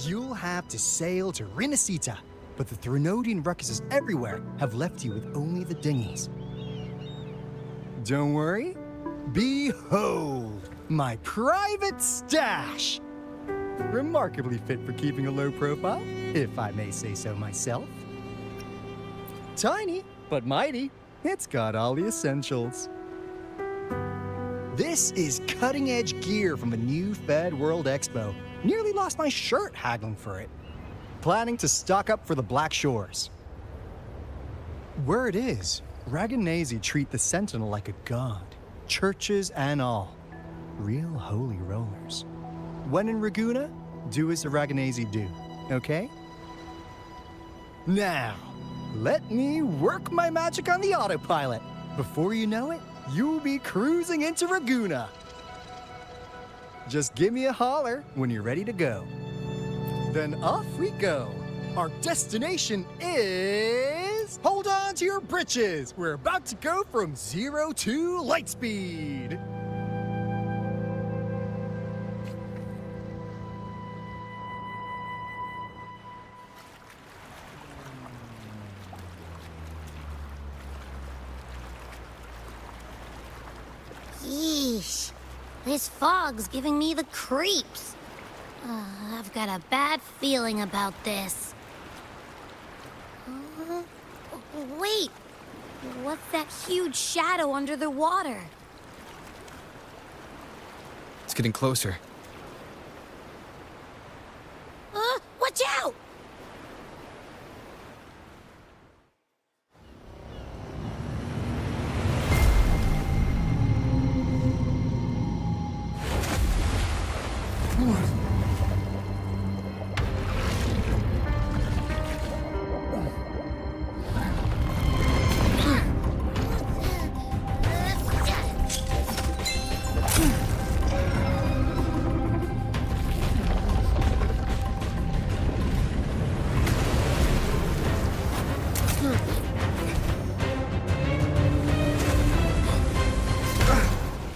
You'll have to sail to Rinascita, but the Threnodian ruckuses everywhere have left you with only the dinghies. Don't worry. Behold, my private stash! Remarkably fit for keeping a low profile, if I may say so myself. Tiny, but mighty. It's got all the essentials. This is cutting-edge gear from a new Fed World Expo. Nearly lost my shirt haggling for it. Planning to stock up for the Black Shores. Word is, Raganese treat the Sentinel like a god. Churches and all. Real holy rollers. When in Raguna, do as the Raganese do, okay? Now, let me work my magic on the autopilot. Before you know it, you'll be cruising into Raguna. Just give me a holler when you're ready to go. Then off we go. Our destination is... Hold on to your britches. We're about to go from 0 to light speed. Yeesh. This fog's giving me the creeps. I've got a bad feeling about this. Wait! What's that huge shadow under the water? It's getting closer. Watch out!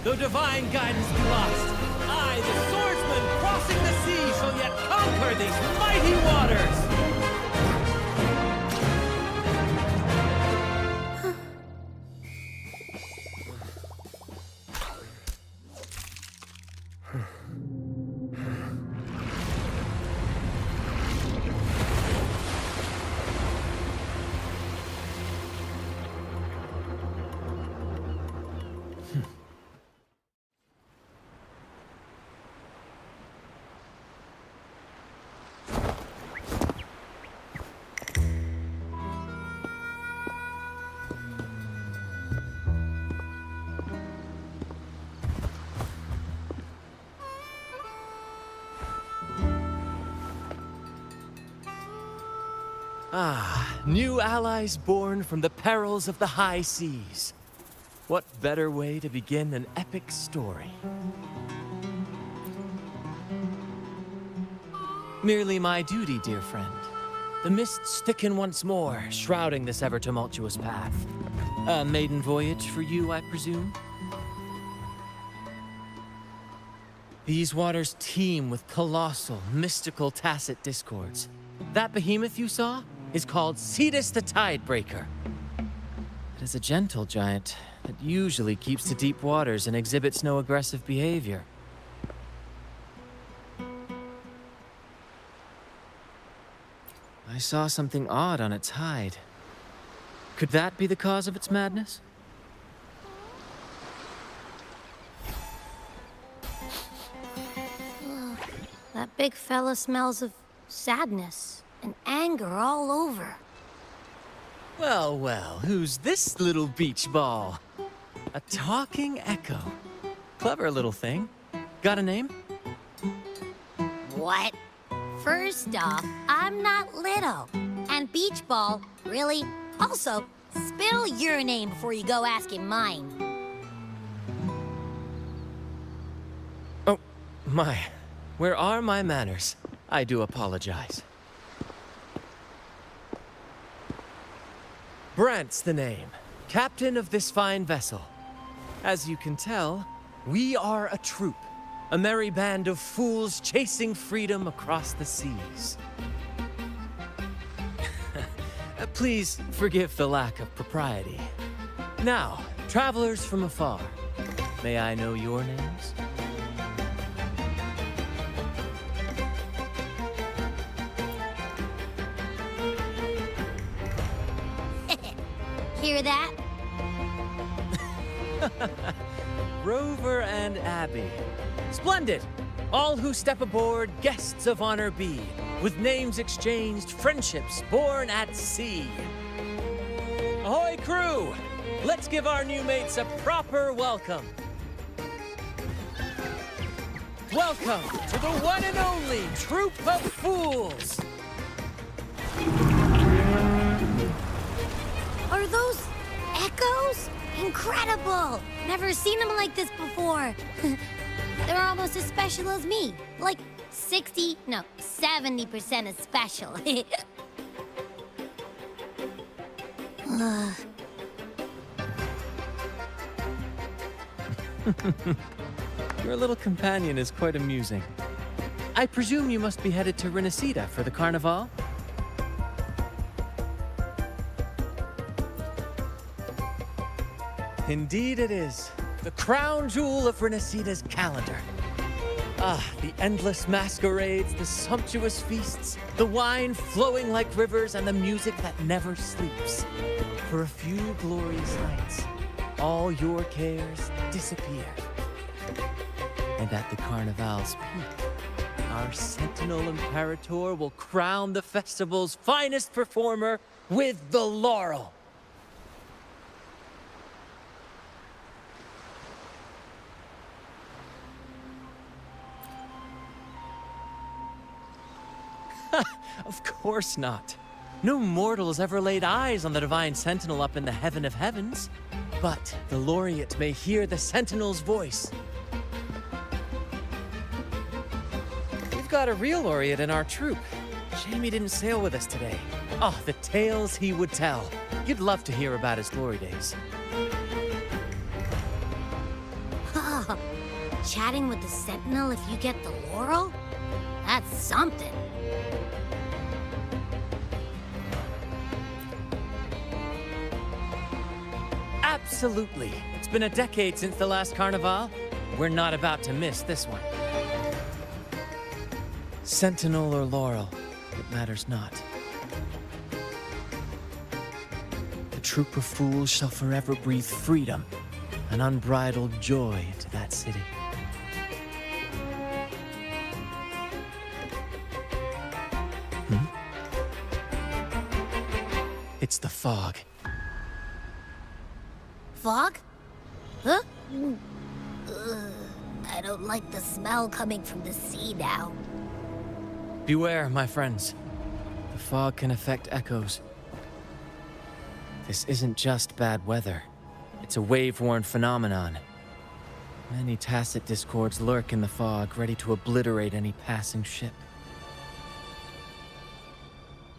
Though divine guidance be lost, I, the swordsman crossing the sea, shall yet conquer these mighty waters! Ah, new allies born from the perils of the high seas. What better way to begin an epic story? Merely my duty, dear friend. The mists thicken once more, shrouding this ever-tumultuous path. A maiden voyage for you, I presume? These waters teem with colossal, mystical, tacit discords. That behemoth you saw is called Cetus the Tidebreaker. It is a gentle giant that usually keeps to deep waters and exhibits no aggressive behavior. I saw something odd on its hide. Could that be the cause of its madness? That big fella smells of sadness and anger all over. Well, well, who's this little beach ball? A talking echo. Clever little thing. Got a name? What? First off, I'm not little. And beach ball, really? Also, spill your name before you go asking mine. Oh, my. Where are my manners? I do apologize. Brant's the name. Captain of this fine vessel. As you can tell, we are a troop. A merry band of fools chasing freedom across the seas. Please forgive the lack of propriety. Now, travelers from afar, may I know your names? Hear that? Rover and Abby. Splendid! All who step aboard, guests of honor be. With names exchanged, friendships born at sea. Ahoy, crew! Let's give our new mates a proper welcome. Welcome to the one and only Troop of Fools! Are those echoes? Incredible! Never seen them like this before. They're almost as special as me. Like 70% as special. Your little companion is quite amusing. I presume you must be headed to Rinascita for the Carnival? Indeed it is. The crown jewel of Rinascita's calendar. Ah, the endless masquerades, the sumptuous feasts, the wine flowing like rivers, and the music that never sleeps. For a few glorious nights, all your cares disappear. And at the Carnival's peak, our Sentinel Imperator will crown the festival's finest performer with the laurel. Of course not. No mortal has ever laid eyes on the Divine Sentinel up in the heaven of heavens. But the laureate may hear the Sentinel's voice. We've got a real laureate in our troop. Shame he didn't sail with us today. Oh, the tales he would tell. You'd love to hear about his glory days. Chatting with the Sentinel if you get the laurel? That's something. Absolutely. It's been a decade since the last Carnival. We're not about to miss this one. Sentinel or laurel, it matters not. The troop of fools shall forever breathe freedom and unbridled joy into that city. It's the fog. Fog? Huh? I don't like the smell coming from the sea now. Beware, my friends. The fog can affect echoes. This isn't just bad weather. It's a wave-worn phenomenon. Many tacit discords lurk in the fog, ready to obliterate any passing ship.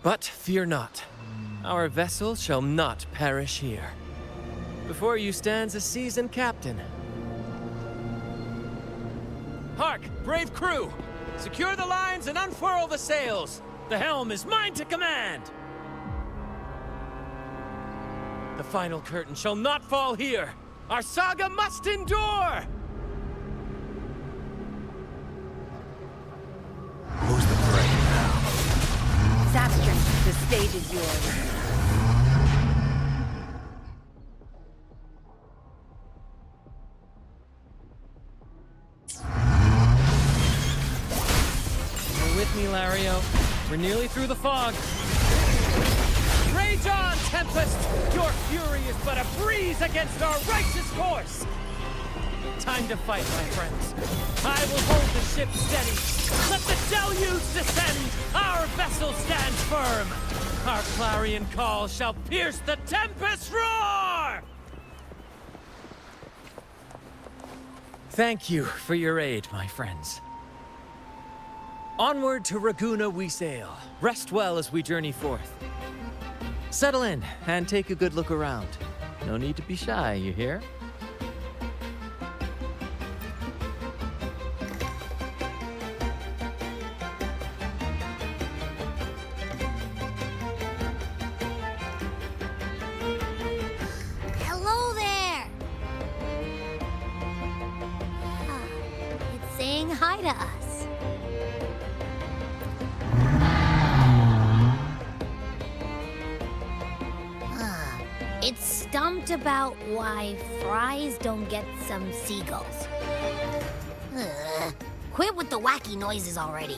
But fear not. Our vessel shall not perish here. Before you stands a seasoned captain. Hark, brave crew! Secure the lines and unfurl the sails! The helm is mine to command! The final curtain shall not fall here! Our saga must endure! Who's the prey now? Sebastian, the stage is yours. You're with me, Lario. We're nearly through the fog. Rage on, Tempest! Your fury is but a breeze against our righteous course! Time to fight, my friends. I will hold the ship steady. Let the deluge descend! Our vessel stands firm! Our clarion call shall pierce the tempest roar! Thank you for your aid, my friends. Onward to Ragunna we sail. Rest well as we journey forth. Settle in and take a good look around. No need to be shy, you hear? Hello there! It's saying hi to us. It's stumped about why fries don't get some seagulls. Quit with the wacky noises already.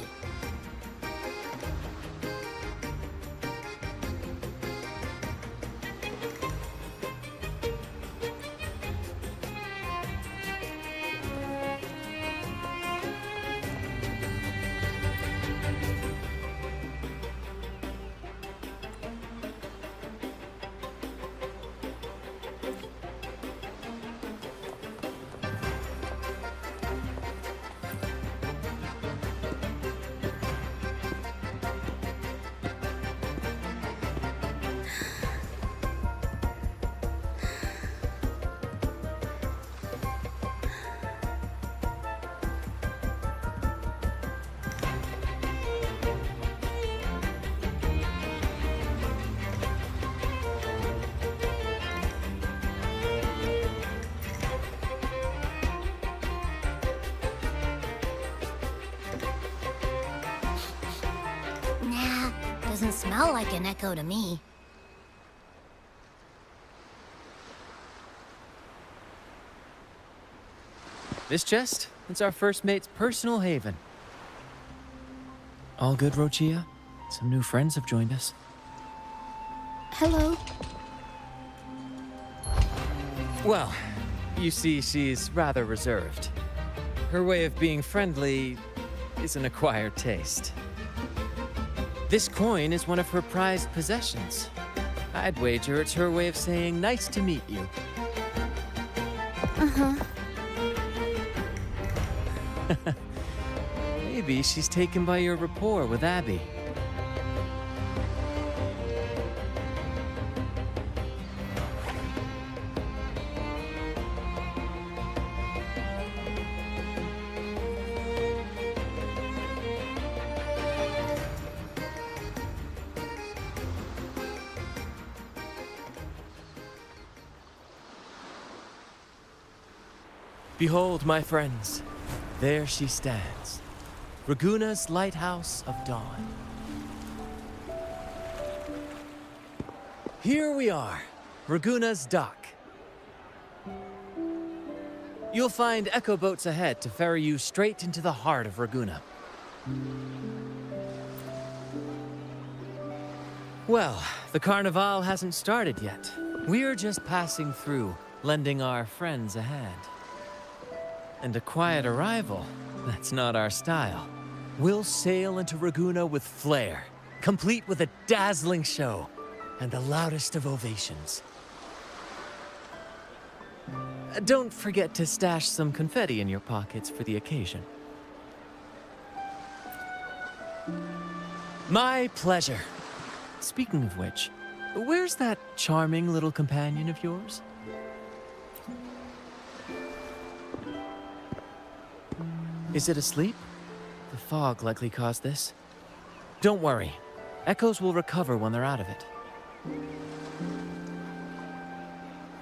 Nah, doesn't smell like an echo to me. This chest, it's our first mate's personal haven. All good, Rochia? Some new friends have joined us. Hello. Well, you see, she's rather reserved. Her way of being friendly is an acquired taste. This coin is one of her prized possessions. I'd wager it's her way of saying nice to meet you. Maybe she's taken by your rapport with Abby. Behold, my friends, there she stands, Ragunna's lighthouse of dawn. Here we are, Ragunna's dock. You'll find echo boats ahead to ferry you straight into the heart of Ragunna. Well, the Carnival hasn't started yet. We're just passing through, lending our friends a hand. And a quiet arrival, that's not our style. We'll sail into Ragunna with flair, complete with a dazzling show and the loudest of ovations. Don't forget to stash some confetti in your pockets for the occasion. My pleasure. Speaking of which, where's that charming little companion of yours? Is it asleep? The fog likely caused this. Don't worry. Echoes will recover when they're out of it.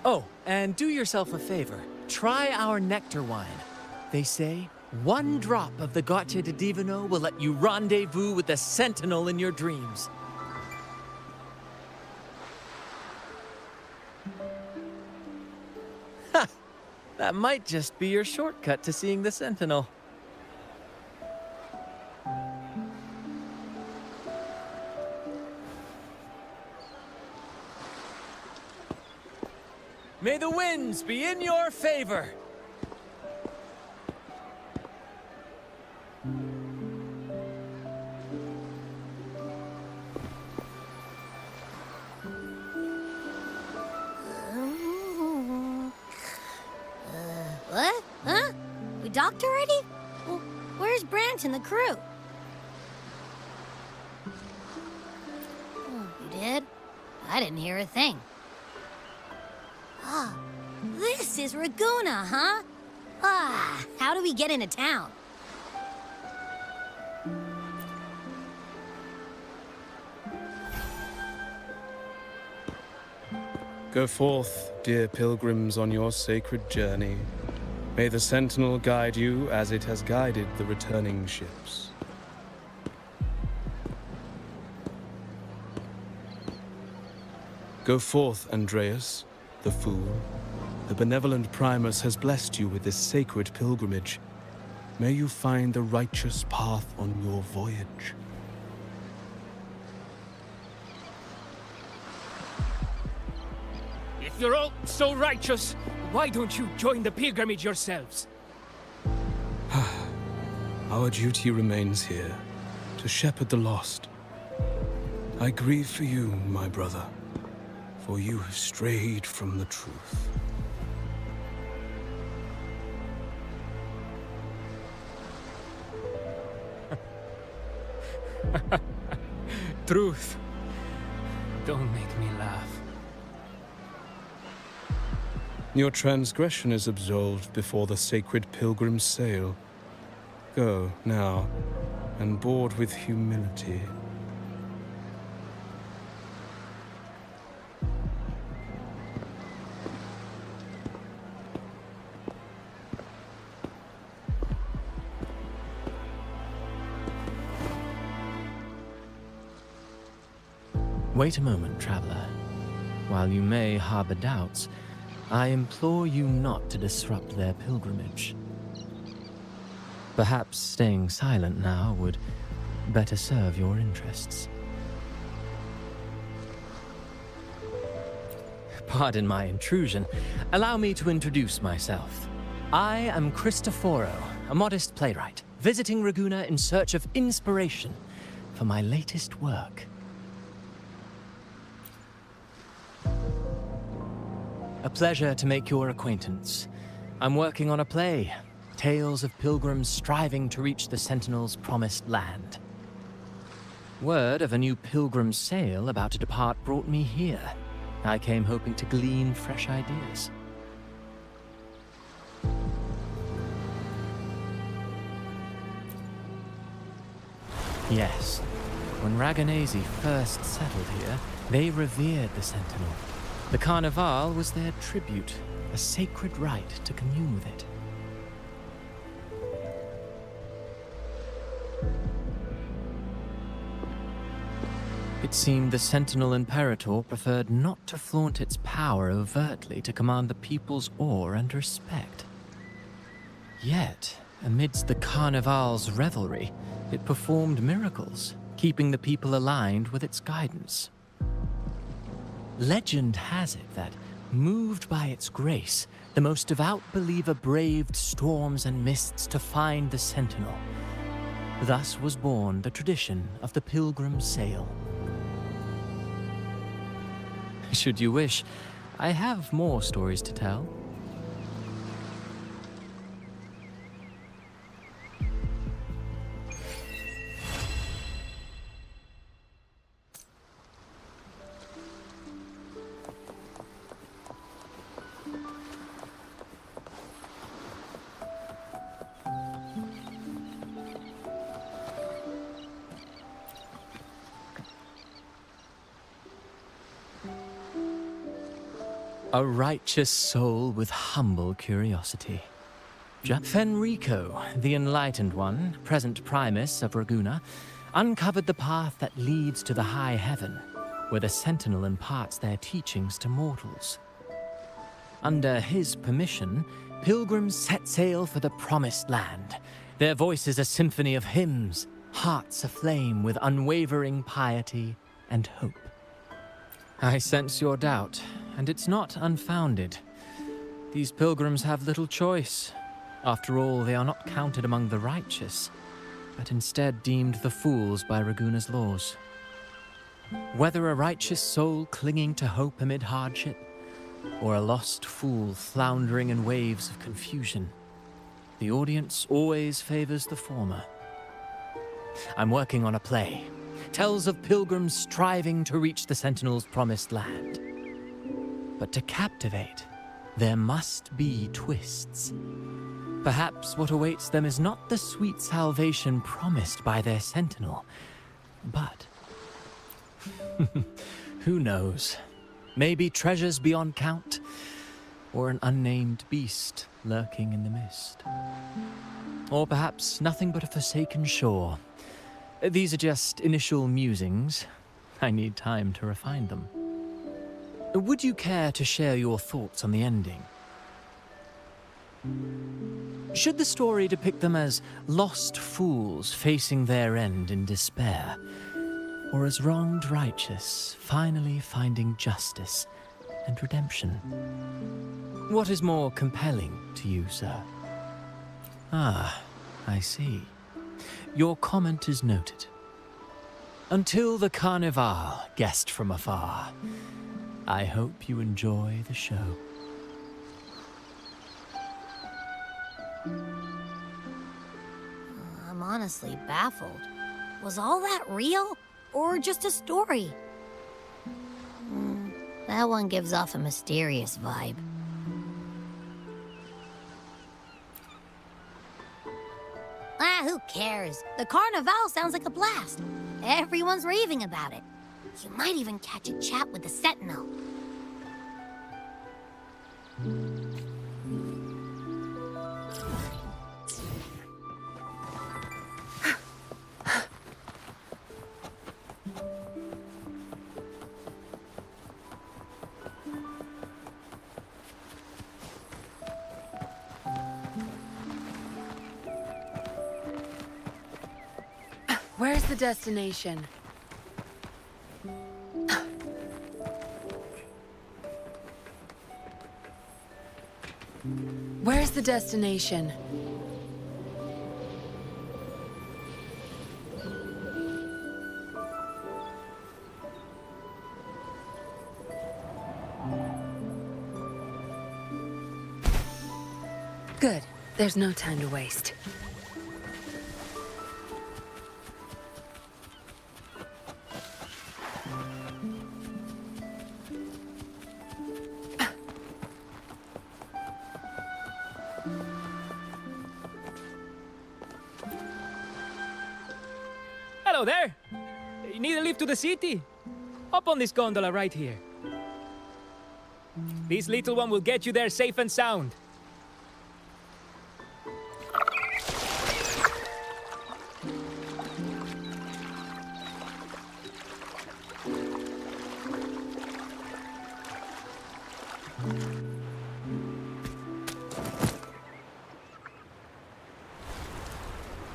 Oh, and do yourself a favor. Try our nectar wine. They say one drop of the Gatia di Divino will let you rendezvous with the Sentinel in your dreams. Ha! That might just be your shortcut to seeing the Sentinel. May the winds be in your favor! What? Huh? We docked already? Well, where's Brant and the crew? Oh, you did? I didn't hear a thing. Ah, this is Raguna, huh? Ah, how do we get into town? Go forth, dear pilgrims, on your sacred journey. May the Sentinel guide you as it has guided the returning ships. Go forth, Andreas, the fool. The benevolent Primus has blessed you with this sacred pilgrimage. May you find the righteous path on your voyage. If you're all so righteous, why don't you join the pilgrimage yourselves? Our duty remains here, to shepherd the lost. I grieve for you, my brother, for you have strayed from the truth. Truth. Don't make me laugh. Your transgression is absolved before the sacred pilgrims sail. Go, now, and board with humility. Wait a moment, traveler. While you may harbor doubts, I implore you not to disrupt their pilgrimage. Perhaps staying silent now would better serve your interests. Pardon my intrusion. Allow me to introduce myself. I am Cristoforo, a modest playwright, visiting Raguna in search of inspiration for my latest work. A pleasure to make your acquaintance. I'm working on a play, tales of pilgrims striving to reach the Sentinel's promised land. Word of a new pilgrim sail about to depart brought me here. I came hoping to glean fresh ideas. Yes, when Raganesi first settled here, they revered the Sentinel. The Carnival was their tribute, a sacred right to commune with it. It seemed the Sentinel Imperator preferred not to flaunt its power overtly to command the people's awe and respect. Yet, amidst the Carnival's revelry, it performed miracles, keeping the people aligned with its guidance. Legend has it that, moved by its grace, the most devout believer braved storms and mists to find the Sentinel. Thus was born the tradition of the pilgrim sail. Should you wish, I have more stories to tell. A righteous soul with humble curiosity. Fenrico, the Enlightened One, present Primus of Raguna, uncovered the path that leads to the high heaven, where the Sentinel imparts their teachings to mortals. Under his permission, pilgrims set sail for the Promised Land, their voices a symphony of hymns, hearts aflame with unwavering piety and hope. I sense your doubt, and it's not unfounded. These pilgrims have little choice. After all, they are not counted among the righteous, but instead deemed the fools by Raguna's laws. Whether a righteous soul clinging to hope amid hardship, or a lost fool floundering in waves of confusion, the audience always favors the former. I'm working on a play. Tells of pilgrims striving to reach the Sentinel's promised land. But to captivate, there must be twists. Perhaps what awaits them is not the sweet salvation promised by their Sentinel, but... who knows? Maybe treasures beyond count, or an unnamed beast lurking in the mist. Or perhaps nothing but a forsaken shore. These are just initial musings. I need time to refine them. Would you care to share your thoughts on the ending? Should the story depict them as lost fools facing their end in despair, or as wronged righteous finally finding justice and redemption? What is more compelling to you, sir? Ah, I see. Your comment is noted. Until the Carnival, guest from afar, I hope you enjoy the show. I'm honestly baffled. Was all that real? Or just a story? That one gives off a mysterious vibe. Who cares? The Carnival sounds like a blast. Everyone's raving about it. You might even catch a chat with the Sentinel. Where's the destination? Where's the destination? Good. There's no time to waste. Hello there! You need a lift to the city? Hop on this gondola right here. This little one will get you there safe and sound.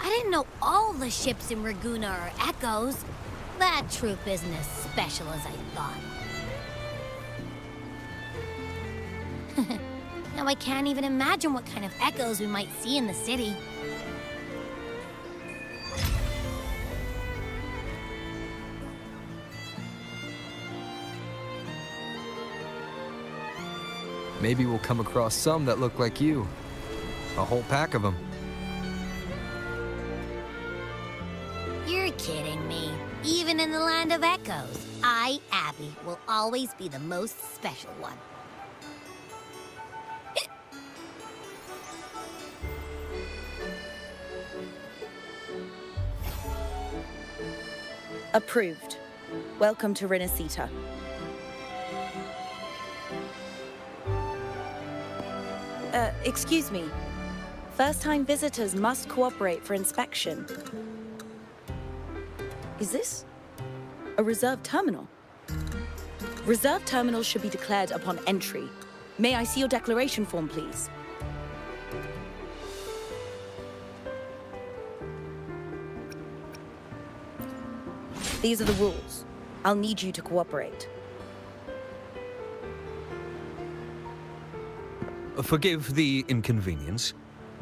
I didn't know all the ships in Raguna are echoes. That troop isn't as special as I thought. Now I can't even imagine what kind of echoes we might see in the city. Maybe we'll come across some that look like you. A whole pack of them. You're kidding me. Even in the land of echoes, I, Abby, will always be the most special one. Approved. Welcome to Rinascita. Excuse me. First-time visitors must cooperate for inspection. Is this a reserved terminal? Reserved terminals should be declared upon entry. May I see your declaration form, please? These are the rules. I'll need you to cooperate. Forgive the inconvenience.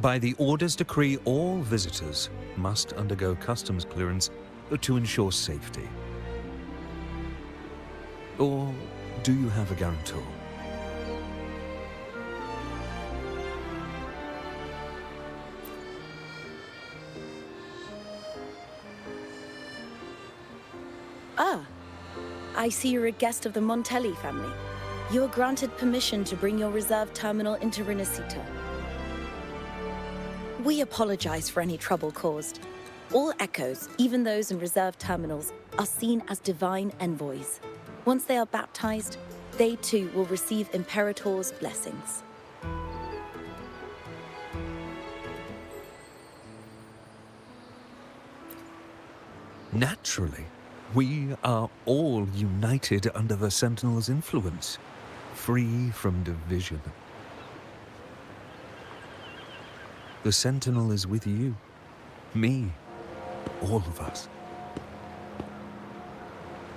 By the Order's decree, all visitors must undergo customs clearance to ensure safety. Or do you have a guarantor? Ah, I see you're a guest of the Montelli family. You are granted permission to bring your reserved terminal into Rinascita. We apologize for any trouble caused. All echoes, even those in reserved terminals, are seen as divine envoys. Once they are baptized, they too will receive Imperator's blessings. Naturally, we are all united under the Sentinel's influence, free from division. The Sentinel is with you, me, all of us.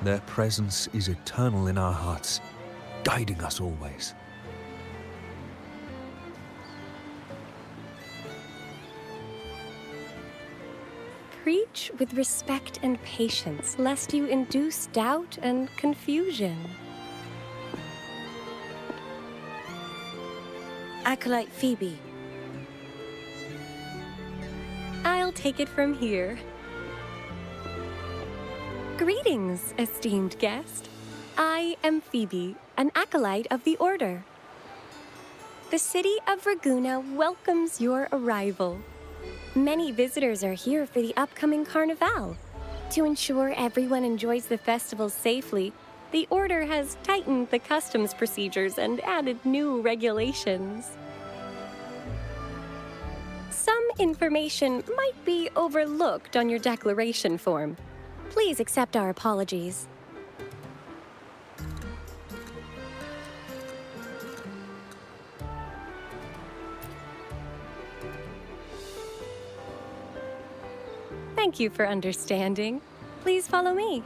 Their presence is eternal in our hearts, guiding us always. Preach with respect and patience, lest you induce doubt and confusion. Acolyte Phoebe. I'll take it from here. Greetings, esteemed guest. I am Phoebe, an acolyte of the Order. The city of Ragunna welcomes your arrival. Many visitors are here for the upcoming Carnival. To ensure everyone enjoys the festival safely, the Order has tightened the customs procedures and added new regulations. Some information might be overlooked on your declaration form. Please accept our apologies. Thank you for understanding. Please follow me.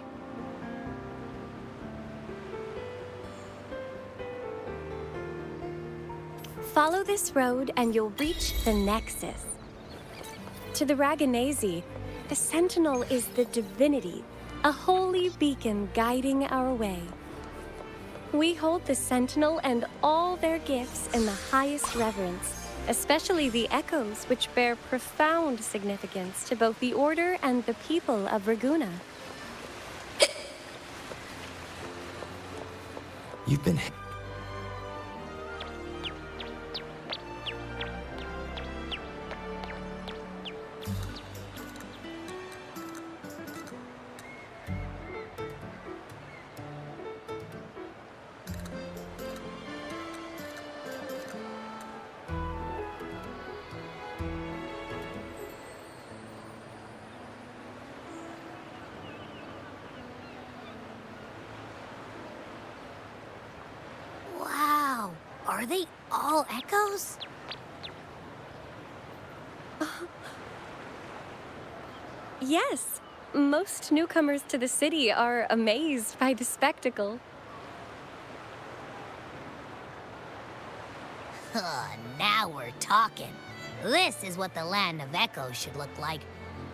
Follow this road and you'll reach the Nexus. To the Raganazi, the Sentinel is the divinity, a holy beacon guiding our way. We hold the Sentinel and all their gifts in the highest reverence, especially the echoes, which bear profound significance to both the Order and the people of Ragunna. You've been... Wow, are they all echoes? Yes, most newcomers to the city are amazed by the spectacle. Now we're talking. This is what the land of echoes should look like.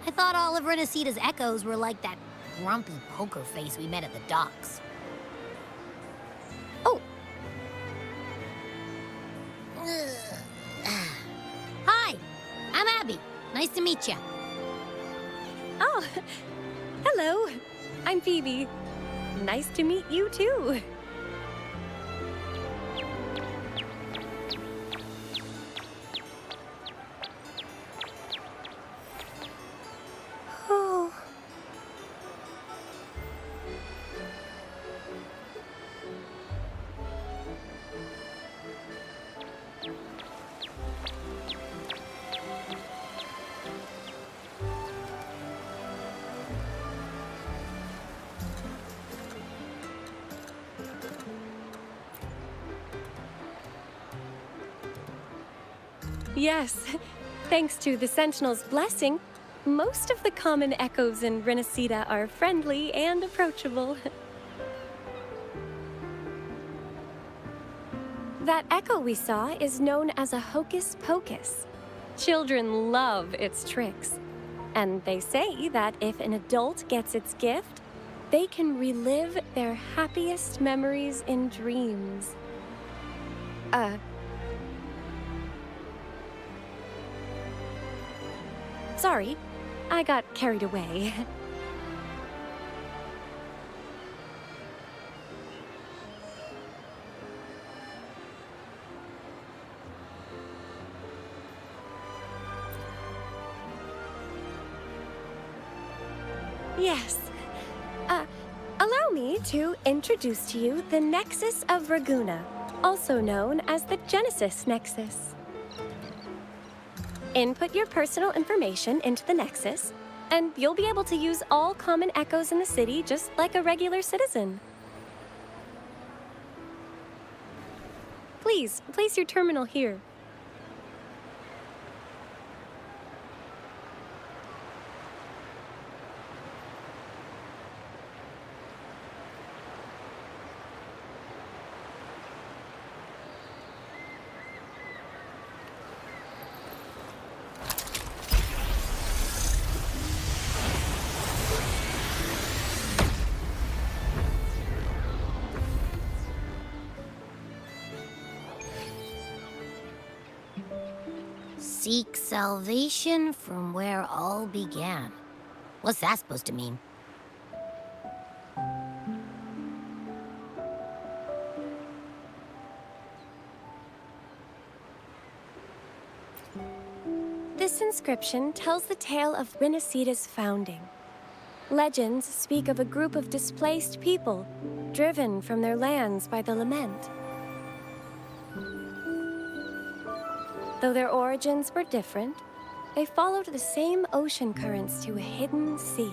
I thought all of Rinascita's echoes were like that grumpy poker face we met at the docks. Oh! Hi, I'm Abby. Nice to meet you. Oh, hello. I'm Phoebe. Nice to meet you too. Oh. Yes. Thanks to the Sentinel's blessing, most of the common echoes in Rinascita are friendly and approachable. That echo we saw is known as a hocus pocus. Children love its tricks. And they say that if an adult gets its gift, they can relive their happiest memories in dreams. Sorry, I got carried away. Yes. Allow me to introduce to you the Nexus of Raguna, also known as the Genesis Nexus. Input your personal information into the Nexus, and you'll be able to use all common echoes in the city just like a regular citizen. Please, place your terminal here. Seek salvation from where all began. What's that supposed to mean? This inscription tells the tale of Rinascita's founding. Legends speak of a group of displaced people, driven from their lands by the lament. Though their origins were different, they followed the same ocean currents to a hidden sea.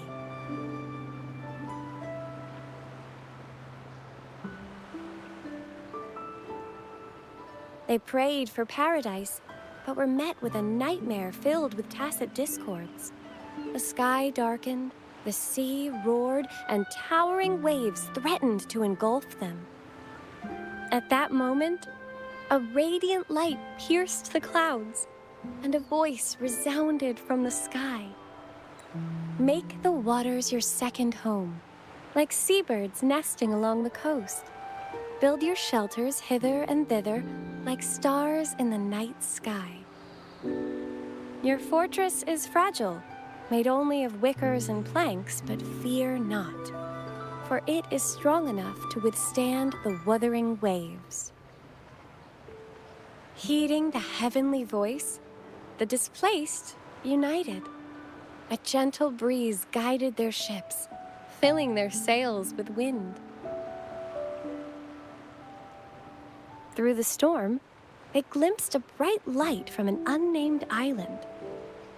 They prayed for paradise, but were met with a nightmare filled with tacit discords. The sky darkened, the sea roared, and towering waves threatened to engulf them. At that moment, a radiant light pierced the clouds, and a voice resounded from the sky. Make the waters your second home, like seabirds nesting along the coast. Build your shelters hither and thither, like stars in the night sky. Your fortress is fragile, made only of wickers and planks, but fear not, for it is strong enough to withstand the wuthering waves. Heeding the heavenly voice, the displaced united. A gentle breeze guided their ships, filling their sails with wind. Through the storm, they glimpsed a bright light from an unnamed island.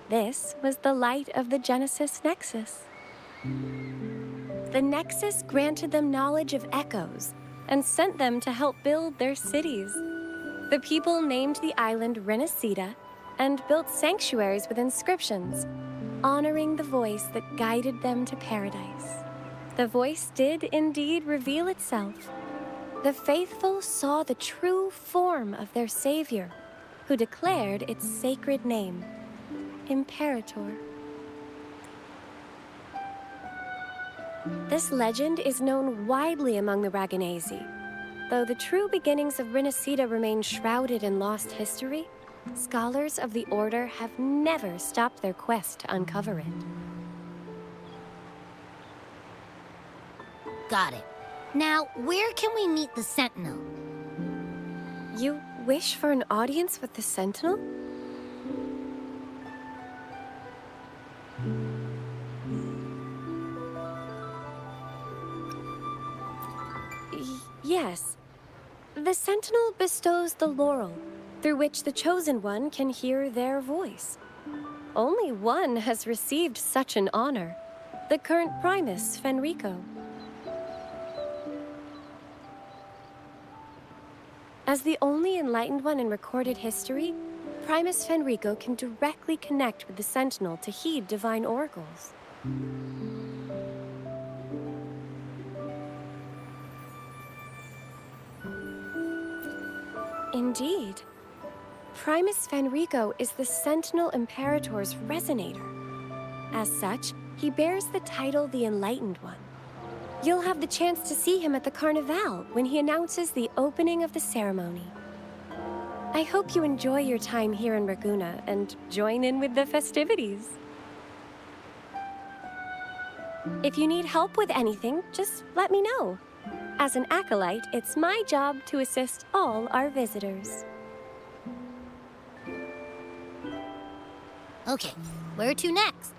This was the light of the Genesis Nexus. The Nexus granted them knowledge of echoes and sent them to help build their cities. The people named the island Rinascita and built sanctuaries with inscriptions, honoring the voice that guided them to paradise. The voice did indeed reveal itself. The faithful saw the true form of their savior, who declared its sacred name, Imperator. This legend is known widely among the Raganesi. Though the true beginnings of Rinascita remain shrouded in lost history, scholars of the Order have never stopped their quest to uncover it. Got it. Now, where can we meet the Sentinel? You wish for an audience with the Sentinel? Yes. The Sentinel bestows the laurel, through which the Chosen One can hear their voice. Only one has received such an honor, the current Primus, Fenrico. As the only enlightened one in recorded history, Primus Fenrico can directly connect with the Sentinel to heed divine oracles. Indeed. Primus Fenrico is the Sentinel Imperator's resonator. As such, he bears the title the Enlightened One. You'll have the chance to see him at the Carnival when he announces the opening of the ceremony. I hope you enjoy your time here in Raguna and join in with the festivities. If you need help with anything, just let me know. As an acolyte, it's my job to assist all our visitors. Okay, where to next?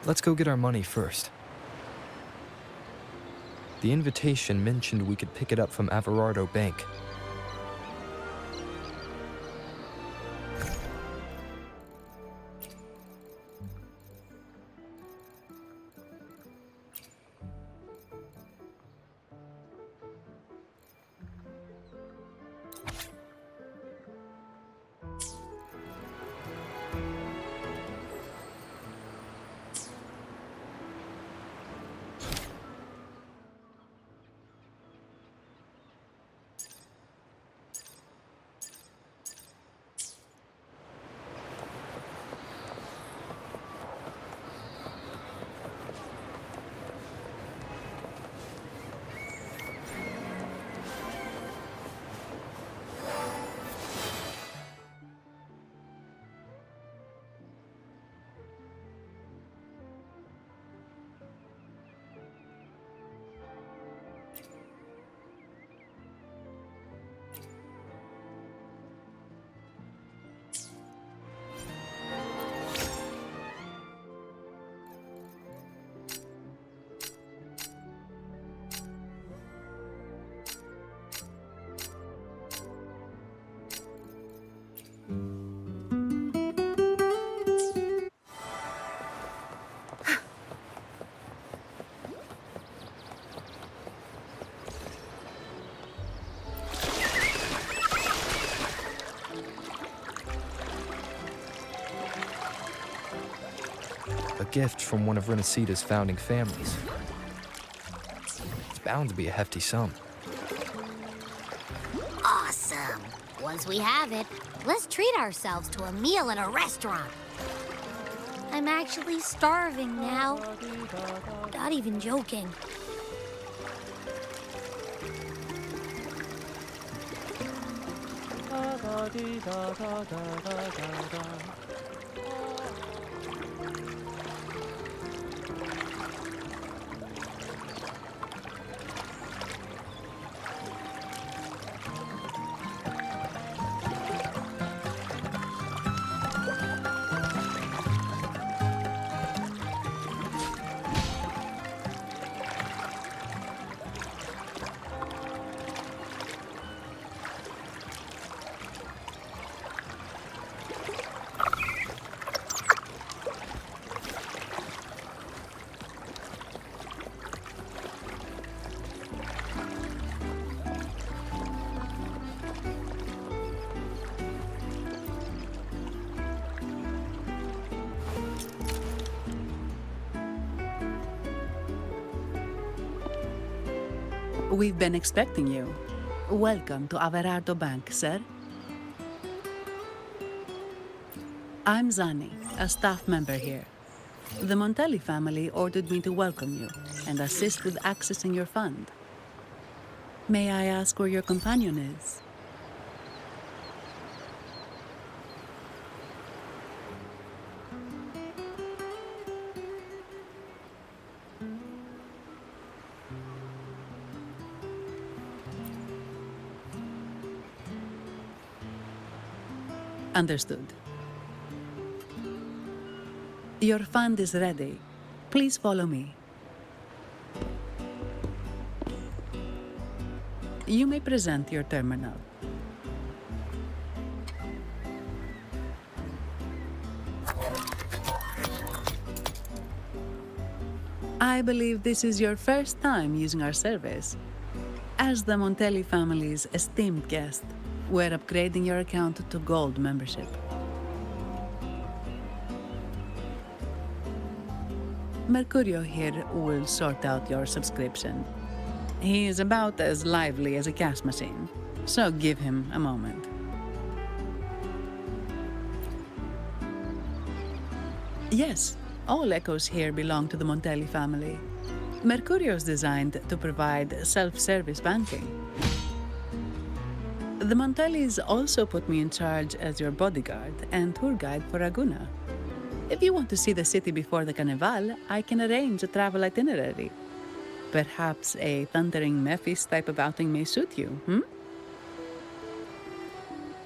Let's go get our money first. The invitation mentioned we could pick it up from Averardo Bank. A gift from one of Rinascita's founding families. It's bound to be a hefty sum. Awesome. Once we have it, let's treat ourselves to a meal at a restaurant. I'm actually starving now. Not even joking. We've been expecting you. Welcome to Averardo Bank, sir. I'm Zani, a staff member here. The Montelli family ordered me to welcome you and assist with accessing your fund. May I ask where your companion is? Understood. Your fund is ready. Please follow me. You may present your terminal. I believe this is your first time using our service. As the Montelli family's esteemed guest, We're upgrading your account to Gold membership. Mercurio here will sort out your subscription. He is about as lively as a cash machine, so give him a moment. Yes, all echoes here belong to the Montelli family. Mercurio is designed to provide self-service banking. The Montellis also put me in charge as your bodyguard and tour guide for Raguna. If you want to see the city before the Carnival, I can arrange a travel itinerary. Perhaps a thundering Memphis type of outing may suit you,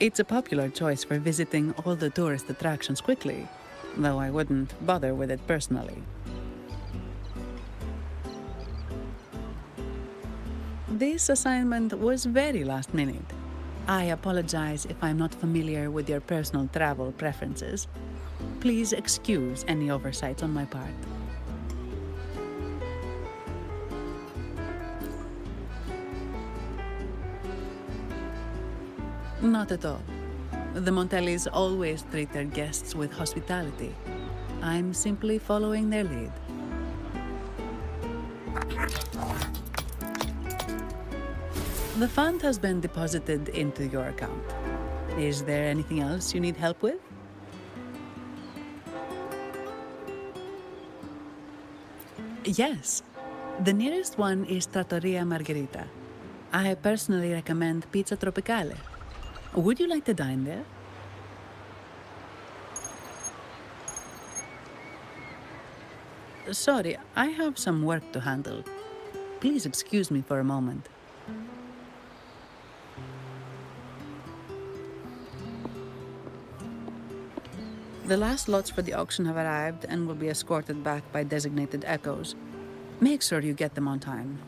It's a popular choice for visiting all the tourist attractions quickly, though I wouldn't bother with it personally. This assignment was very last minute. I apologize if I'm not familiar with your personal travel preferences. Please excuse any oversights on my part. Not at all. The Montellis always treat their guests with hospitality. I'm simply following their lead. The fund has been deposited into your account. Is there anything else you need help with? Yes. The nearest one is Trattoria Margherita. I personally recommend Pizza Tropicale. Would you like to dine there? Sorry, I have some work to handle. Please excuse me for a moment. The last lots for the auction have arrived and will be escorted back by designated echoes. Make sure you get them on time.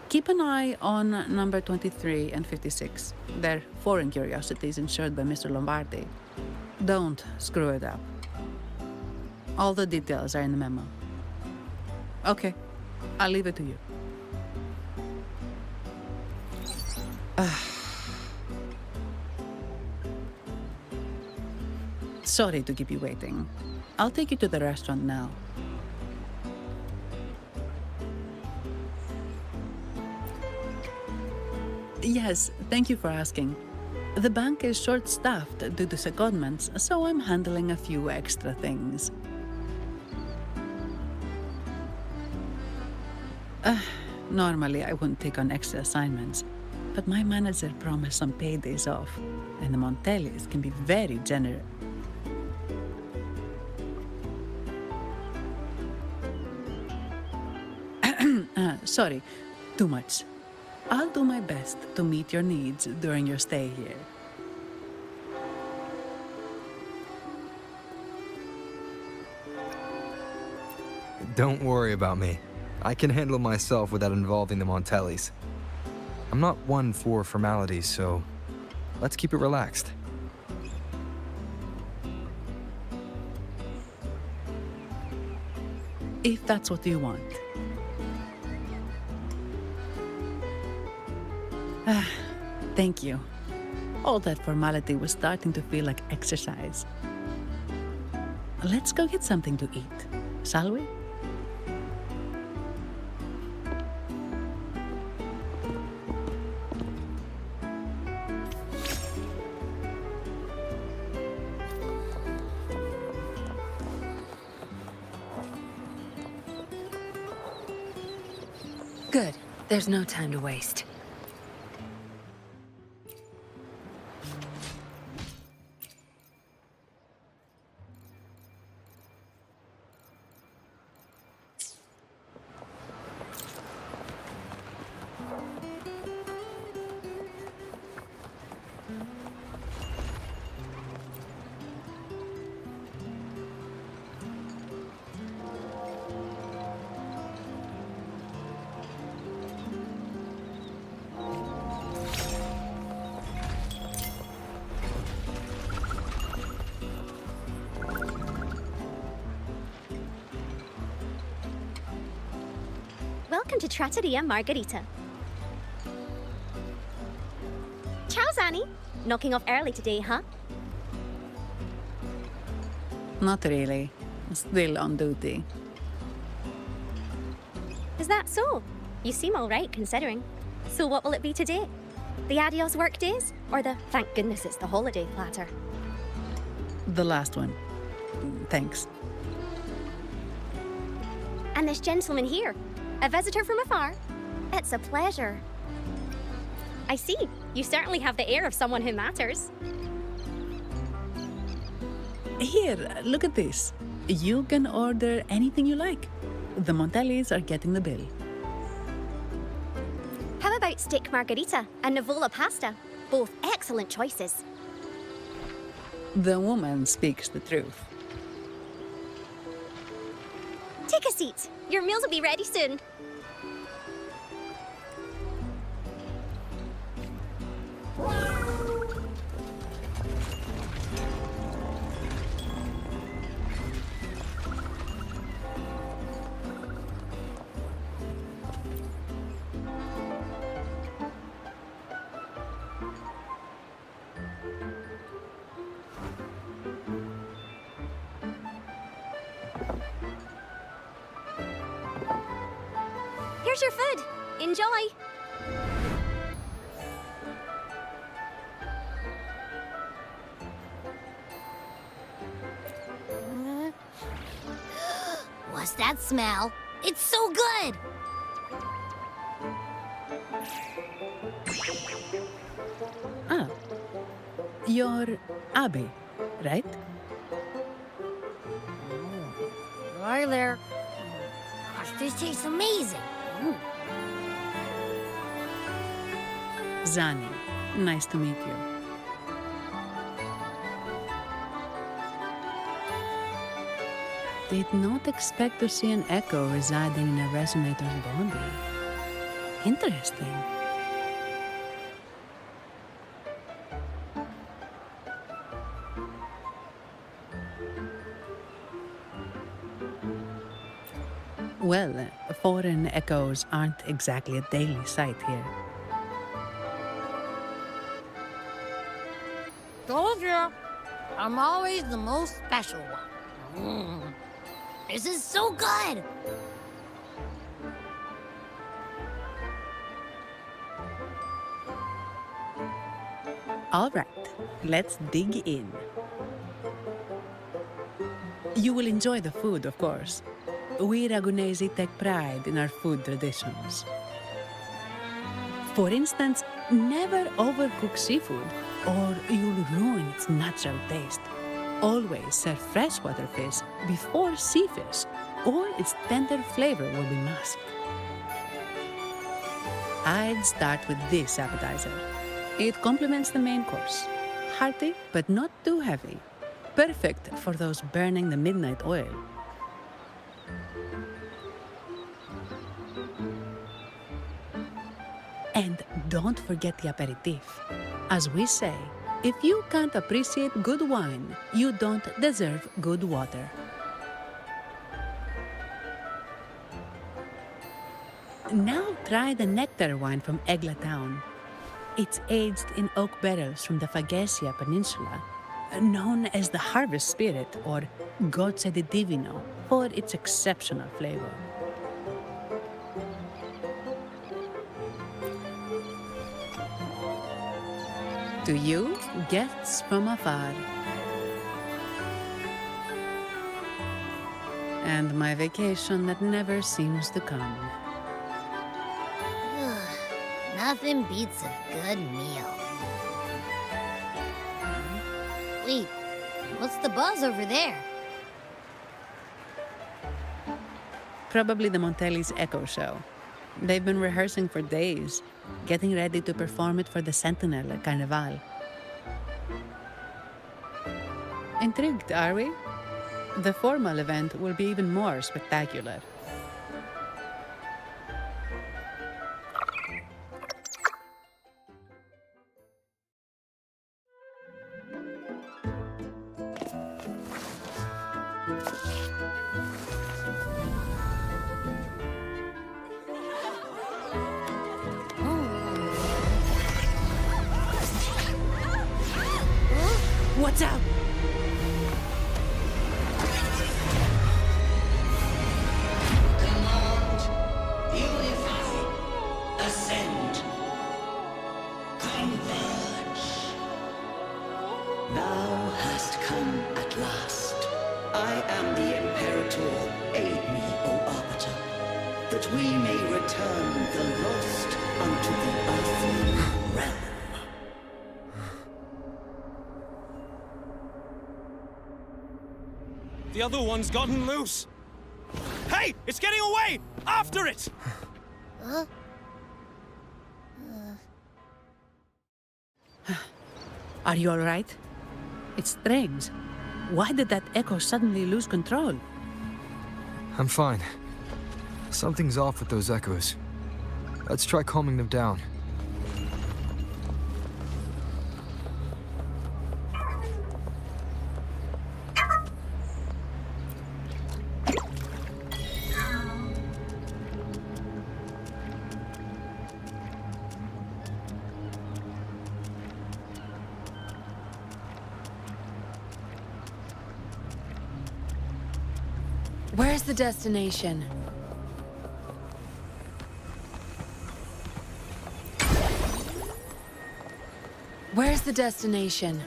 Keep an eye on number 23 and 56. They're foreign curiosities insured by Mr. Lombardi. Don't screw it up. All the details are in the memo. Okay, I'll leave it to you. Sorry to keep you waiting. I'll take you to the restaurant now. Yes, thank you for asking. The bank is short-staffed due to secondments, so I'm handling a few extra things. Normally, I wouldn't take on extra assignments, but my manager promised some paid days off, and the Montellis can be very generous. Sorry, too much. I'll do my best to meet your needs during your stay here. Don't worry about me. I can handle myself without involving the Montellis. I'm not one for formalities, so let's keep it relaxed. If that's what you want. Thank you. All that formality was starting to feel like exercise. Let's go get something to eat, shall we? Good. There's no time to waste. Welcome to Trattoria Margherita. Ciao, Knocking off early today, huh? Not really. Still on duty. Is that so? You seem all right, considering. So what will it be today? The adios work days? Or the thank goodness it's the holiday platter? The last one. Thanks. And this gentleman here, a visitor from afar? It's a pleasure. I see. You certainly have the air of someone who matters. Here, look at this. You can order anything you like. The Montellis are getting the bill. How about steak margarita and Nivola pasta? Both excellent choices. The woman speaks the truth. Take a seat. Your meals will be ready soon. Here's your food. Enjoy. What's that smell? It's so good! Ah, you're Abby, right? Hi there. Gosh, this tastes amazing. Zani, nice to meet you. Did not expect to see an echo residing in a resonator's body. Interesting. Well, foreign echoes aren't exactly a daily sight here. Told you. I'm always the most special one. This is so good! All right, let's dig in. You will enjoy the food, of course. We Ragunesi take pride in our food traditions. For instance, never overcook seafood, or you'll ruin its natural taste. Always serve freshwater fish before sea fish, or its tender flavor will be masked. I'd start with this appetizer. It complements the main course. Hearty, but not too heavy. Perfect for those burning the midnight oil. And don't forget the aperitif. As we say, if you can't appreciate good wine, you don't deserve good water. Now try the nectar wine from Egla town. It's aged in oak barrels from the Faghesia Peninsula, known as the Harvest Spirit or Gozze di Divino for its exceptional flavor. To you, guests from afar. And my vacation that never seems to come. Nothing beats a good meal. Wait, what's the buzz over there? Probably the Montelli's Echo Show. They've been rehearsing for days, getting ready to perform it for the Sentinel at Carnival. Intrigued, are we? The formal event will be even more spectacular. Lights out! Command, unify, ascend, converge. Thou hast come at last. I am the Imperator. Aid me, O Arbiter, that we may return the lost unto the earthly realm. The other one's gotten loose. Hey, it's getting away! After it! Are you all right? It's strange. Why did that echo suddenly lose control? I'm fine. Something's off with those echoes. Let's try calming them down. Where's the destination? Where's the destination?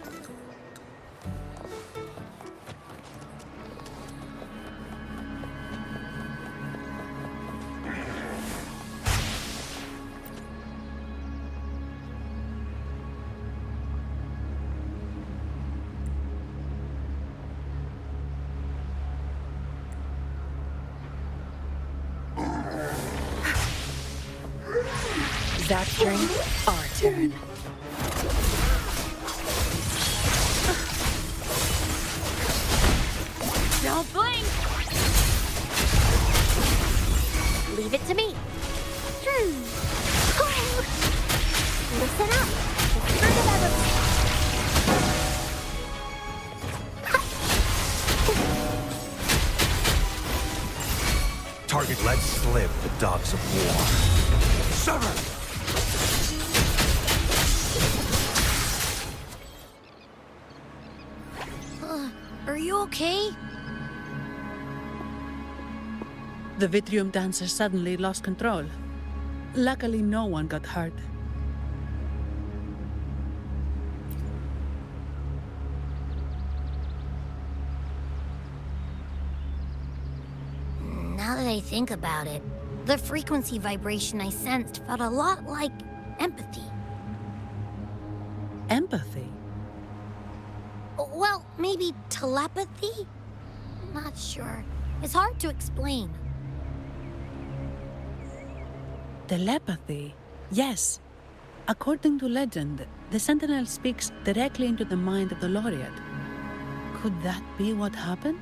Zap's turn, our turn. Don't blink! Leave it to me. Listen up. Target let slip the dogs of war. Sever! Are you okay? The Vitrium dancer suddenly lost control. Luckily, no one got hurt. Now that I think about it, the frequency vibration I sensed felt a lot like empathy. Empathy? Well, maybe telepathy? Not sure. It's hard to explain. Telepathy? Yes. According to legend, the Sentinel speaks directly into the mind of the Laureate. Could that be what happened?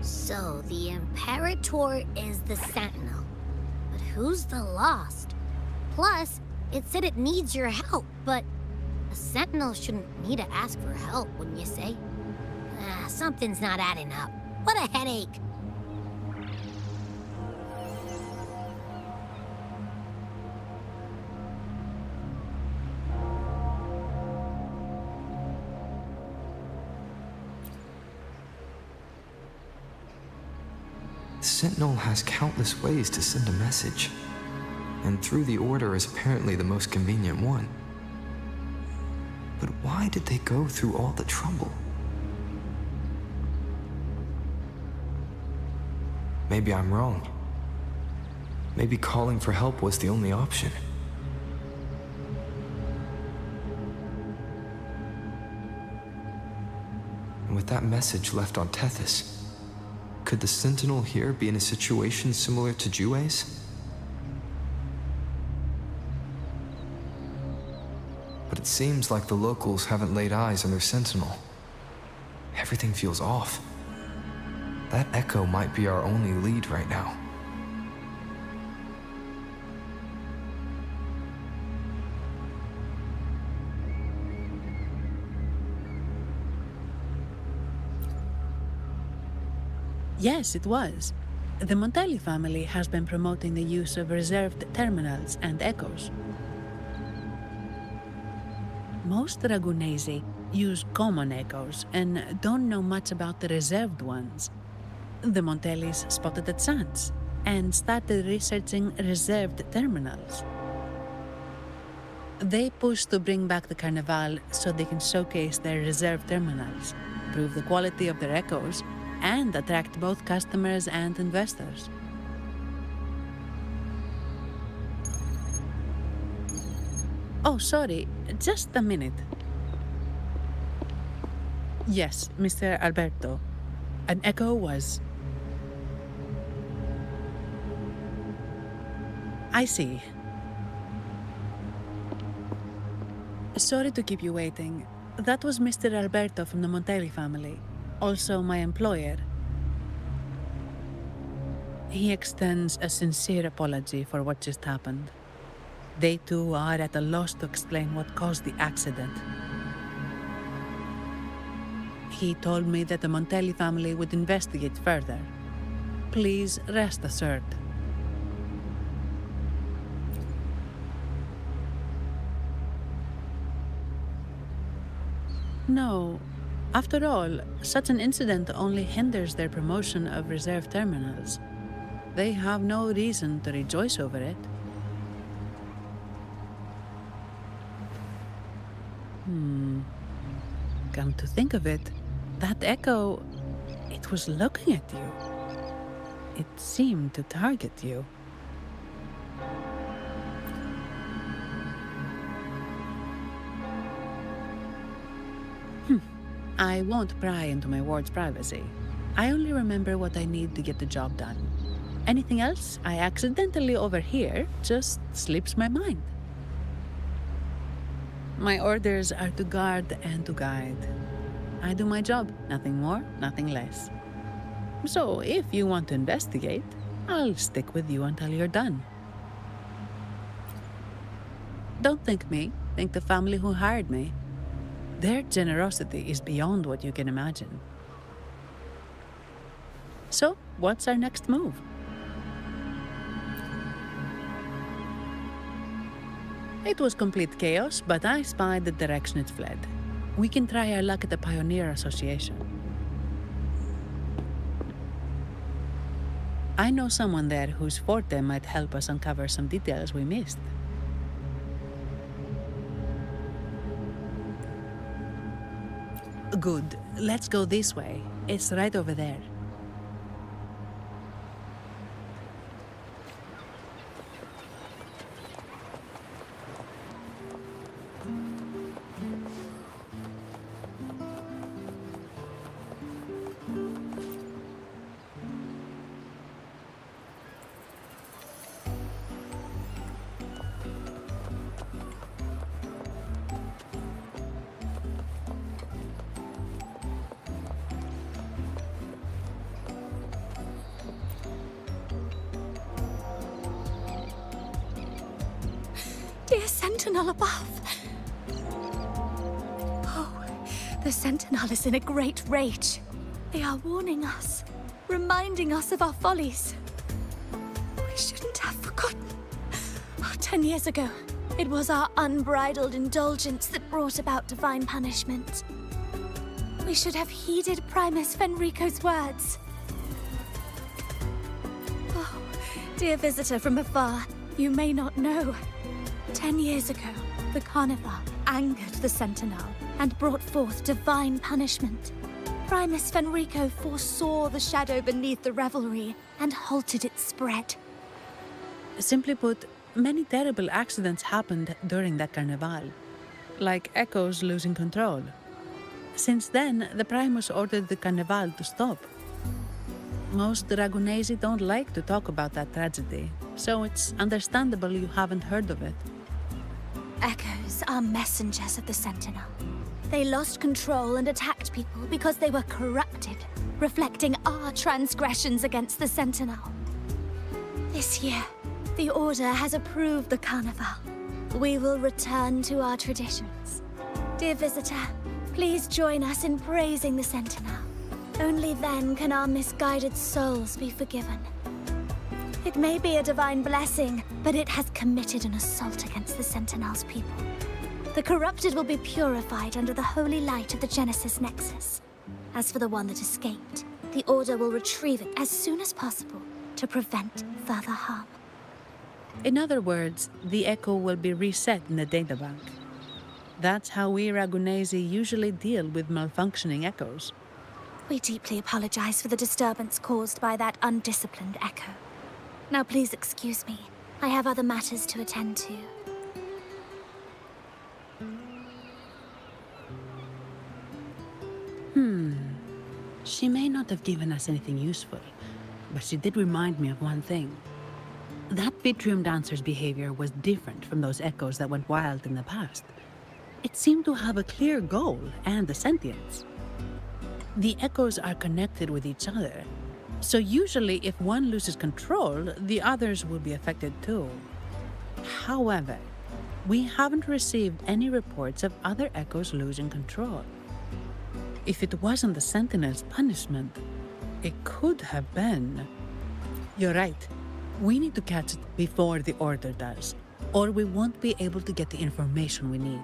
So, the Imperator is the Sentinel. But who's the Lost? Plus, it said it needs your help, but a Sentinel shouldn't need to ask for help, wouldn't you say? Something's not adding up. What a headache. The Sentinel has countless ways to send a message, and through the Order is apparently the most convenient one. But why did they go through all the trouble? Maybe I'm wrong. Maybe calling for help was the only option. And with that message left on Tethys, could the Sentinel here be in a situation similar to Jue's? But it seems like the locals haven't laid eyes on their Sentinel. Everything feels off. That echo might be our only lead right now. Yes, it was. The Montelli family has been promoting the use of reserved terminals and echoes. Most Ragunesi use common echoes and don't know much about the reserved ones. The Montellis spotted a chance and started researching reserved terminals. They pushed to bring back the Carnival so they can showcase their reserved terminals, prove the quality of their echoes, and attract both customers and investors. Oh, sorry, just a minute. Yes, Mr. Alberto. An echo was... I see. Sorry to keep you waiting. That was Mr. Alberto from the Montelli family, also my employer. He extends a sincere apology for what just happened. They too are at a loss to explain what caused the accident. He told me that the Montelli family would investigate further. Please rest assured. No. After all, such an incident only hinders their promotion of reserve terminals. They have no reason to rejoice over it. Come to think of it, that echo, it was looking at you. It seemed to target you. I won't pry into my ward's privacy. I only remember what I need to get the job done. Anything else I accidentally overhear just slips my mind. My orders are to guard and to guide. I do my job, nothing more, nothing less. So if you want to investigate, I'll stick with you until you're done. Don't think me, think the family who hired me. Their generosity is beyond what you can imagine. So, what's our next move? It was complete chaos, but I spied the direction it fled. We can try our luck at the Pioneer Association. I know someone there whose forte might help us uncover some details we missed. Good. Let's go this way. It's right over there. Dear Sentinel above! Oh, the Sentinel is in a great rage. They are warning us, reminding us of our follies. We shouldn't have forgotten. 10 years ago, it was our unbridled indulgence that brought about divine punishment. We should have heeded Primus Fenrico's words. Oh, dear visitor from afar, you may not know. 10 years ago, the Carnival angered the Sentinel and brought forth divine punishment. Primus Fenrico foresaw the shadow beneath the revelry and halted its spread. Simply put, many terrible accidents happened during that Carnival, like echoes losing control. Since then, the Primus ordered the Carnival to stop. Most Ragunesi don't like to talk about that tragedy, so it's understandable you haven't heard of it. Echoes are messengers of the Sentinel. They lost control and attacked people because they were corrupted, reflecting our transgressions against the Sentinel. This year, the Order has approved the Carnival. We will return to our traditions. Dear visitor, please join us in praising the Sentinel. Only then can our misguided souls be forgiven. It may be a divine blessing, but it has committed an assault against the Sentinel's people. The corrupted will be purified under the holy light of the Genesis Nexus. As for the one that escaped, the Order will retrieve it as soon as possible to prevent further harm. In other words, the echo will be reset in the databank. That's how we Ragunesi usually deal with malfunctioning echoes. We deeply apologize for the disturbance caused by that undisciplined echo. Now please excuse me. I have other matters to attend to. She may not have given us anything useful, but she did remind me of one thing. That Vitrium dancer's behavior was different from those echoes that went wild in the past. It seemed to have a clear goal and a sentience. The echoes are connected with each other, so usually if one loses control, the others will be affected too. However, we haven't received any reports of other echoes losing control. If it wasn't the Sentinel's punishment, it could have been. You're right. We need to catch it before the Order does, or we won't be able to get the information we need.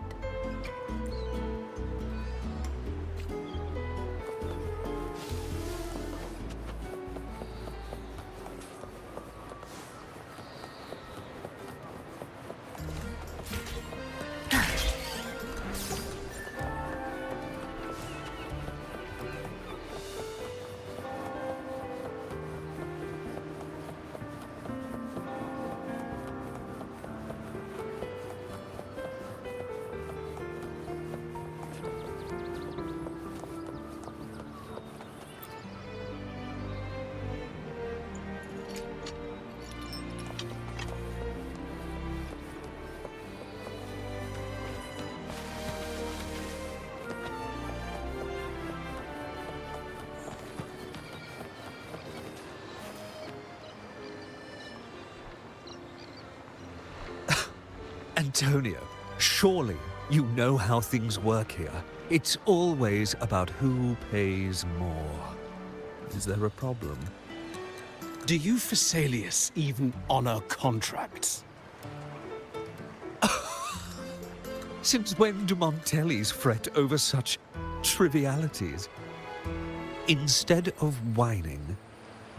Antonio, surely you know how things work here. It's always about who pays more. Is there a problem? Do you Phasaelius even honor contracts? Since when do Montellis fret over such trivialities? Instead of whining,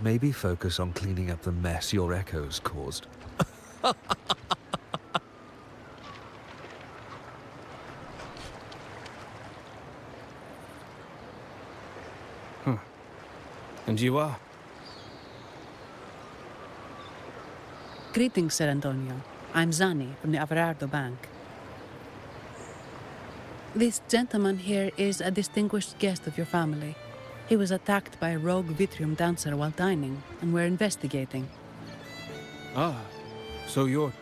maybe focus on cleaning up the mess your echoes caused. And you are? Greetings, Sir Antonio. I'm Zani from the Averardo Bank. This gentleman here is a distinguished guest of your family. He was attacked by a rogue Vitrium dancer while dining, and we're investigating. Ah, so you're...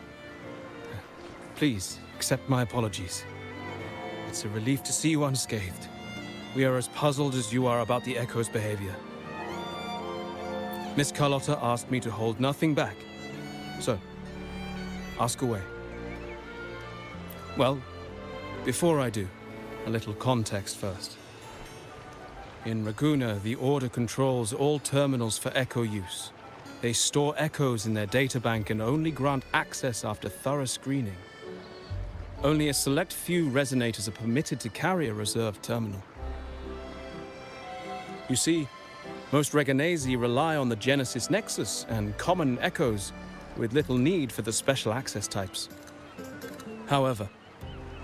Please, accept my apologies. It's a relief to see you unscathed. We are as puzzled as you are about the Echo's behavior. Miss Carlotta asked me to hold nothing back. So, ask away. Well, before I do, a little context first. In Raguna, the Order controls all terminals for Echo use. They store echoes in their databank and only grant access after thorough screening. Only a select few resonators are permitted to carry a reserved terminal. You see, most Reganesi rely on the Genesis Nexus and common echoes, with little need for the special access types. However,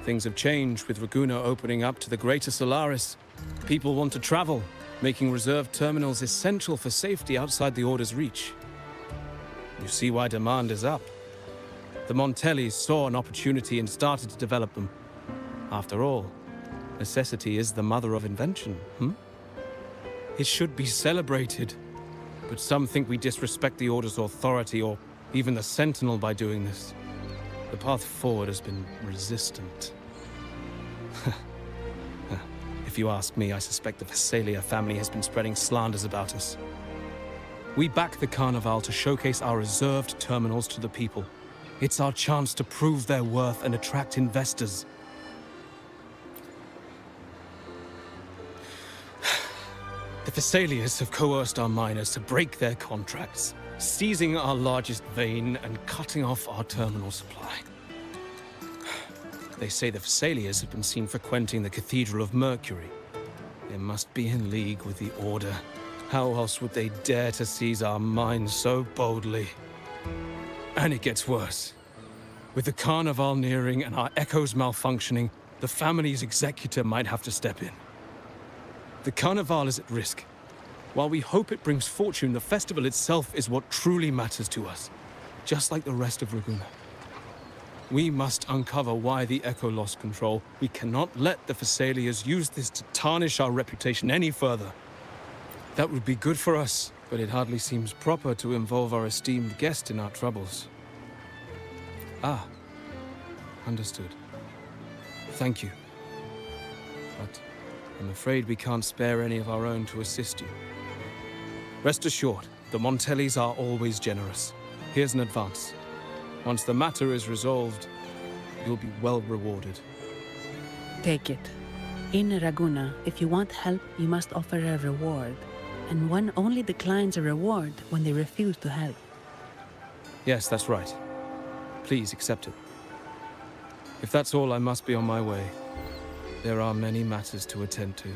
things have changed with Raguna opening up to the greater Solaris. People want to travel, making reserved terminals essential for safety outside the Order's reach. You see why demand is up. The Montellis saw an opportunity and started to develop them. After all, necessity is the mother of invention, It should be celebrated, but some think we disrespect the Order's authority or even the Sentinel by doing this. The path forward has been resistant. If you ask me, I suspect the Phasaelia family has been spreading slanders about us. We back the Carnival to showcase our reserved terminals to the people. It's our chance to prove their worth and attract investors. The Phasaelius have coerced our miners to break their contracts, seizing our largest vein and cutting off our terminal supply. They say the Thessalians have been seen frequenting the Cathedral of Mercury. They must be in league with the Order. How else would they dare to seize our minds so boldly? And it gets worse. With the Carnival nearing and our echoes malfunctioning, the family's executor might have to step in. The Carnival is at risk. While we hope it brings fortune, the festival itself is what truly matters to us, just like the rest of Ragunna. We must uncover why the Echo lost control. We cannot let the Thessalians use this to tarnish our reputation any further. That would be good for us, but it hardly seems proper to involve our esteemed guest in our troubles. Ah, understood. Thank you. But I'm afraid we can't spare any of our own to assist you. Rest assured, the Montellis are always generous. Here's an advance. Once the matter is resolved, you'll be well rewarded. Take it. In Ragunna, if you want help, you must offer a reward. And one only declines a reward when they refuse to help. Yes, that's right. Please accept it. If that's all, I must be on my way. There are many matters to attend to.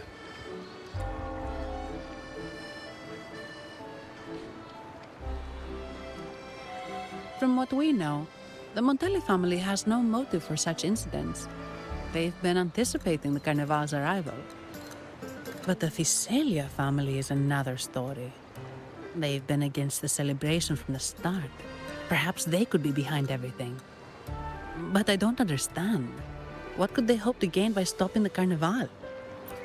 From what we know, the Montelli family has no motive for such incidents. They've been anticipating the Carnival's arrival. But the Thessalia family is another story. They've been against the celebration from the start. Perhaps they could be behind everything. But I don't understand. What could they hope to gain by stopping the Carnival?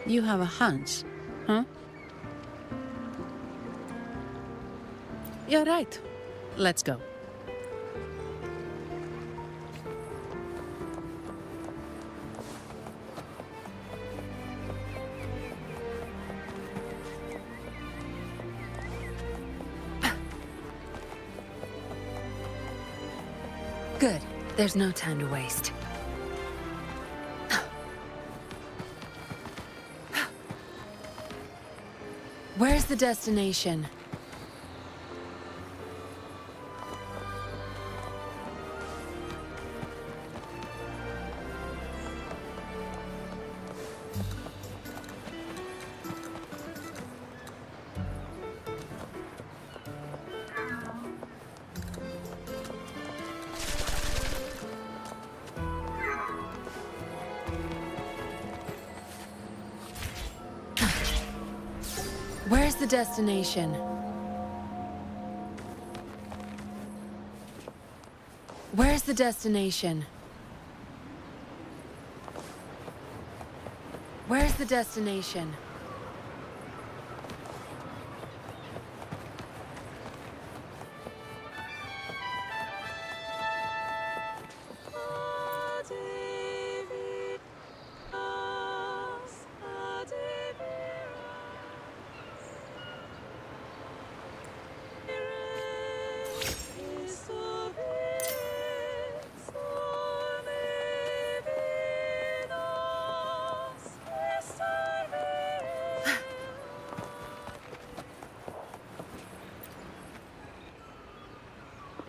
You have a hunch, huh? You're right. Let's go. Good. There's no time to waste. Where's the destination? Where's the destination? Where's the destination? Where's the destination?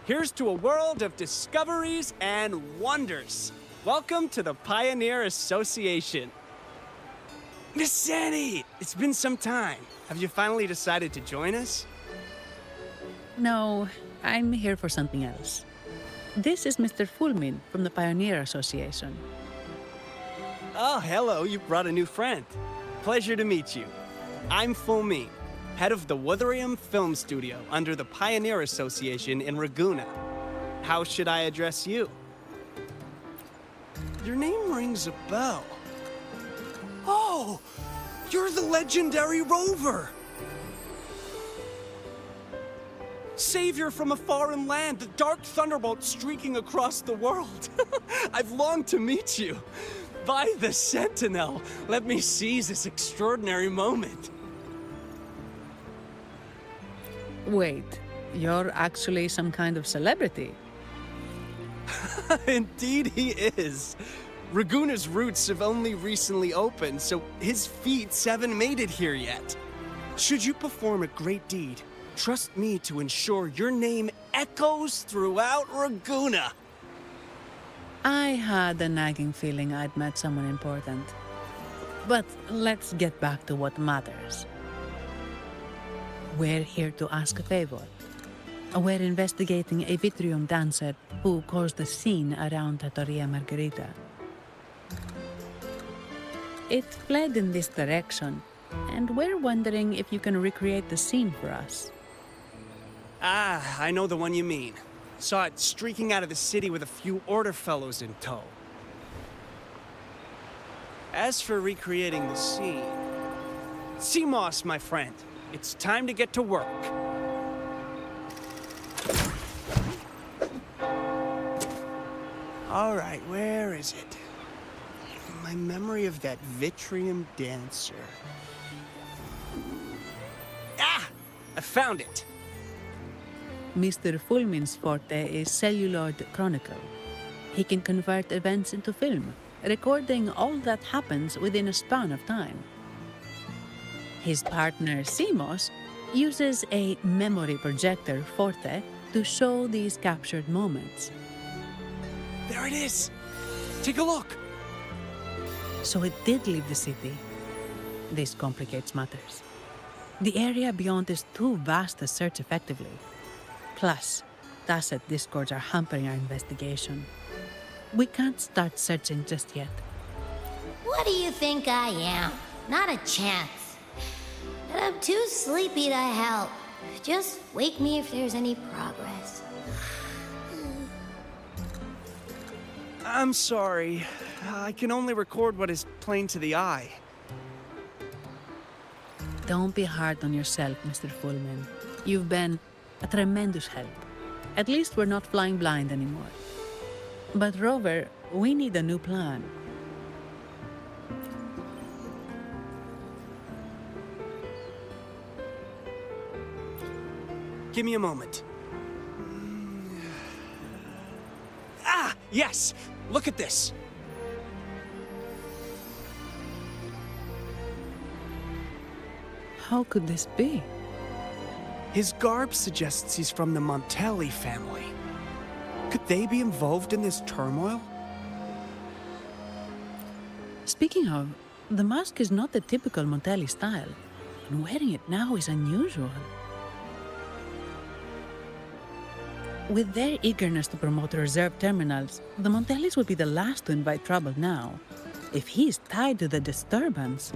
Here's to a world of discoveries and wonders. Welcome to the Pioneer Association. Miss Sandy, it's been some time. Have you finally decided to join us? No, I'm here for something else. This is Mr. Fulmin from the Pioneer Association. Oh, hello, you brought a new friend. Pleasure to meet you. I'm Fulmin, head of the Wuthering Film Studio under the Pioneer Association in Ragunna. How should I address you? Your name rings a bell. Oh, you're the legendary Rover! Savior from a foreign land, the dark thunderbolt streaking across the world. I've longed to meet you. By the Sentinel, let me seize this extraordinary moment. Wait, you're actually some kind of celebrity? Indeed he is. Ragunna's roots have only recently opened, so his feats haven't made it here yet. Should you perform a great deed, trust me to ensure your name echoes throughout Ragunna. I had a nagging feeling I'd met someone important. But let's get back to what matters. We're here to ask a favor. We're investigating a Vitrium dancer who caused a scene around Trattoria Margherita. It fled in this direction, and we're wondering if you can recreate the scene for us. Ah, I know the one you mean. Saw it streaking out of the city with a few order fellows in tow. As for recreating the scene... CMOS, my friend. It's time to get to work. All right, where is it? My memory of that Vitrium dancer. Ah! I found it! Mr. Fulmin's forte is celluloid chronicle. He can convert events into film, recording all that happens within a span of time. His partner, CMOS, uses a memory projector forte to show these captured moments. There it is! Take a look! So it did leave the city. This complicates matters. The area beyond is too vast to search effectively. Plus, tacit discords are hampering our investigation. We can't start searching just yet. What do you think I am? Not a chance. And I'm too sleepy to help. Just wake me if there's any progress. I'm sorry. I can only record what is plain to the eye. Don't be hard on yourself, Mr. Fullman. You've been a tremendous help. At least we're not flying blind anymore. But Rover, we need a new plan. Give me a moment. Ah, yes! Look at this! How could this be? His garb suggests he's from the Montelli family. Could they be involved in this turmoil? Speaking of, the mask is not the typical Montelli style, and wearing it now is unusual. With their eagerness to promote reserve terminals, the Montellis would be the last to invite trouble now. If he's tied to the disturbance...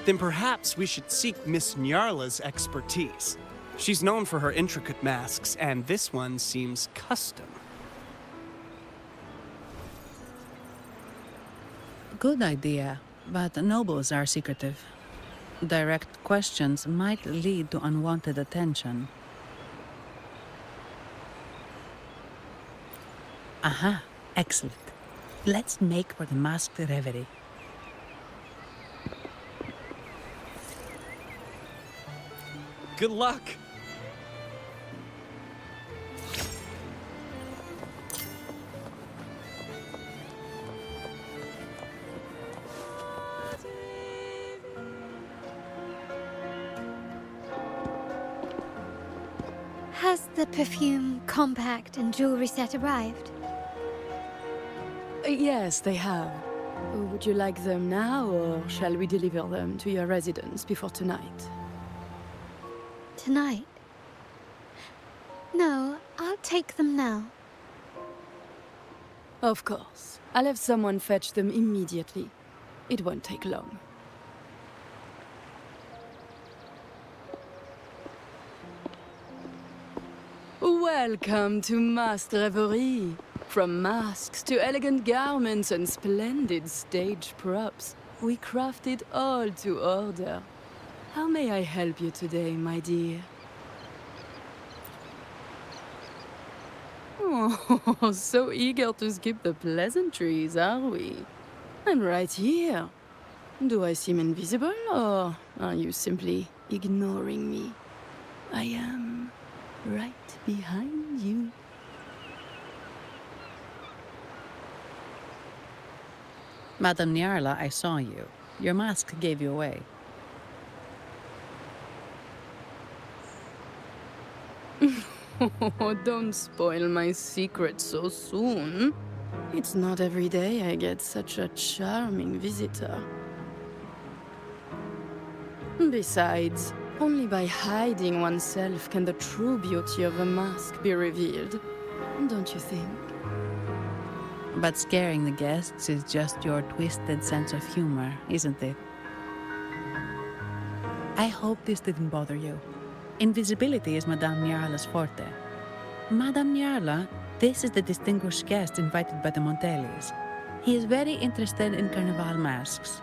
Then perhaps we should seek Miss Nyarla's expertise. She's known for her intricate masks, and this one seems custom. Good idea, but nobles are secretive. Direct questions might lead to unwanted attention. Aha, excellent. Let's make for the masked reverie. Good luck! Has the perfume, compact, and jewelry set arrived? Yes, they have. Would you like them now, or shall we deliver them to your residence before tonight? Tonight? No, I'll take them now. Of course. I'll have someone fetch them immediately. It won't take long. Welcome to Masked Reverie. From masks to elegant garments and splendid stage props, we crafted all to order. How may I help you today, my dear? Oh, so eager to skip the pleasantries, are we? I'm right here. Do I seem invisible, or are you simply ignoring me? I am right behind you. Madame Nyarla, I saw you. Your mask gave you away. Oh, don't spoil my secret so soon. It's not every day I get such a charming visitor. Besides, only by hiding oneself can the true beauty of a mask be revealed. Don't you think? But scaring the guests is just your twisted sense of humor, isn't it? I hope this didn't bother you. Invisibility is Madame Nyarla's forte. Madame Nyarla, this is the distinguished guest invited by the Montellis. He is very interested in carnival masks.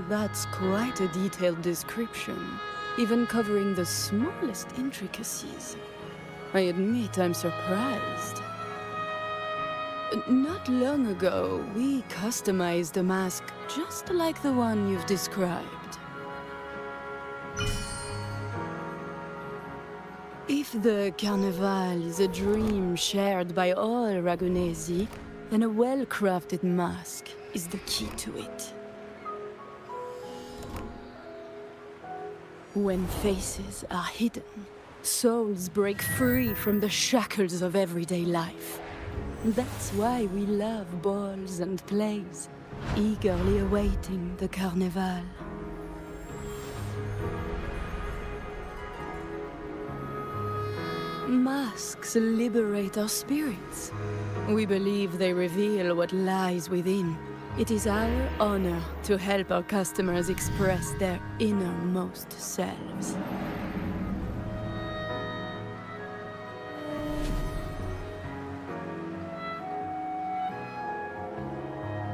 That's quite a detailed description, even covering the smallest intricacies. I admit I'm surprised. Not long ago, we customized a mask just like the one you've described. If the Carnival is a dream shared by all Ragunesi, then a well-crafted mask is the key to it. When faces are hidden, souls break free from the shackles of everyday life. That's why we love balls and plays, eagerly awaiting the Carnival. Masks liberate our spirits. We believe they reveal what lies within. It is our honor to help our customers express their innermost selves.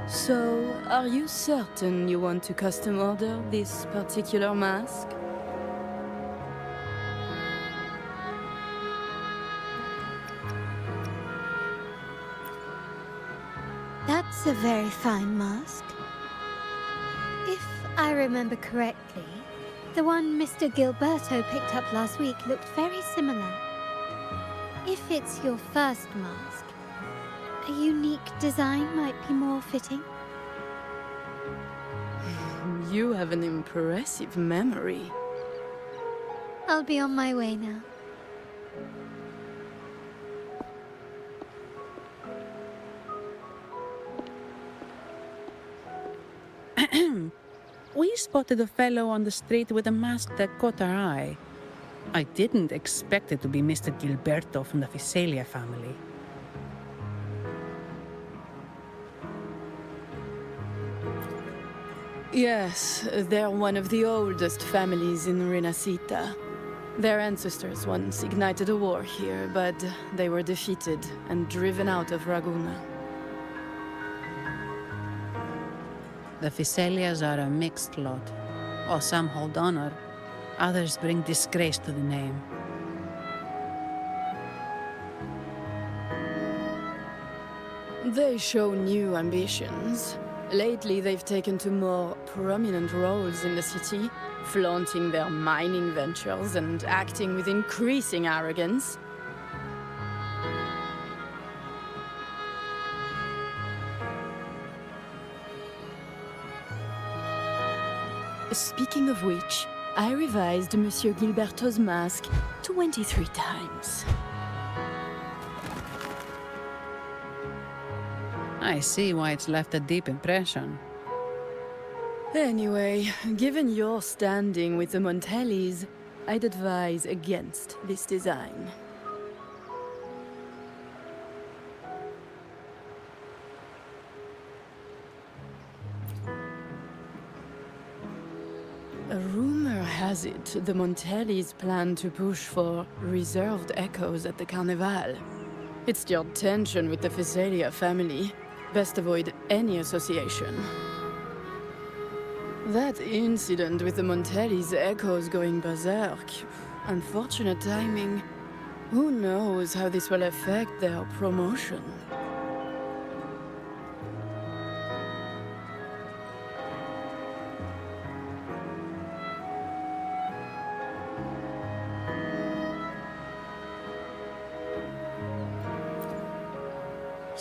So, are you certain you want to custom order this particular mask? That's a very fine mask. If I remember correctly, the one Mr. Gilberto picked up last week looked very similar. If it's your first mask, a unique design might be more fitting. You have an impressive memory. I'll be on my way now. We spotted a fellow on the street with a mask that caught our eye. I didn't expect it to be Mr. Gilberto from the Visalia family. Yes, they're one of the oldest families in Rinascita. Their ancestors once ignited a war here, but they were defeated and driven out of Raguna. The Visalias are a mixed lot. While some hold honor, others bring disgrace to the name. They show new ambitions. Lately, they've taken to more prominent roles in the city, flaunting their mining ventures and acting with increasing arrogance. Speaking of which, I revised Monsieur Gilberto's mask 23 times. I see why it's left a deep impression. Anyway, given your standing with the Montellis, I'd advise against this design. A rumor has it the Montellis plan to push for reserved echoes at the Carnival. It's stirred tension with the Visalia family. Best avoid any association. That incident with the Montellis' echoes going berserk. Unfortunate timing. Who knows how this will affect their promotion?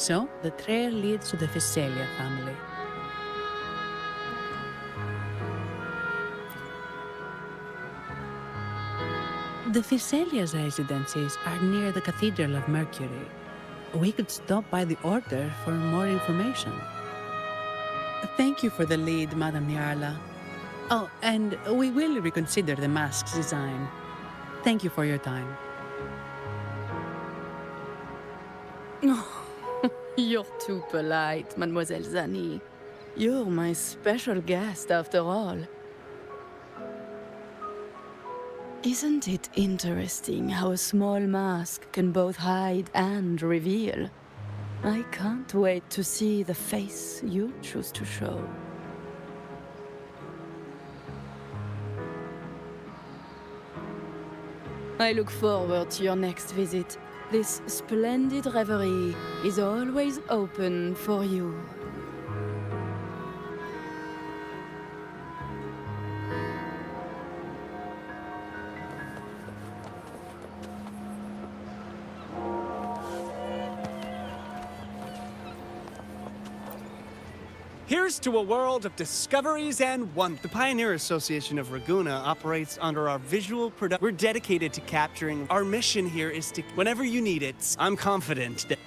So, the trail leads to the Physalia family. The Physalia's residences are near the Cathedral of Mercury. We could stop by the Order for more information. Thank you for the lead, Madame Niarla. Oh, and we will reconsider the mask's design. Thank you for your time. You're too polite, Mademoiselle Zani. You're my special guest, after all. Isn't it interesting how a small mask can both hide and reveal? I can't wait to see the face you choose to show. I look forward to your next visit. This splendid reverie is always open for you. Here's to a world of discoveries and wonders. The Pioneer Association of Raguena operates under our visual production. We're dedicated to capturing. Our mission here is to, whenever you need it, I'm confident that.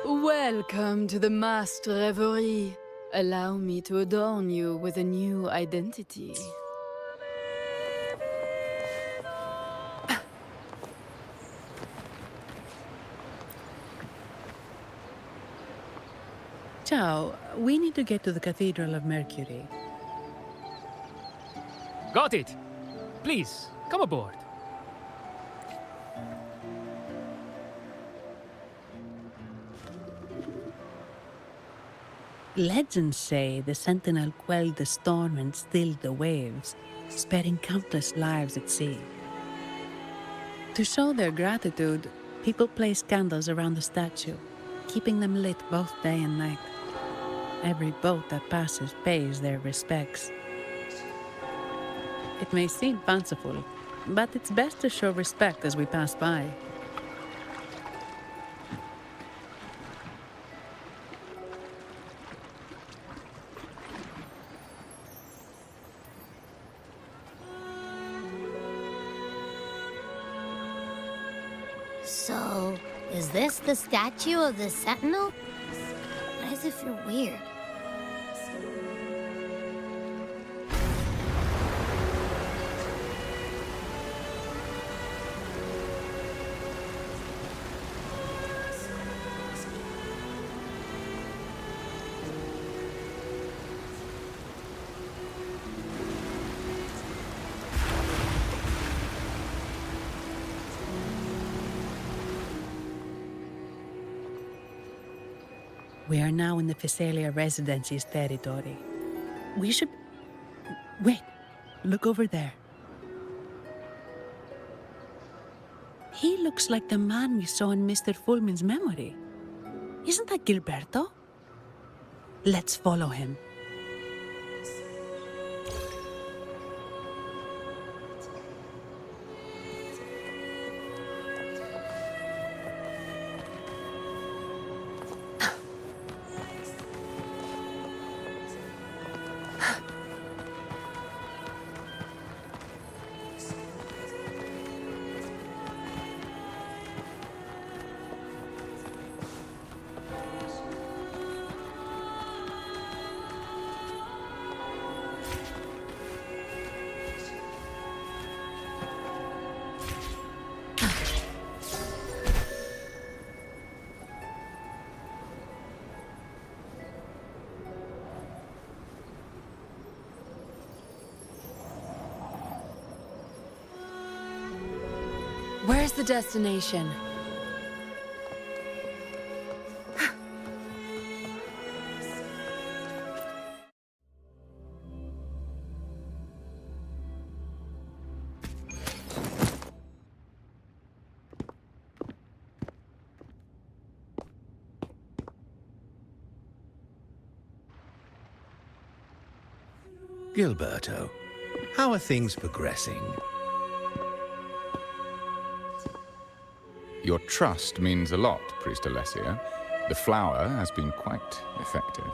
Welcome to the masked reverie. Allow me to adorn you with a new identity. Ciao, we need to get to the Cathedral of Mercury. Got it. Please, come aboard. Legends say the Sentinel quelled the storm and stilled the waves, sparing countless lives at sea. To show their gratitude, people place candles around the statue, keeping them lit both day and night. Every boat that passes pays their respects. It may seem fanciful, but it's best to show respect as we pass by. So, is this the statue of the Sentinel? Why does it feel weird? We are now in the Physalia Residency's territory. We should... Wait, look over there. He looks like the man we saw in Mr. Fulmin's memory. Isn't that Gilberto? Let's follow him. Where's the destination? Gilberto, how are things progressing? Your trust means a lot, Priest Alessio. The flower has been quite effective.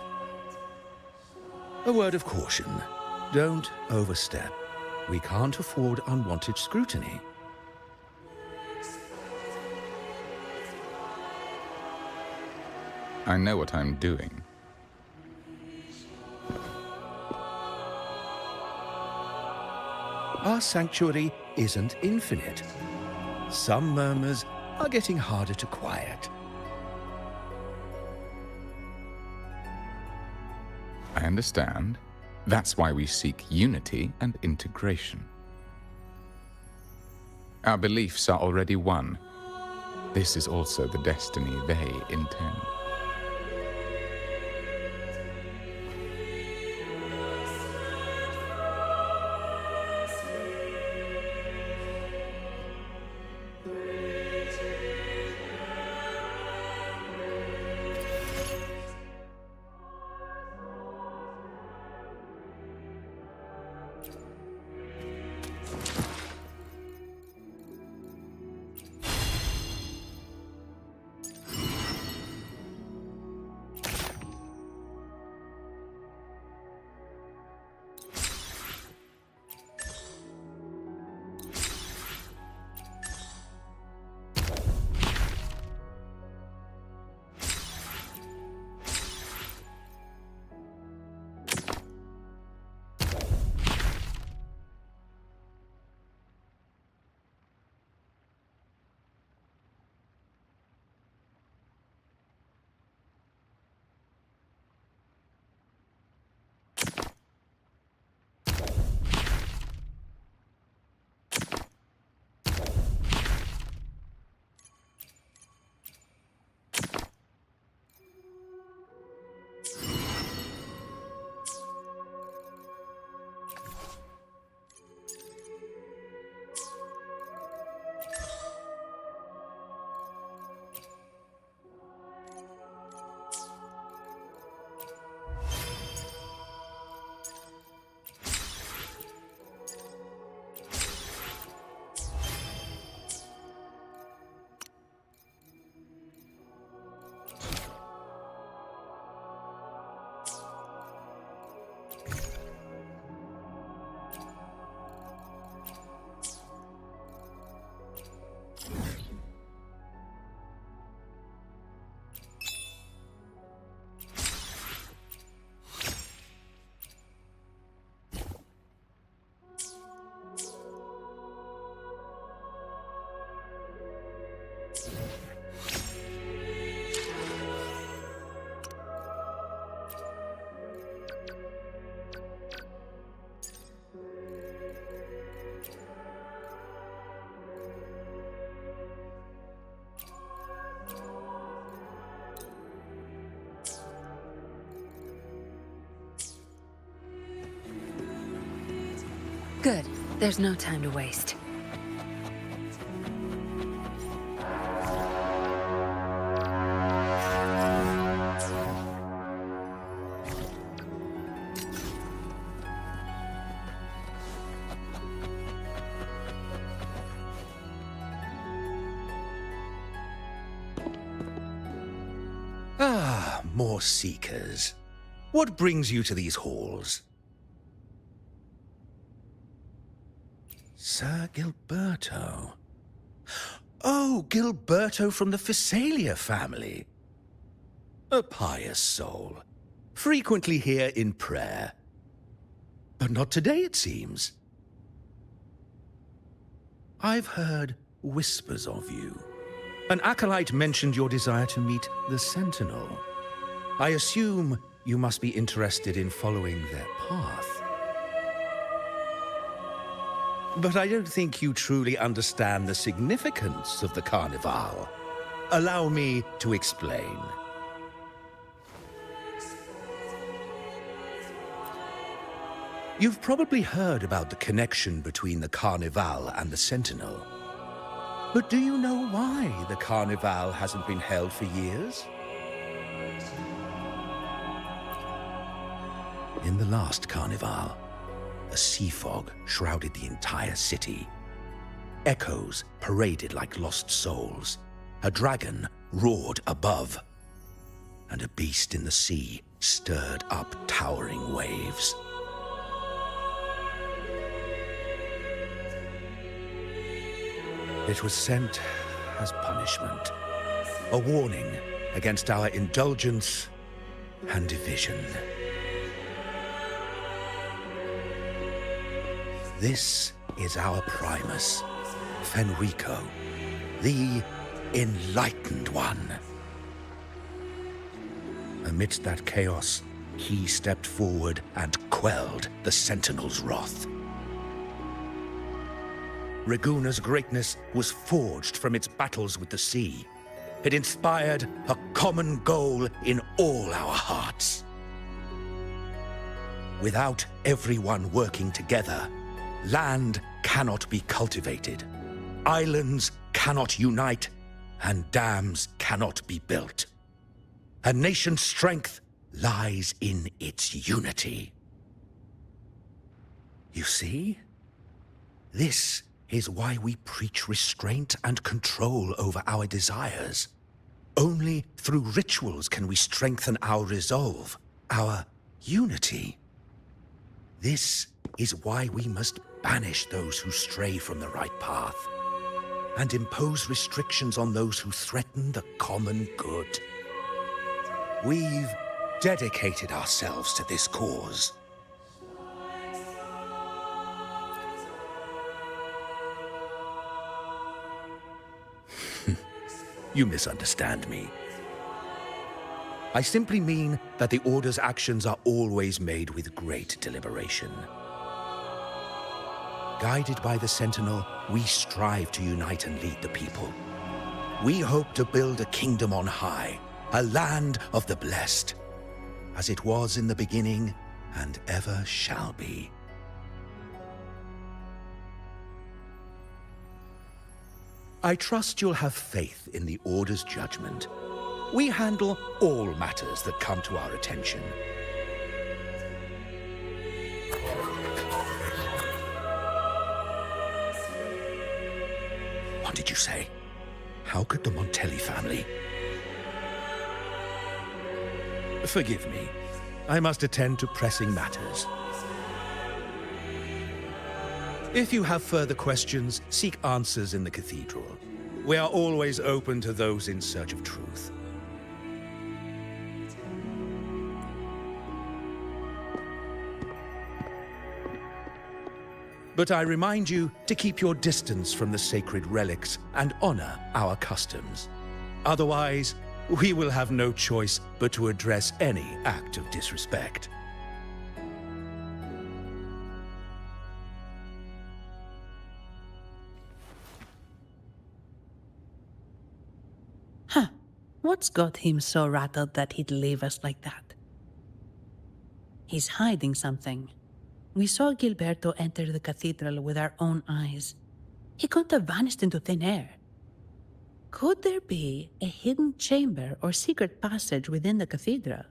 A word of caution. Don't overstep. We can't afford unwanted scrutiny. I know what I'm doing. Our sanctuary isn't infinite. Some murmurs are getting harder to quiet. I understand. That's why we seek unity and integration. Our beliefs are already one. This is also the destiny they intend. Good. There's no time to waste. Ah, more seekers. What brings you to these halls? Sir Gilberto. Oh, Gilberto from the Phasalia family. A pious soul. Frequently here in prayer. But not today, it seems. I've heard whispers of you. An acolyte mentioned your desire to meet the Sentinel. I assume you must be interested in following their path. But I don't think you truly understand the significance of the Carnival. Allow me to explain. You've probably heard about the connection between the Carnival and the Sentinel. But do you know why the Carnival hasn't been held for years? In the last Carnival, a sea fog shrouded the entire city. Echoes paraded like lost souls. A dragon roared above, and a beast in the sea stirred up towering waves. It was sent as punishment, a warning against our indulgence and division. This is our Primus, Fenrico, the Enlightened One. Amidst that chaos, he stepped forward and quelled the Sentinel's wrath. Raguna's greatness was forged from its battles with the sea. It inspired a common goal in all our hearts. Without everyone working together, land cannot be cultivated, islands cannot unite, and dams cannot be built. A nation's strength lies in its unity. You see? This is why we preach restraint and control over our desires. Only through rituals can we strengthen our resolve, our unity. This is why we must banish those who stray from the right path, and impose restrictions on those who threaten the common good. We've dedicated ourselves to this cause. You misunderstand me. I simply mean that the Order's actions are always made with great deliberation. Guided by the Sentinel, we strive to unite and lead the people. We hope to build a kingdom on high, a land of the blessed, as it was in the beginning and ever shall be. I trust you'll have faith in the Order's judgment. We handle all matters that come to our attention. What did you say? How could the Montelli family? Forgive me. I must attend to pressing matters. If you have further questions, seek answers in the cathedral. We are always open to those in search of truth. But I remind you to keep your distance from the sacred relics and honor our customs. Otherwise, we will have no choice but to address any act of disrespect. Huh. What's got him so rattled that he'd leave us like that? He's hiding something. We saw Gilberto enter the cathedral with our own eyes. He couldn't have vanished into thin air. Could there be a hidden chamber or secret passage within the cathedral?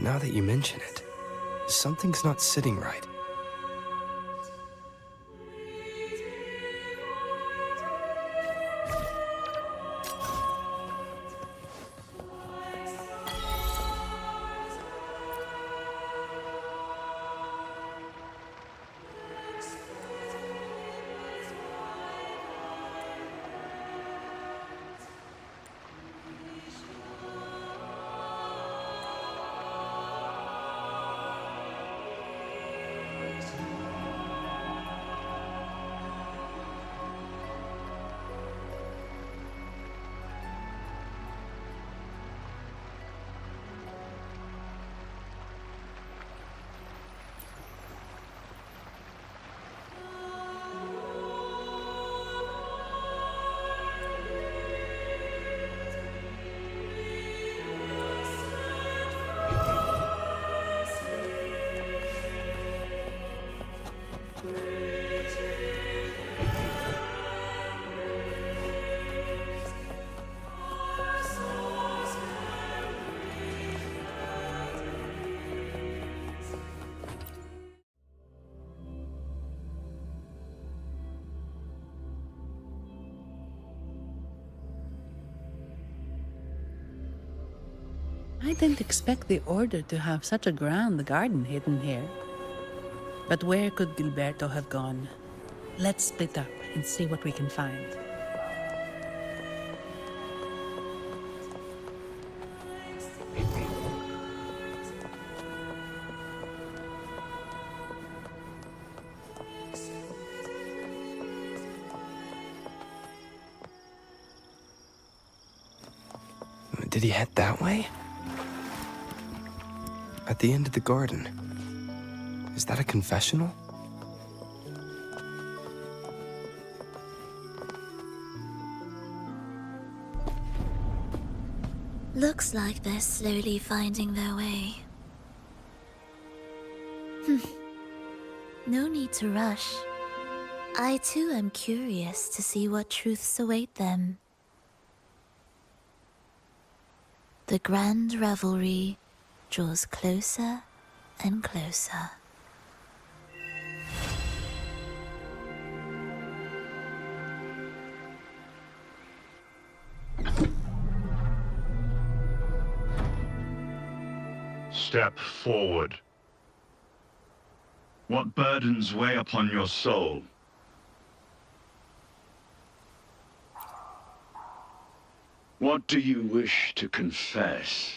Now that you mention it, something's not sitting right. I didn't expect the Order to have such a grand garden hidden here. But where could Gilberto have gone? Let's split up and see what we can find. Did he head that way? At the end of the garden. Is that a confessional? Looks like they're slowly finding their way. No need to rush. I too am curious to see what truths await them. The grand revelry draws closer and closer. Step forward. What burdens weigh upon your soul? What do you wish to confess?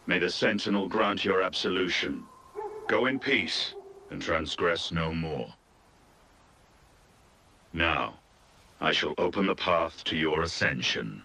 May the Sentinel grant your absolution. Go in peace and transgress no more. Now, I shall open the path to your ascension.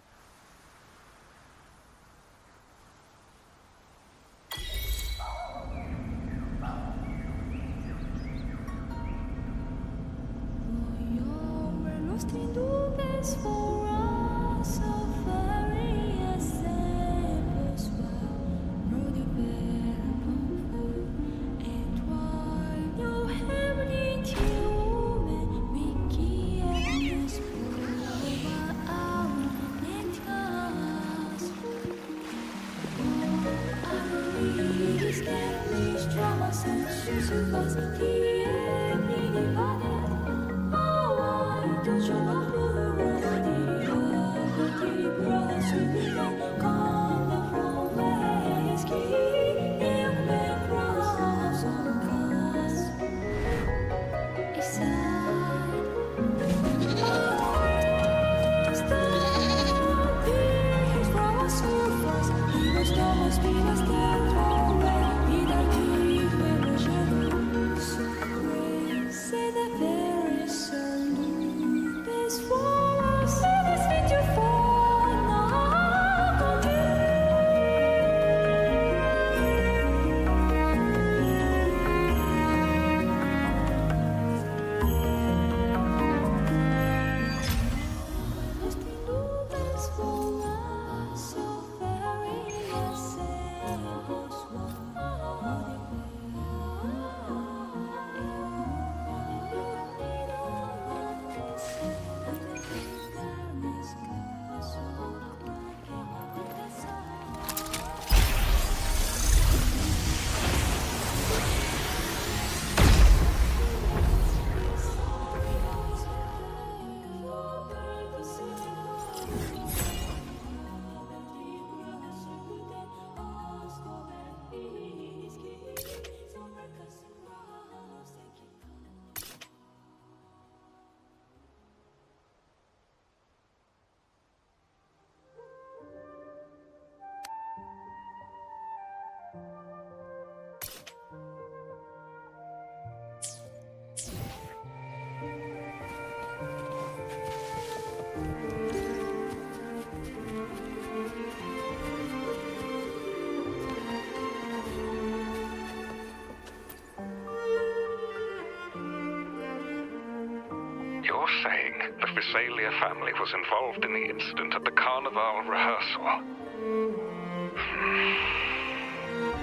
You're saying the Visalia family was involved in the incident at the Carnival rehearsal?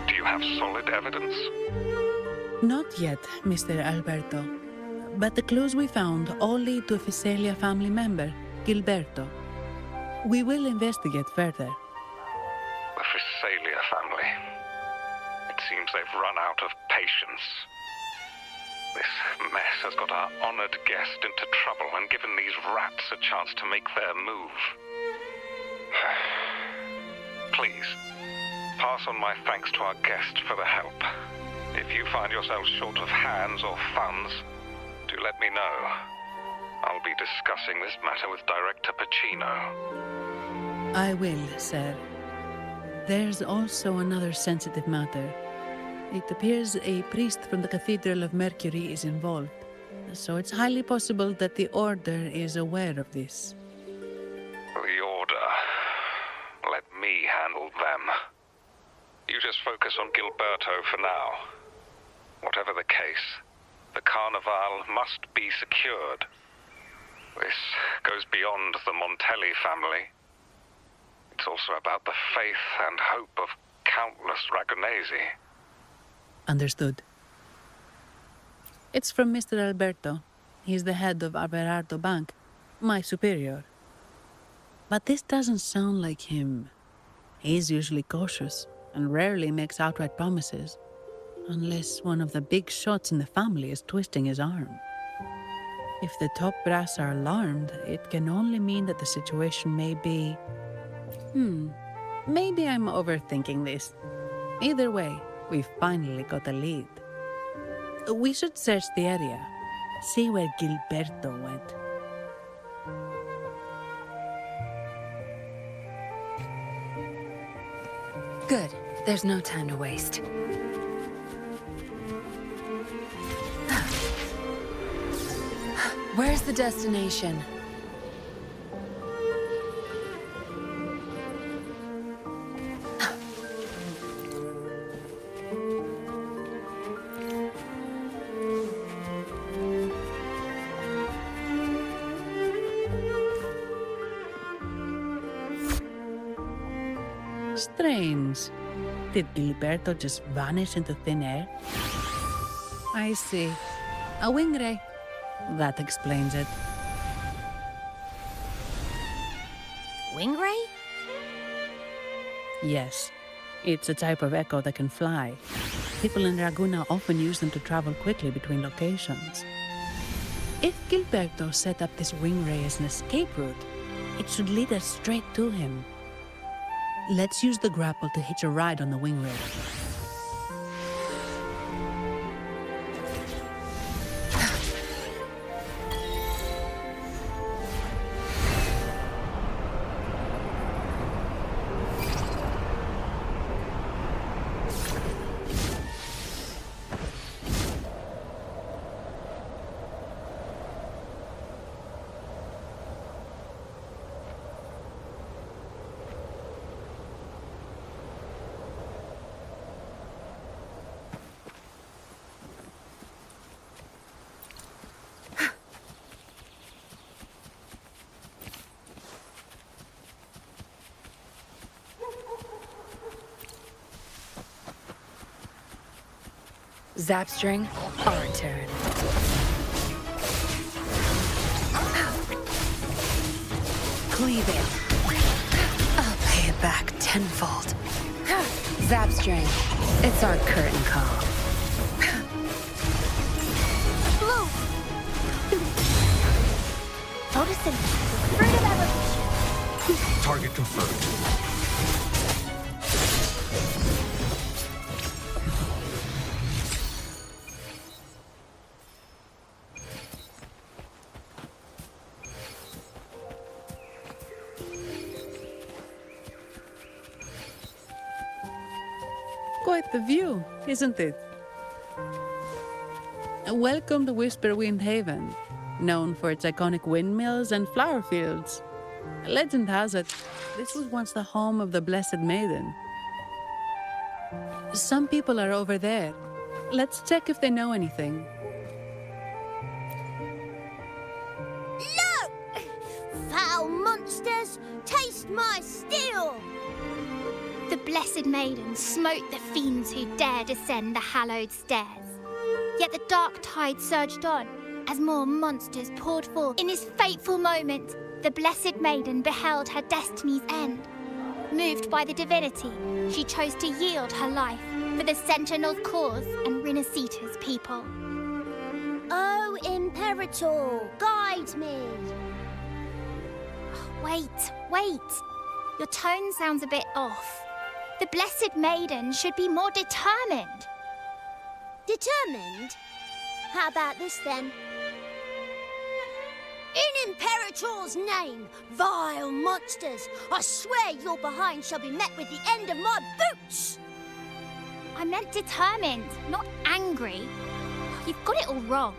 Do you have solid evidence? Not yet, Mr. Alberto. But the clues we found all lead to a Visalia family member, Gilberto. We will investigate further. The Visalia family. It seems they've run out of patience. This mess has got our honored guest into trouble and given these rats a chance to make their move. Please, pass on my thanks to our guest for the help. If you find yourselves short of hands or funds, do let me know. I'll be discussing this matter with Director Pacino. I will, sir. There's also another sensitive matter. It appears a priest from the Cathedral of Mercury is involved, so it's highly possible that the Order is aware of this. The Order. Let me handle them. You just focus on Gilberto for now. Whatever the case, the Carnival must be secured. This goes beyond the Montelli family. It's also about the faith and hope of countless Ragonesi. Understood. It's from Mr. Alberto. He's the head of Averardo Bank, my superior. But this doesn't sound like him. He's usually cautious and rarely makes outright promises, unless one of the big shots in the family is twisting his arm. If the top brass are alarmed, it can only mean that the situation may be... maybe I'm overthinking this. Either way, we've finally got a lead. We should search the area, see where Gilberto went. Good. There's no time to waste. Where's the destination? Strange. Did Gilberto just vanish into thin air? I see. A wing ray. That explains it. Wing ray? Yes. It's a type of echo that can fly. People in Raguna often use them to travel quickly between locations. If Gilberto set up this wing ray as an escape route, it should lead us straight to him. Let's use the grapple to hitch a ride on the wing ray. Zapstring, our turn. Cleave it. I'll pay it back tenfold. Zapstring, it's our curtain call. Blue! Noticing fruit of evolution. Target confirmed. Quite the view, isn't it? Welcome to Whisperwind Haven, known for its iconic windmills and flower fields. Legend has it, this was once the home of the Blessed Maiden. Some people are over there. Let's check if they know anything. Look! Foul monsters, taste my steel! The Blessed Maiden smote the fiends who dare descend the hallowed stairs. Yet the dark tide surged on as more monsters poured forth. In this fateful moment, the Blessed Maiden beheld her destiny's end. Moved by the divinity, she chose to yield her life for the Sentinel's cause and Rinascita's people. Oh, Imperator, guide me. Wait. Your tone sounds a bit off. The Blessed Maiden should be more determined. Determined? How about this then? In Imperator's name, vile monsters, I swear your behind shall be met with the end of my boots! I meant determined, not angry. You've got it all wrong.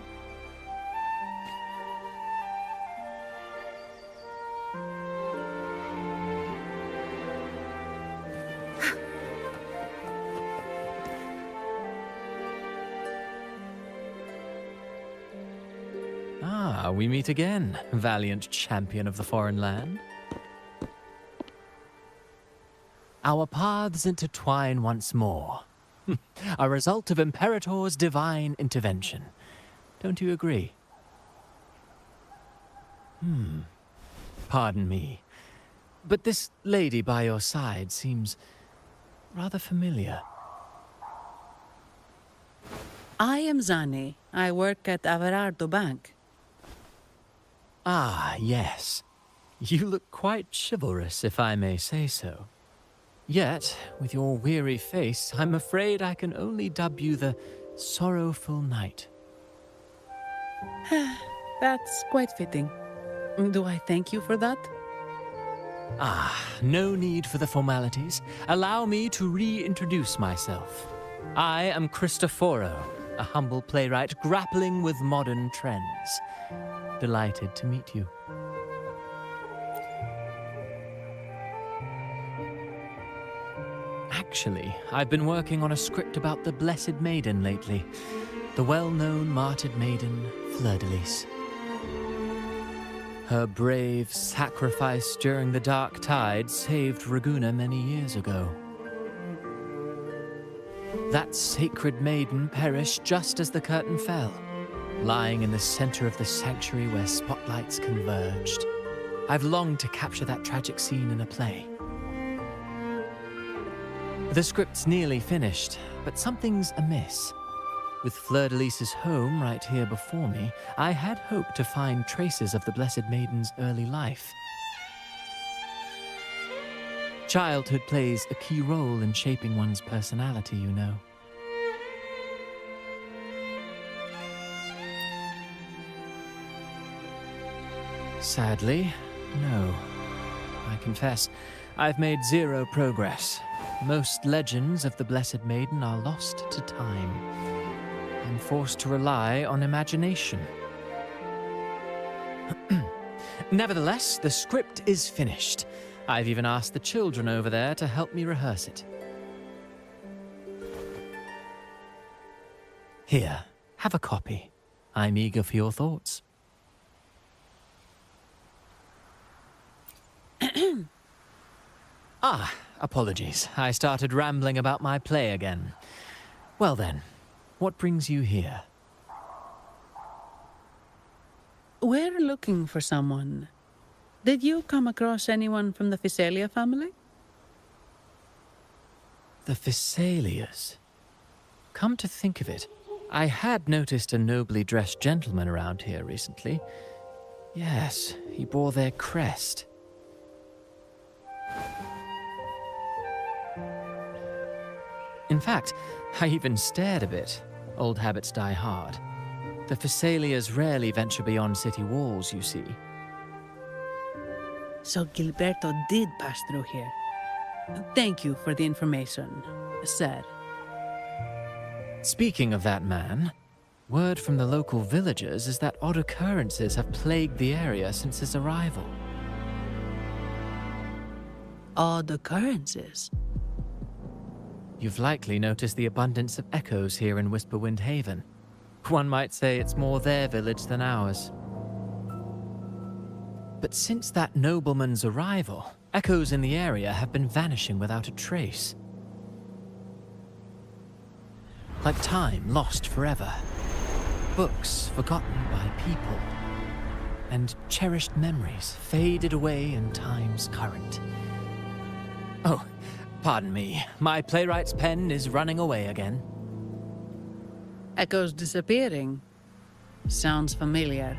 Ah, we meet again, valiant champion of the foreign land. Our paths intertwine once more. A result of Imperator's divine intervention. Don't you agree? Pardon me, but this lady by your side seems rather familiar. I am Zani. I work at Averardo Bank. Ah, yes. You look quite chivalrous, if I may say so. Yet, with your weary face, I'm afraid I can only dub you the Sorrowful Knight. That's quite fitting. Do I thank you for that? Ah, no need for the formalities. Allow me to reintroduce myself. I am Cristoforo, a humble playwright grappling with modern trends. Delighted to meet you. Actually, I've been working on a script about the Blessed Maiden lately. The well-known martyred maiden, Fleur-de-Lis. Her brave sacrifice during the Dark Tide saved Ragunna many years ago. That sacred maiden perished just as the curtain fell, lying in the center of the sanctuary where spotlights converged. I've longed to capture that tragic scene in a play. The script's nearly finished, but something's amiss. With Fleur-de-Lis's home right here before me, I had hoped to find traces of the Blessed Maiden's early life. Childhood plays a key role in shaping one's personality, you know. Sadly, no. I confess, I've made zero progress. Most legends of the Blessed Maiden are lost to time. I'm forced to rely on imagination. Nevertheless, the script is finished. I've even asked the children over there to help me rehearse it. Here, have a copy. I'm eager for your thoughts. Ah, apologies. I started rambling about my play again. Well then, what brings you here? We're looking for someone. Did you come across anyone from the Physalia family? The Physalias? Come to think of it, I had noticed a nobly dressed gentleman around here recently. Yes, he bore their crest. In fact, I even stared a bit. Old habits die hard. The Physalias rarely venture beyond city walls, you see. So Gilberto did pass through here. Thank you for the information, sir. Speaking of that man, word from the local villagers is that odd occurrences have plagued the area since his arrival. Odd occurrences? You've likely noticed the abundance of echoes here in Whisperwind Haven. One might say it's more their village than ours. But since that nobleman's arrival, echoes in the area have been vanishing without a trace. Like time lost forever. Books forgotten by people. And cherished memories faded away in time's current. Oh, pardon me. My playwright's pen is running away again. Echoes disappearing. Sounds familiar.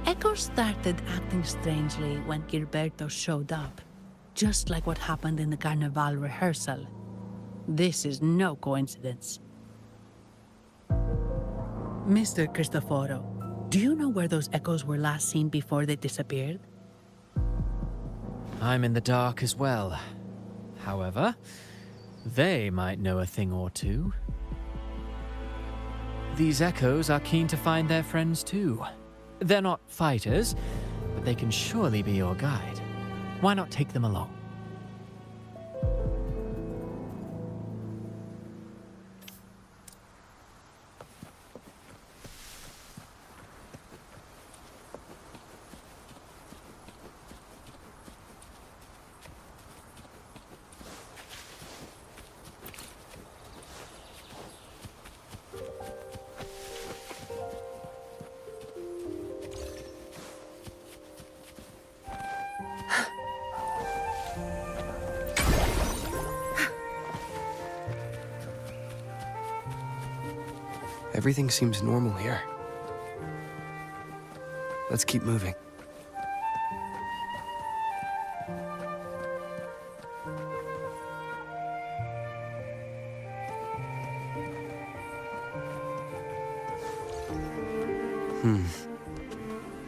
Echoes started acting strangely when Gilberto showed up, just like what happened in the Carnival rehearsal. This is no coincidence. Mr. Cristoforo, do you know where those echoes were last seen before they disappeared? I'm in the dark as well. However, they might know a thing or two. These echoes are keen to find their friends too. They're not fighters, but they can surely be your guide. Why not take them along? Everything seems normal here. Let's keep moving.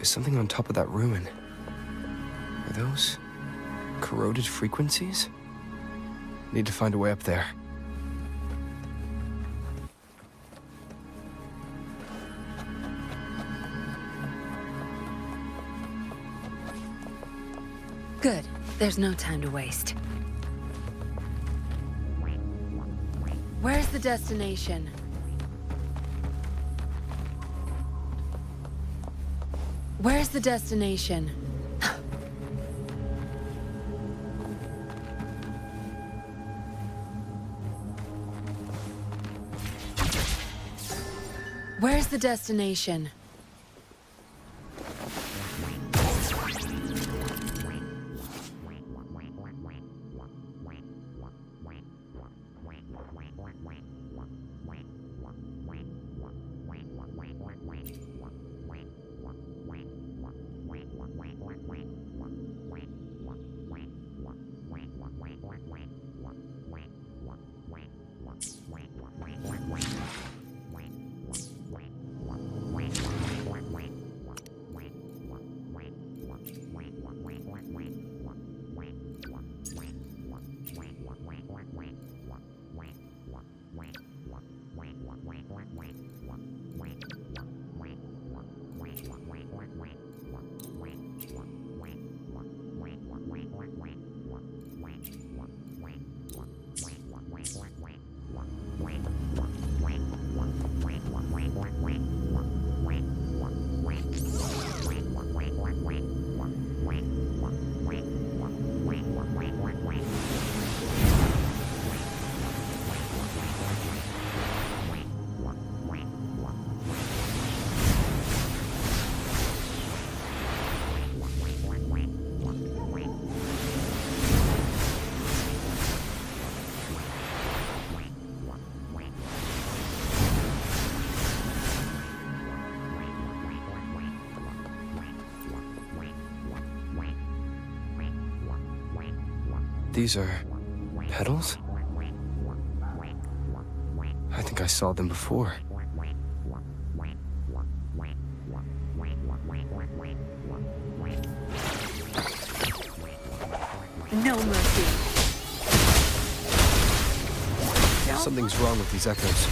There's something on top of that ruin. Are those corroded frequencies? Need to find a way up there. Good. There's no time to waste. Where's the destination? Where's the destination? Where's the destination? These are petals? I think I saw them before. No mercy. Something's wrong with these echoes.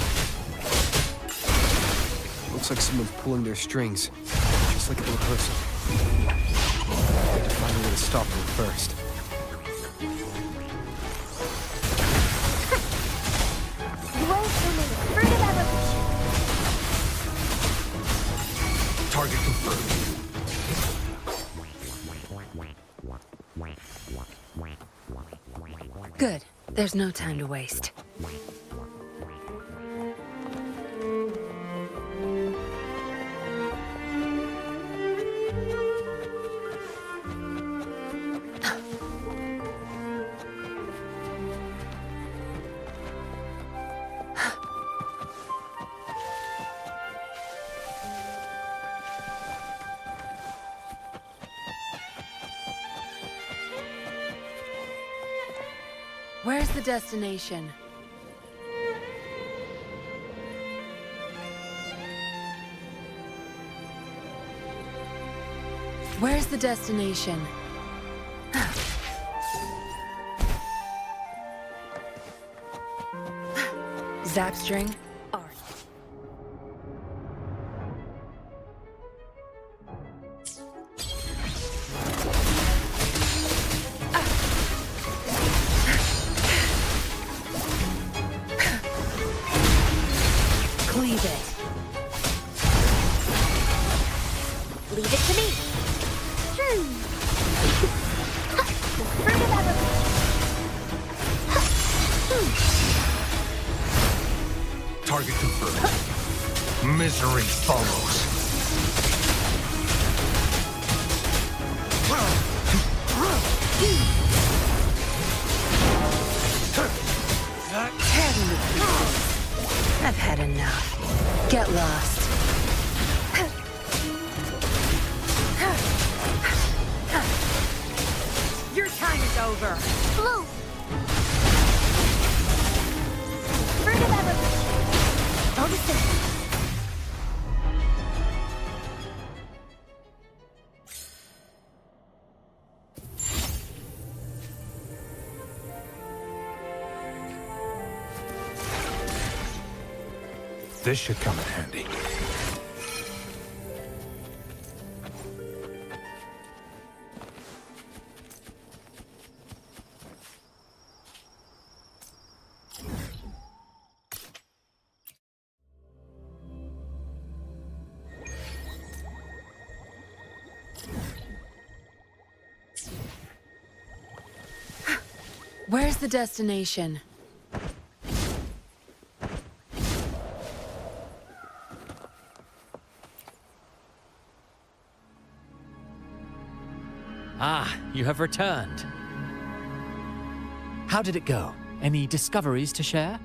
Looks like someone's pulling their strings, just like a rehearsal. I need to find a way to stop them first. Target confirmed. Good. There's no time to waste. Where's the destination? Where's the destination? Zapstring. Cleave it. Leave it to me. Target confirmed. Misery follows. I've had enough. Get lost. Your time is over. Blue. Notice it. This should come in handy. Where's the destination? Ah, you have returned. How did it go? Any discoveries to share?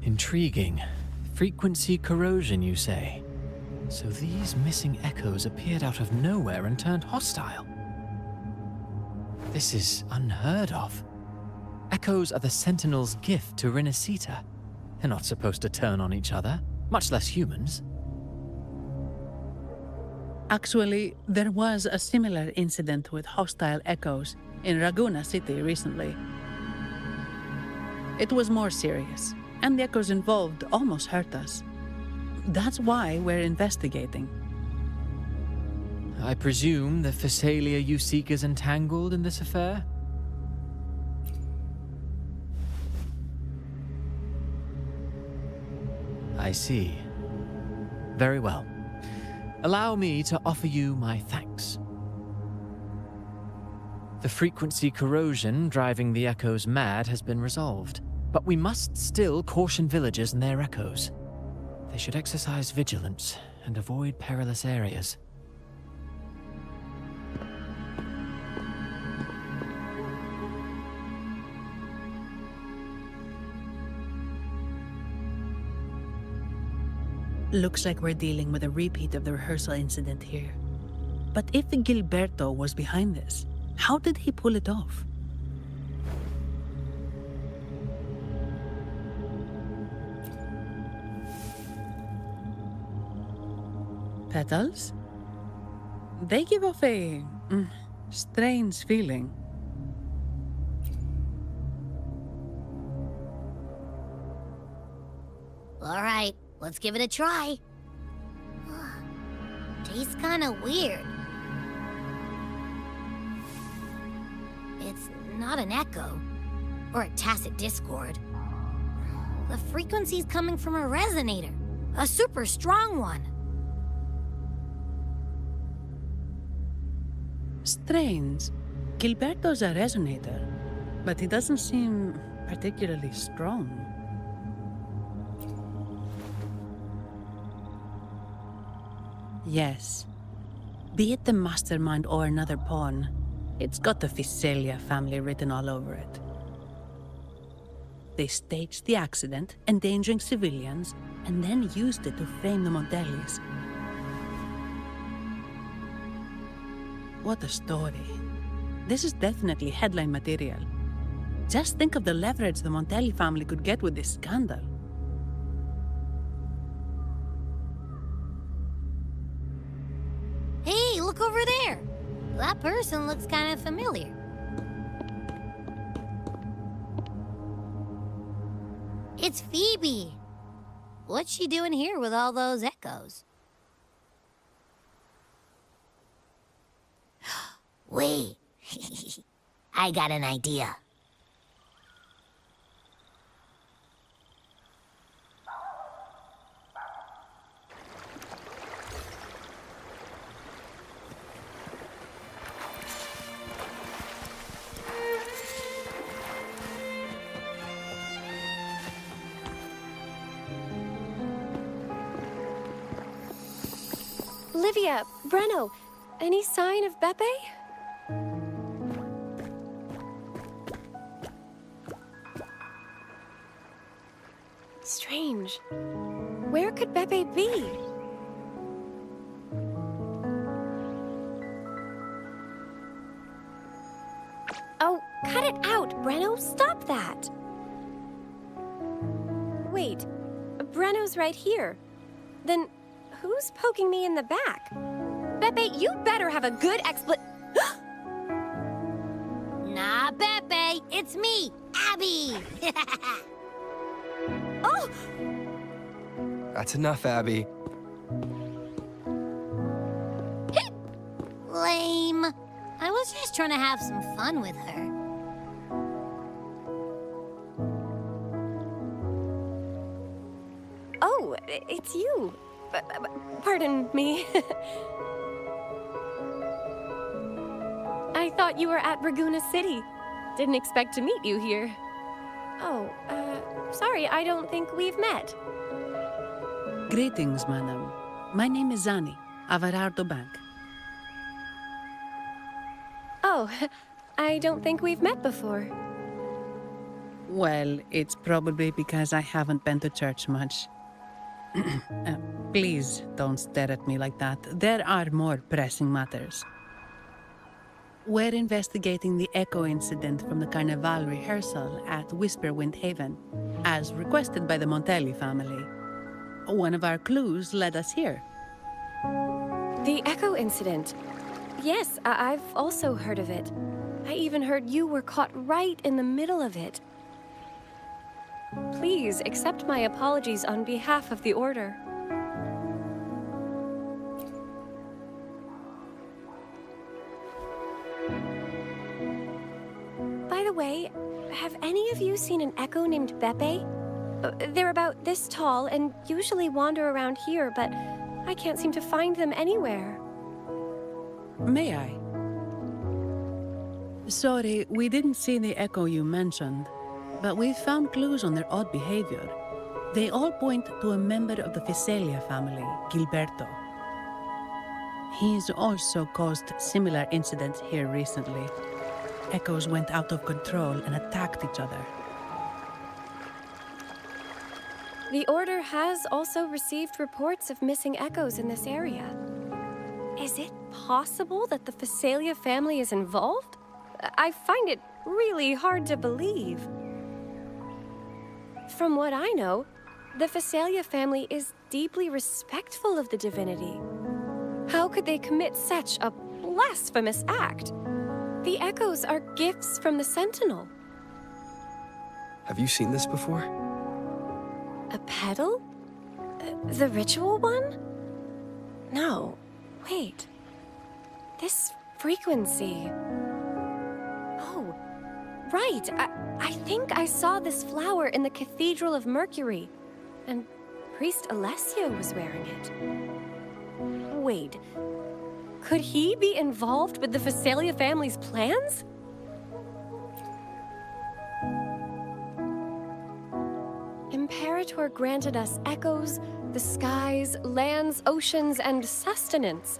Intriguing. Frequency corrosion, you say? So these missing echoes appeared out of nowhere and turned hostile. This is unheard of. Echoes are the Sentinel's gift to Rinascita. They're not supposed to turn on each other, much less humans. Actually, there was a similar incident with hostile echoes in Ragusa City recently. It was more serious, and the echoes involved almost hurt us. That's why we're investigating. I presume the Physalia you seek is entangled in this affair? I see. Very well. Allow me to offer you my thanks. The frequency corrosion driving the echoes mad has been resolved, but we must still caution villagers and their echoes. They should exercise vigilance and avoid perilous areas. Looks like we're dealing with a repeat of the rehearsal incident here. But if Gilberto was behind this, how did he pull it off? Petals? They give off a strange feeling. All right, let's give it a try. Tastes kinda weird. It's not an echo, or a tacit discord. The frequency's coming from a resonator, a super strong one. Strange. Gilberto's a resonator, but he doesn't seem particularly strong. Yes. Be it the mastermind or another pawn, it's got the Physalia family written all over it. They staged the accident, endangering civilians, and then used it to frame the Montellis. What a story. This is definitely headline material. Just think of the leverage the Montelli family could get with this scandal. Hey, look over there! That person looks kind of familiar. It's Phoebe! What's she doing here with all those echoes? Wait, I got an idea. Olivia, Breno, any sign of Beppe? Strange. Where could Beppe be? Oh, cut it out, Breno. Stop that. Wait, Breno's right here. Then who's poking me in the back? Beppe, you better have a good Nah, Beppe, it's me, Abby! Oh! That's enough, Abby. Lame. I was just trying to have some fun with her. Oh, it's you. Pardon me. I thought you were at Raguena City. Didn't expect to meet you here. Oh, sorry, I don't think we've met. Greetings, madam. My name is Zani, Averardo Bank. Oh, I don't think we've met before. Well, it's probably because I haven't been to church much. Please don't stare at me like that. There are more pressing matters. We're investigating the echo incident from the Carnival rehearsal at Whisperwind Haven, as requested by the Montelli family. One of our clues led us here. The echo incident. Yes, I've also heard of it. I even heard you were caught right in the middle of it. Please accept my apologies on behalf of the Order. By the way, have any of you seen an echo named Beppe? They're about this tall and usually wander around here, but I can't seem to find them anywhere. May I? Sorry, we didn't see the echo you mentioned, but we've found clues on their odd behavior. They all point to a member of the Fiselia family, Gilberto. He's also caused similar incidents here recently. Echoes went out of control and attacked each other. The Order has also received reports of missing echoes in this area. Is it possible that the Fiselia family is involved? I find it really hard to believe. From what I know, the Fiselia family is deeply respectful of the divinity. How could they commit such a blasphemous act? The echoes are gifts from the Sentinel. Have you seen this before? A pedal? The ritual one? No. Wait. This frequency... Oh, right. I think I saw this flower in the Cathedral of Mercury, and Priest Alessio was wearing it. Wait. Could he be involved with the Fiselia family's plans? Imperator granted us echoes, the skies, lands, oceans, and sustenance,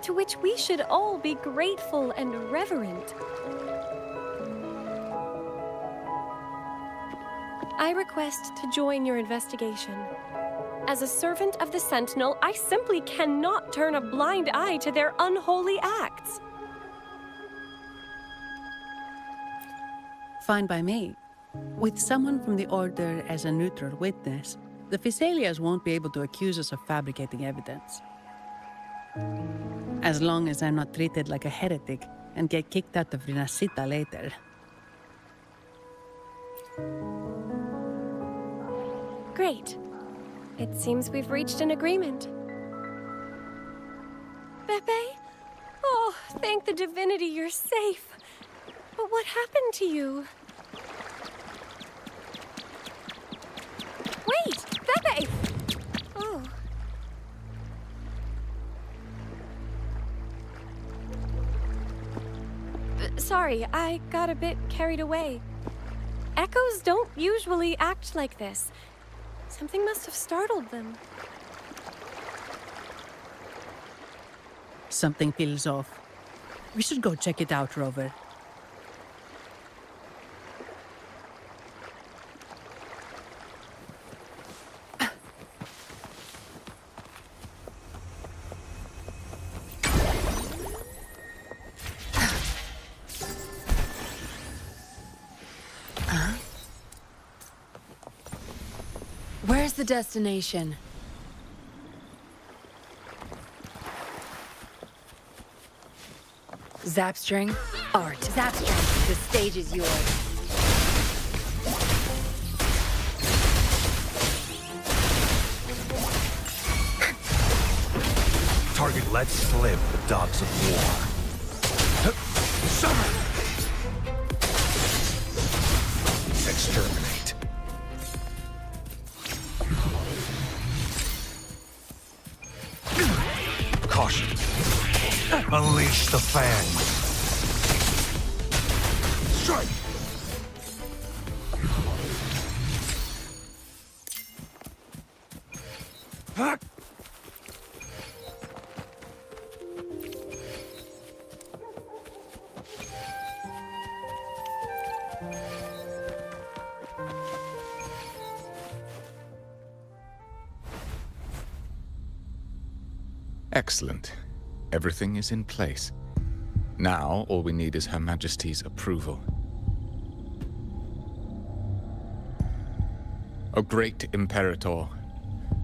to which we should all be grateful and reverent. I request to join your investigation. As a servant of the Sentinel, I simply cannot turn a blind eye to their unholy acts. Fine by me. With someone from the Order as a neutral witness, the Physaelias won't be able to accuse us of fabricating evidence. As long as I'm not treated like a heretic and get kicked out of Rinascita later. Great. It seems we've reached an agreement. Pepe? Oh, thank the divinity you're safe. But what happened to you? Wait! Pepe! Oh. Sorry, I got a bit carried away. Echoes don't usually act like this. Something must have startled them. Something feels off. We should go check it out, Rover. Where's the destination? Zapstring? Art. Zapstring, the stage is yours. Target let slip the dogs of war. Summon! Exterminate. Caution. Unleash the fangs. Strike! Excellent. Everything is in place. Now, all we need is Her Majesty's approval. O great Imperator,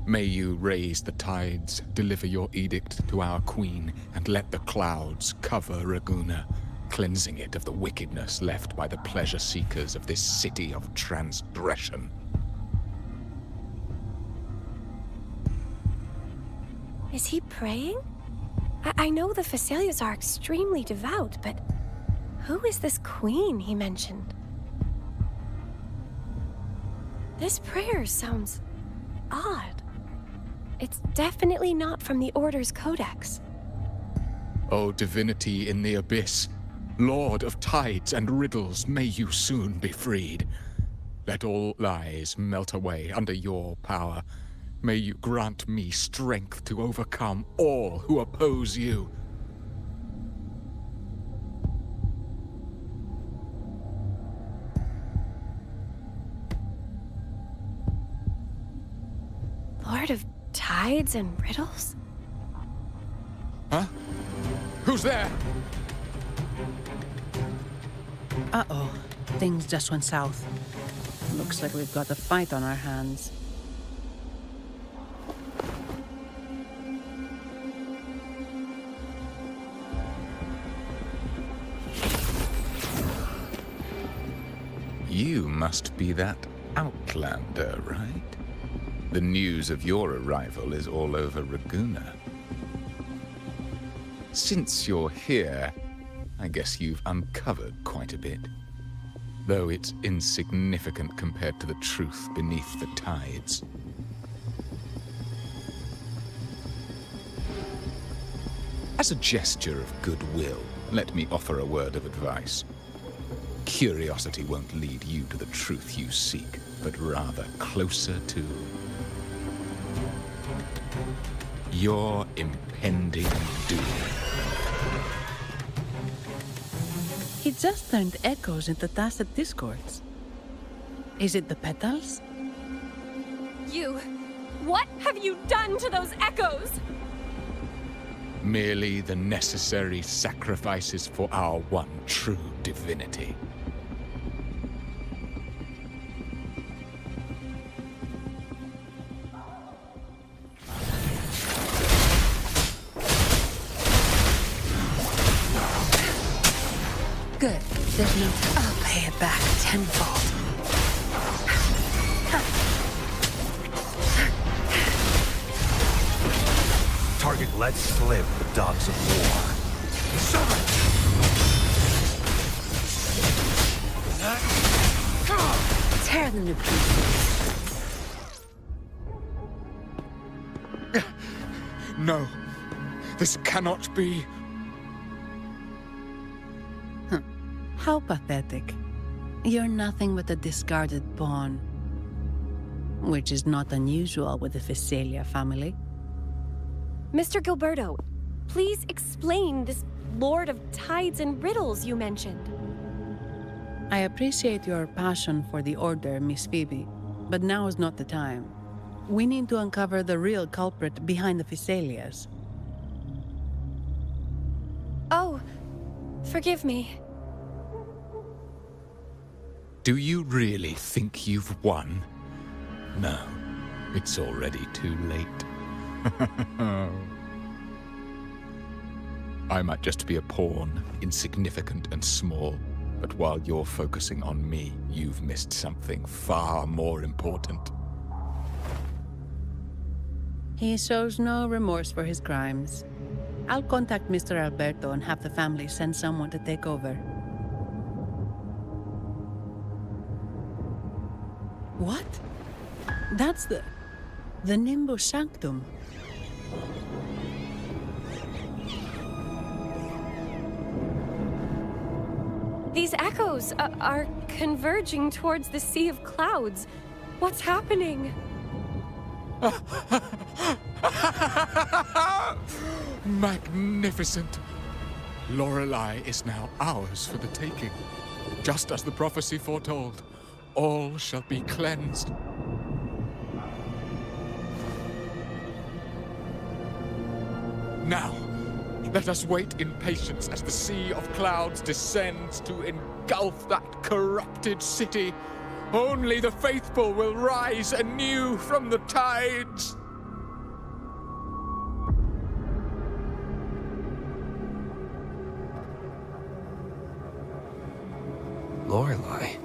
may you raise the tides, deliver your edict to our queen, and let the clouds cover Raguna, cleansing it of the wickedness left by the pleasure-seekers of this city of transgression. Is he praying? I know the Physaelias are extremely devout, but who is this queen he mentioned? This prayer sounds odd. It's definitely not from the Order's codex. O divinity in the abyss, Lord of tides and riddles, may you soon be freed. Let all lies melt away under your power. May you grant me strength to overcome all who oppose you. Lord of tides and riddles? Huh? Who's there? Uh-oh. Things just went south. Looks like we've got a fight on our hands. You must be that outlander, right? The news of your arrival is all over Raguna. Since you're here, I guess you've uncovered quite a bit. Though it's insignificant compared to the truth beneath the tides. As a gesture of goodwill, let me offer a word of advice. Curiosity won't lead you to the truth you seek, but rather closer to your impending doom. He just turned echoes into tacit discords. Is it the petals? What have you done to those echoes? Merely the necessary sacrifices for our one true divinity. Good. There's no... I'll pay it back tenfold. Target let slip, dogs of war. Summon! Tear them to pieces. No. This cannot be. How pathetic. You're nothing but a discarded pawn. Which is not unusual with the Physalia family. Mr. Gilberto, please explain this Lord of Tides and Riddles you mentioned. I appreciate your passion for the Order, Miss Phoebe, but now is not the time. We need to uncover the real culprit behind the Physalias. Oh, forgive me. Do you really think you've won? No, it's already too late. I might just be a pawn, insignificant and small, but while you're focusing on me, you've missed something far more important. He shows no remorse for his crimes. I'll contact Mr. Alberto and have the family send someone to take over. What? That's the Nimbus Sanctum. These echoes are converging towards the Sea of Clouds. What's happening? Magnificent! Lorelei is now ours for the taking. Just as the prophecy foretold, all shall be cleansed. Now, let us wait in patience as the Sea of Clouds descends to engulf that corrupted city. Only the faithful will rise anew from the tides. Lorelei.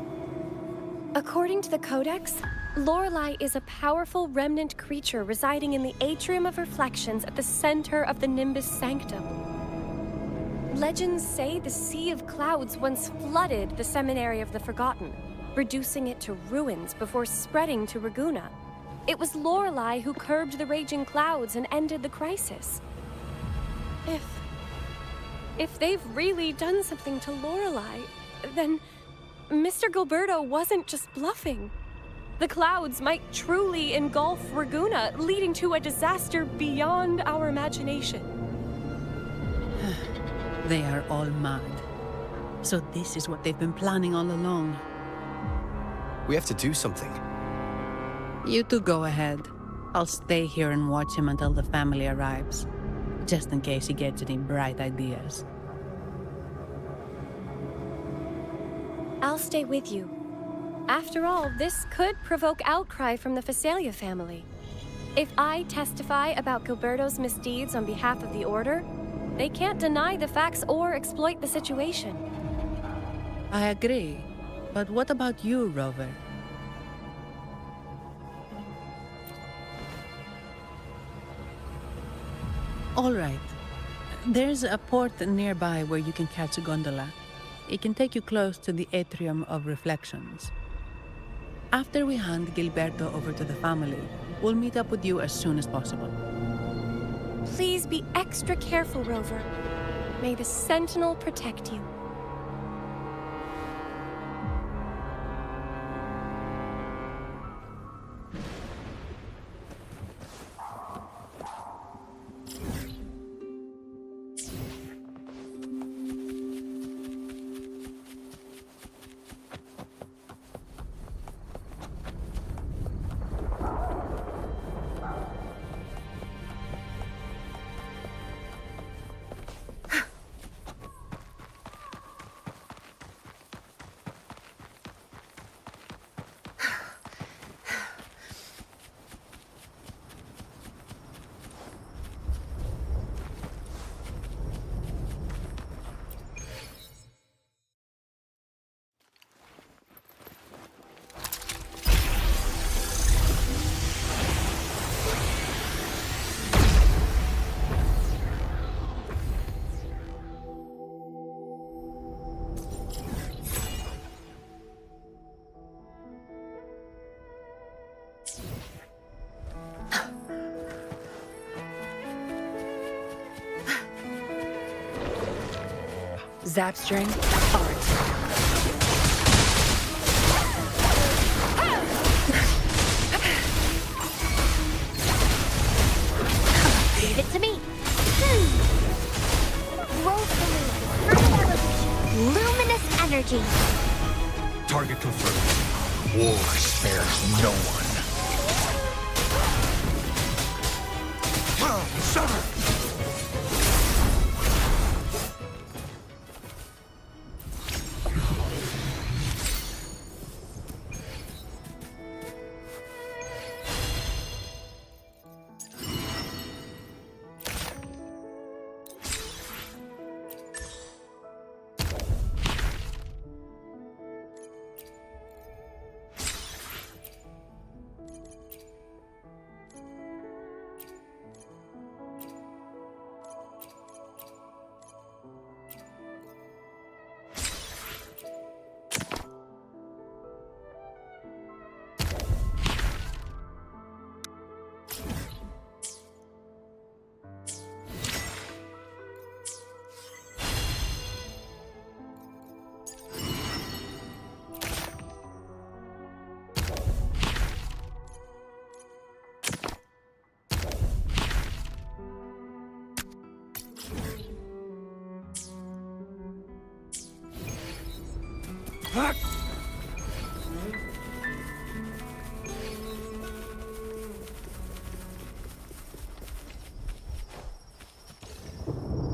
According to the Codex, Lorelei is a powerful remnant creature residing in the Atrium of Reflections at the center of the Nimbus Sanctum. Legends say the Sea of Clouds once flooded the Seminary of the Forgotten, reducing it to ruins before spreading to Raguna. It was Lorelei who curbed the raging clouds and ended the crisis. If they've really done something to Lorelei, then Mr. Gilberto wasn't just bluffing. The clouds might truly engulf Raguna, leading to a disaster beyond our imagination. They are all mad. So this is what they've been planning all along. We have to do something. You two go ahead. I'll stay here and watch him until the family arrives, just in case he gets any bright ideas. I'll stay with you. After all, this could provoke outcry from the Physalia family. If I testify about Gilberto's misdeeds on behalf of the Order, they can't deny the facts or exploit the situation. I agree. But what about you, Rover? All right. There's a port nearby where you can catch a gondola. It can take you close to the Atrium of Reflections. After we hand Gilberto over to the family, we'll meet up with you as soon as possible. Please be extra careful, Rover. May the Sentinel protect you. Zapstring, art. Leave it to me. Roll first elevation. Luminous energy. Target confirmed. War spares no one. Summer!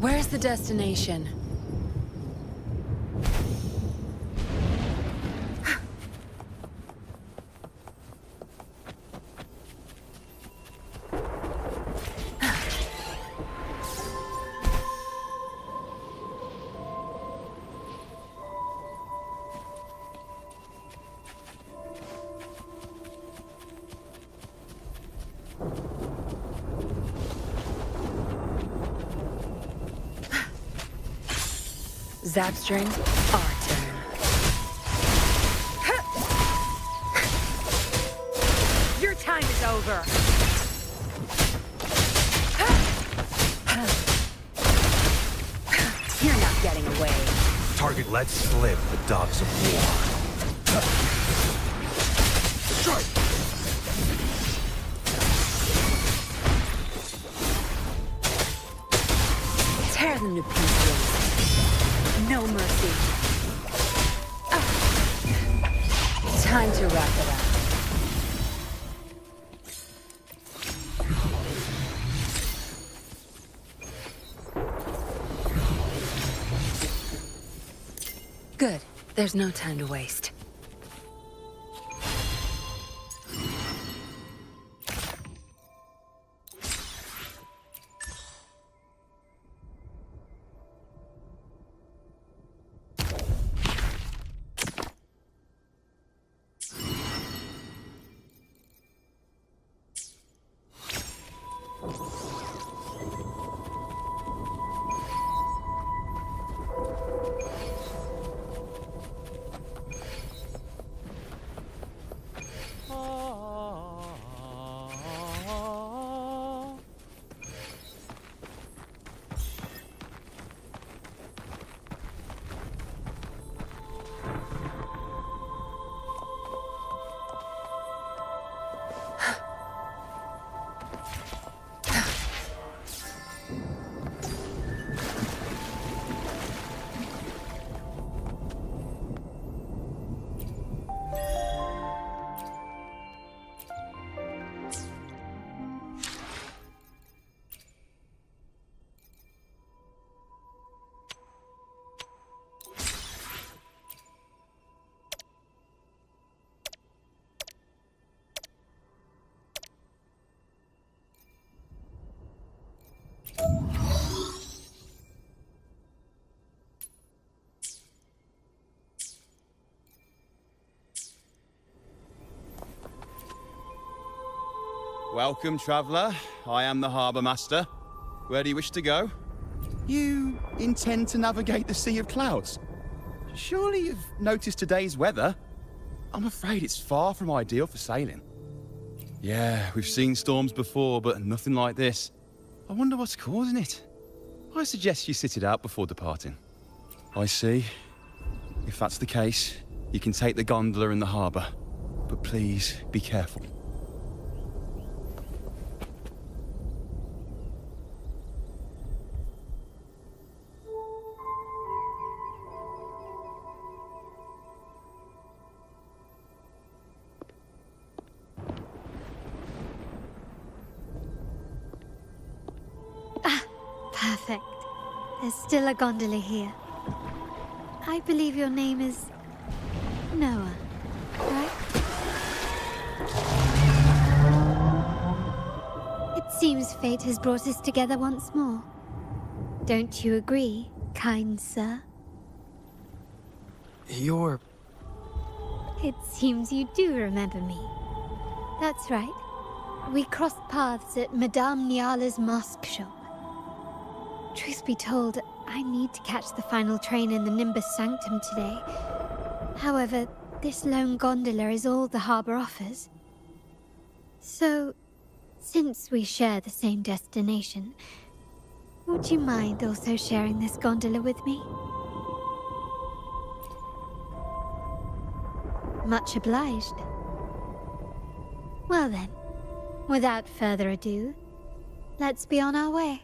Where's the destination? Zapstring, our turn. Your time is over. You're not getting away. Target, let slip the dogs of war. Strike! Tear them to pieces. No mercy. Time to wrap it up. Good. There's no time to waste. Welcome, traveller. I am the Harbour Master. Where do you wish to go? You intend to navigate the Sea of Clouds? Surely you've noticed today's weather? I'm afraid it's far from ideal for sailing. Yeah, we've seen storms before, but nothing like this. I wonder what's causing it. I suggest you sit it out before departing. I see. If that's the case, you can take the gondola in the harbour. But please, be careful. Perfect. There's still a gondola here. I believe your name is Noah, right? It seems fate has brought us together once more. Don't you agree, kind sir? You're... It seems you do remember me. That's right. We crossed paths at Madame Niala's mosque shop. Truth be told, I need to catch the final train in the Nimbus Sanctum today. However, this lone gondola is all the harbour offers. So, since we share the same destination, would you mind also sharing this gondola with me? Much obliged. Well then, without further ado, let's be on our way.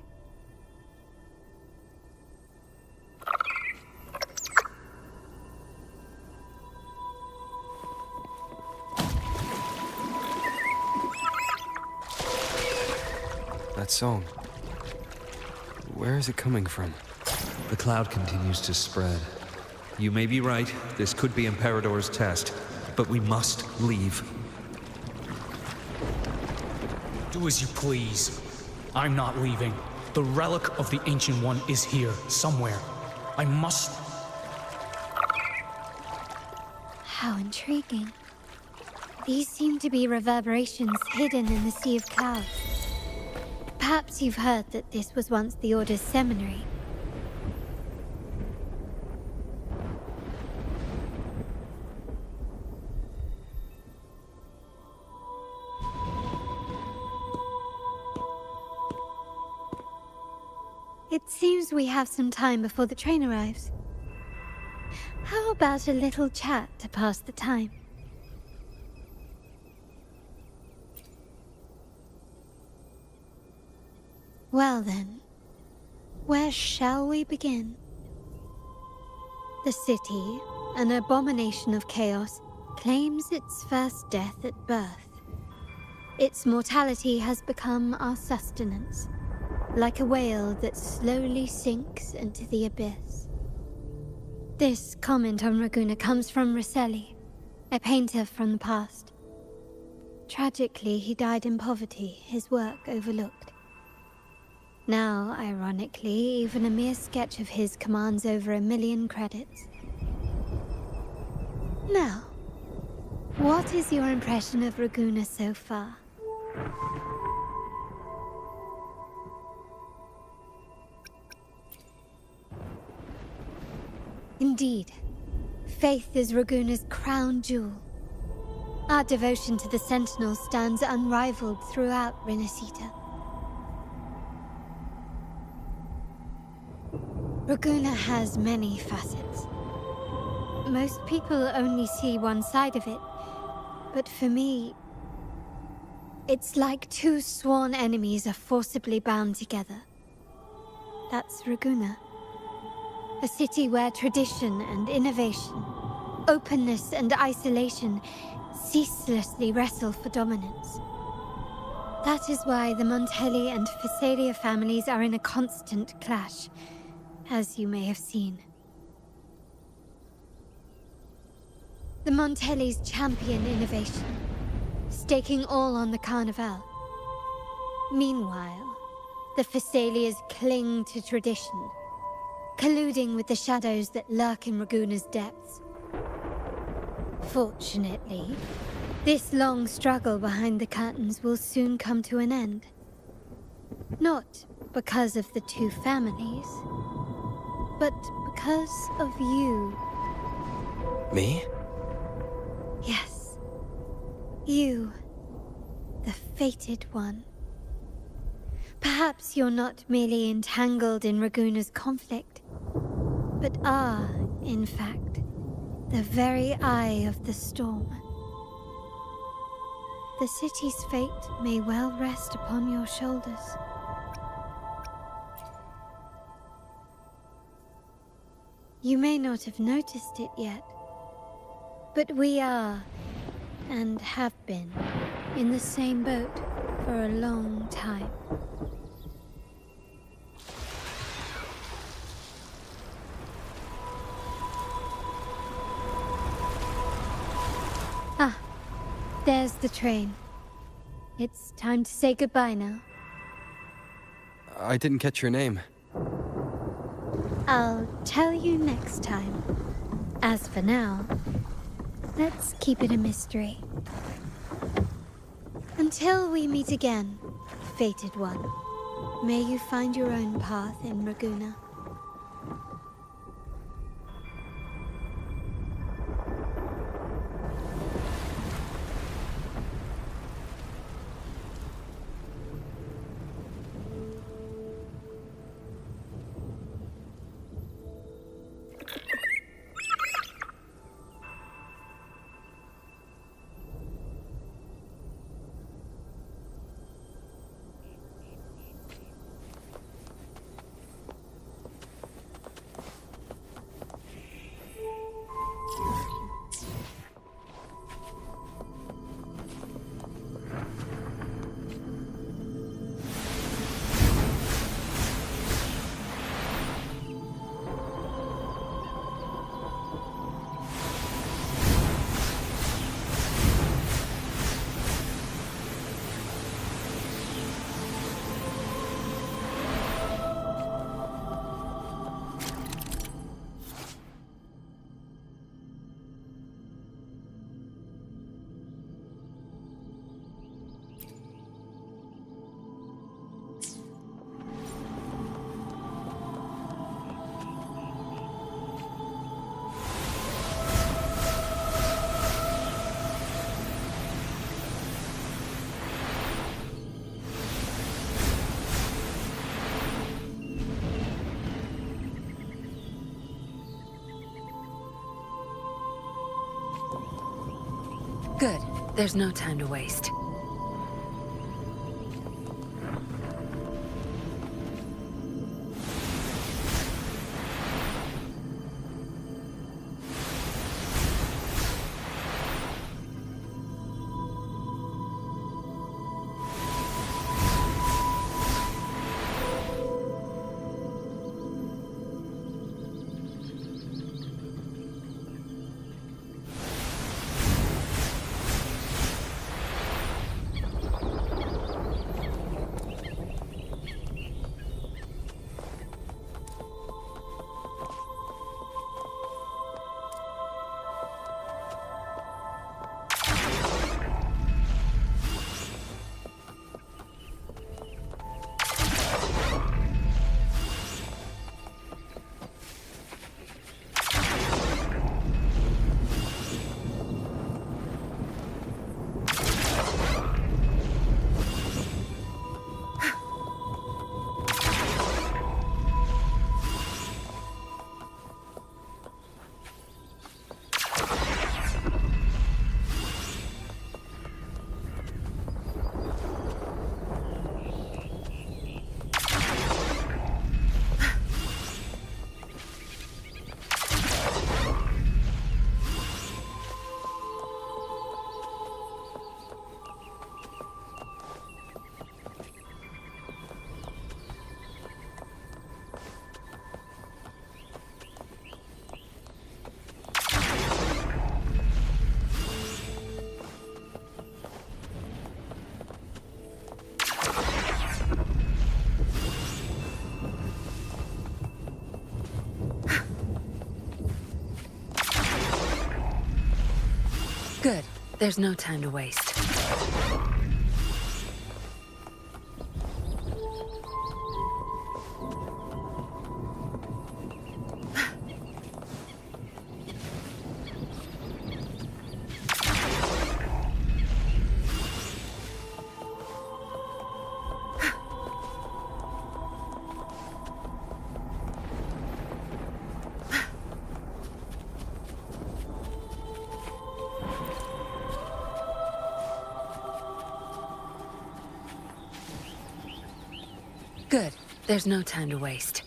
That song. Where is it coming from? The cloud continues to spread. You may be right, this could be Imperador's test, but we must leave. Do as you please. I'm not leaving. The relic of the Ancient One is here, somewhere. I must... How intriguing. These seem to be reverberations hidden in the sea of clouds. Perhaps you've heard that this was once the Order's seminary. It seems we have some time before the train arrives. How about a little chat to pass the time? Well then, where shall we begin? The city, an abomination of chaos, claims its first death at birth. Its mortality has become our sustenance, like a whale that slowly sinks into the abyss. This comment on Raguna comes from Rosselli, a painter from the past. Tragically, he died in poverty, his work overlooked. Now, ironically, even a mere sketch of his commands over 1 million credits. Now, what is your impression of Raguna so far? Indeed, faith is Raguna's crown jewel. Our devotion to the Sentinel stands unrivaled throughout Rinascita. Raguna has many facets. Most people only see one side of it, but for me, it's like two sworn enemies are forcibly bound together. That's Raguna. A city where tradition and innovation, openness and isolation ceaselessly wrestle for dominance. That is why the Montelli and Phasalia families are in a constant clash, as you may have seen. The Montellis champion innovation, staking all on the Carnival. Meanwhile, the Phasalias cling to tradition, colluding with the shadows that lurk in Raguna's depths. Fortunately, this long struggle behind the curtains will soon come to an end. Not because of the two families, but because of you, Me? Yes. You. The fated one. Perhaps you're not merely entangled in Raguna's conflict, but are, in fact, the very eye of the storm. The city's fate may well rest upon your shoulders. You may not have noticed it yet, but we are, and have been, in the same boat for a long time. Ah, there's the train. It's time to say goodbye now. I didn't catch your name. I'll tell you next time. As for now, let's keep it a mystery. Until we meet again, fated one, may you find your own path in Raguna. Good. There's no time to waste. Good. There's no time to waste. Good. There's no time to waste.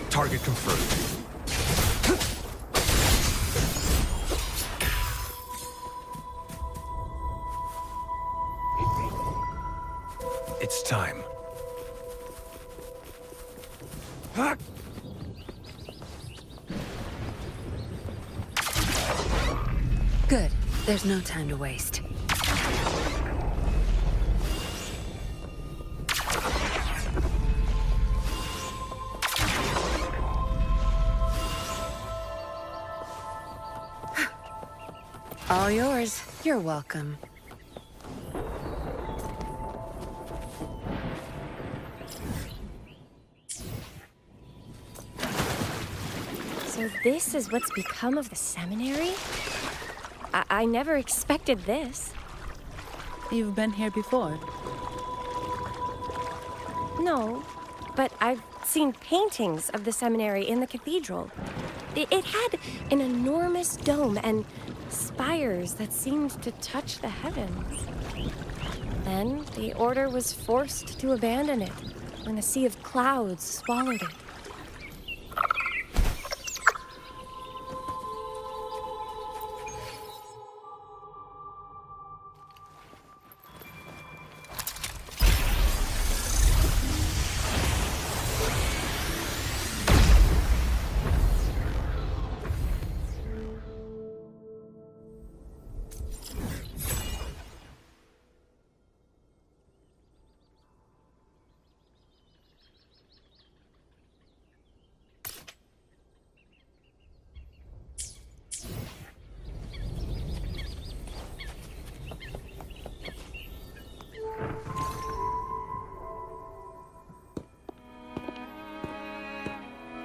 Target confirmed. It's time. Good. There's no time to waste. All yours. You're welcome. So this is what's become of the seminary? I never expected this. You've been here before? No, but I've seen paintings of the seminary in the cathedral. It had an enormous dome and spires that seemed to touch the heavens. Then the order was forced to abandon it when a sea of clouds swallowed it.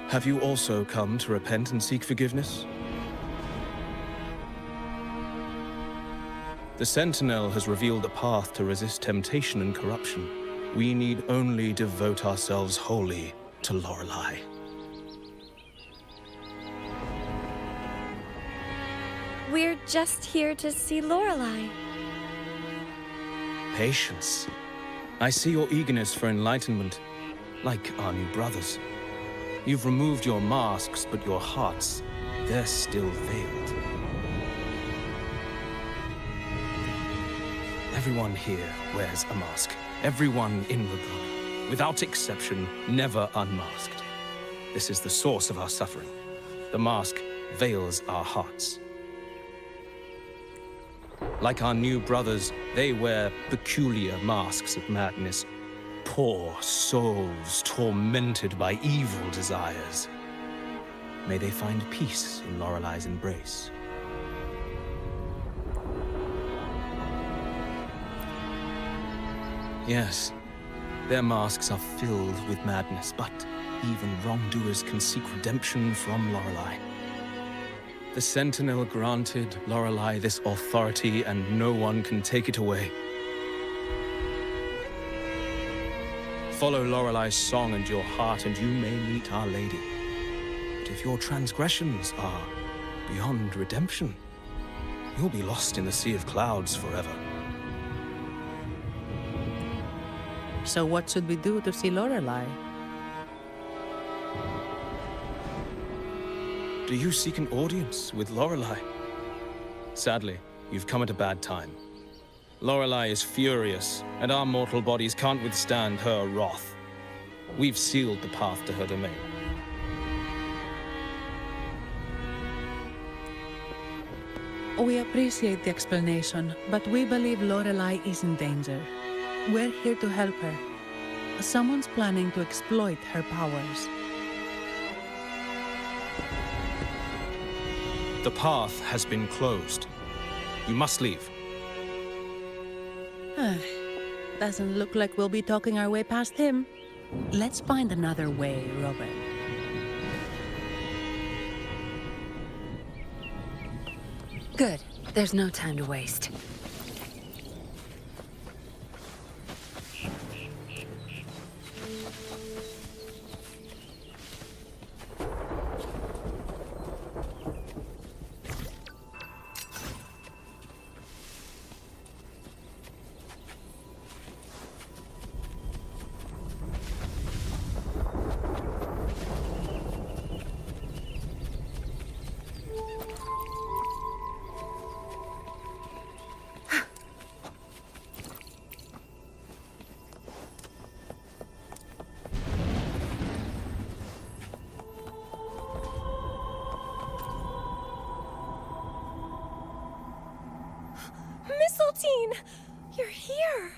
Have you also come to repent and seek forgiveness? The Sentinel has revealed a path to resist temptation and corruption. We need only devote ourselves wholly to Lorelei. We're just here to see Lorelei. Patience. I see your eagerness for enlightenment, like our new brothers. You've removed your masks, but your hearts, they're still veiled. Everyone here wears a mask. Everyone in Raguena, without exception, never unmasked. This is the source of our suffering. The mask veils our hearts. Like our new brothers, they wear peculiar masks of madness. Poor souls tormented by evil desires. May they find peace in Lorelei's embrace. Yes, their masks are filled with madness, but even wrongdoers can seek redemption from Lorelei. The Sentinel granted Lorelei this authority, and no one can take it away. Follow Lorelei's song and your heart, and you may meet Our Lady. But if your transgressions are beyond redemption, you'll be lost in the sea of clouds forever. So what should we do to see Lorelei? Do you seek an audience with Lorelei? Sadly, you've come at a bad time. Lorelei is furious, and our mortal bodies can't withstand her wrath. We've sealed the path to her domain. We appreciate the explanation, but we believe Lorelei is in danger. We're here to help her. Someone's planning to exploit her powers. The path has been closed. You must leave. Doesn't look like we'll be talking our way past him. Let's find another way, Robert. Good. There's no time to waste. Mistletoe! You're here!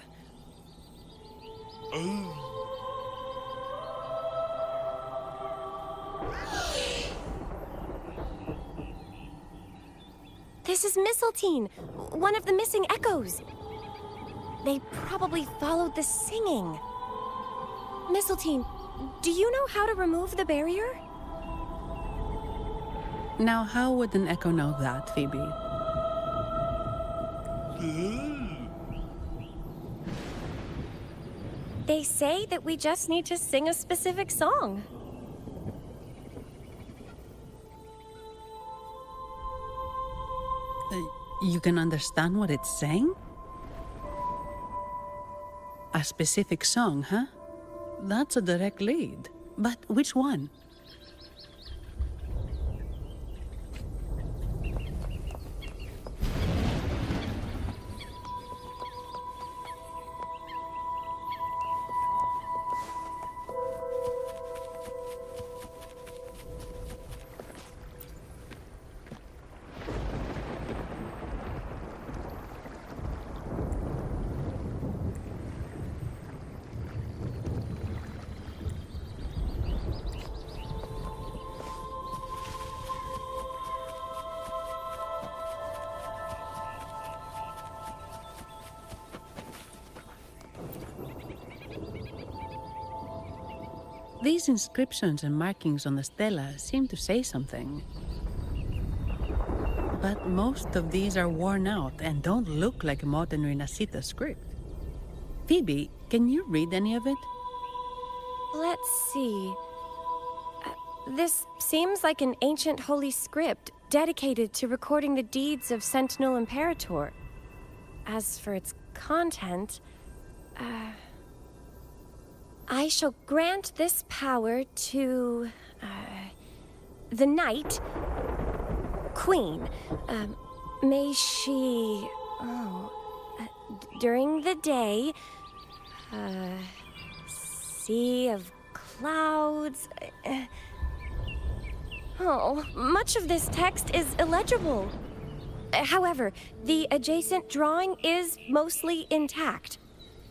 This is Mistletoe, one of the missing echoes. They probably followed the singing. Mistletoe, do you know how to remove the barrier? Now, how would an echo know that, Phoebe? They say that we just need to sing a specific song. You can understand what it's saying? A specific song, huh? That's a direct lead. But which one? These inscriptions and markings on the stela seem to say something. But most of these are worn out and don't look like a modern Rinascita script. Phoebe, can you read any of it? Let's see. This seems like an ancient holy script dedicated to recording the deeds of Sentinel Imperator. As for its content, I shall grant this power to the Knight Queen. May she, during the day, sea of clouds. Much of this text is illegible. However, the adjacent drawing is mostly intact.